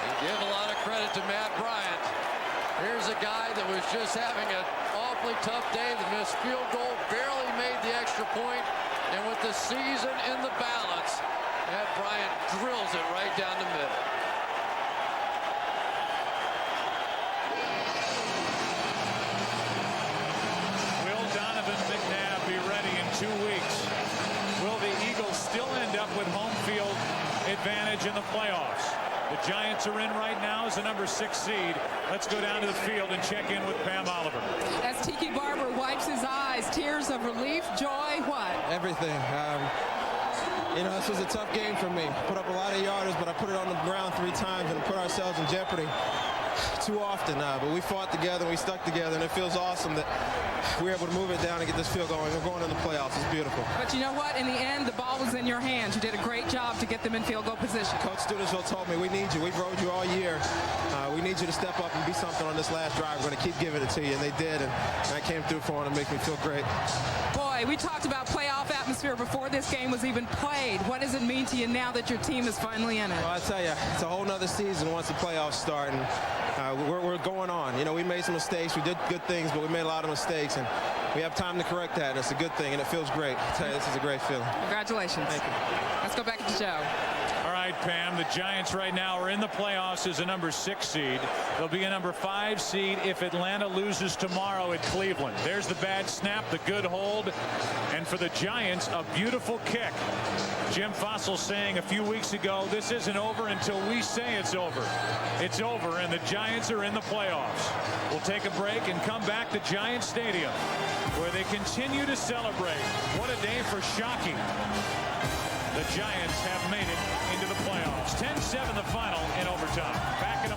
And give a lot of credit to Matt Bryant. Here's a guy that was just having an awfully tough day. The missed field goal, barely made the extra point, and with the season in the balance, Matt Bryant drills it right down the middle. Be ready in 2 weeks. Will the Eagles still end up with home field advantage in the playoffs? The Giants are in right now as the number 6 seed. Let's go down to the field and check in with Pam Oliver. As Tiki Barber wipes his eyes, tears of relief, joy, what? Everything. You know, this was a tough game for me. Put up a lot of yardage, but I put it on the ground 3 times and put ourselves in jeopardy too often. But we fought together, we stuck together, and it feels awesome that we were able to move it down and get this field going. We're going in the playoffs. It's beautiful. But you know what? In the end, the ball was in your hands. You did a great job to get them in field goal position. Coach Studisville told me, we need you. We've rode you all year. We need you to step up and be something on this last drive. We're going to keep giving it to you, and they did, and I came through for them to make me feel great. Boy, we talked about playoff atmosphere before this game was even played. What does it mean to you now that your team is finally in it? Well, I tell you, it's a whole nother season once the playoffs start, and we're going on. You know, we made some mistakes. We did good things, but we made a lot of mistakes, and we have time to correct that, and it's a good thing, and it feels great. I tell you, this is a great feeling. Congratulations. Thank you. Let's go back to Joe. All right, Pam, the Giants right now are in the playoffs as a number 6 seed. They'll be a number 5 seed if Atlanta loses tomorrow at Cleveland. There's the bad snap, the good hold, and for the Giants, a beautiful kick. Jim Fossil saying a few weeks ago, this isn't over until we say it's over. It's over, and the Giants are in the playoffs. We'll take a break and come back to Giant Stadium, where they continue to celebrate. What a day for shocking. The Giants have made it into the playoffs. 10-7 the final in overtime. Back in a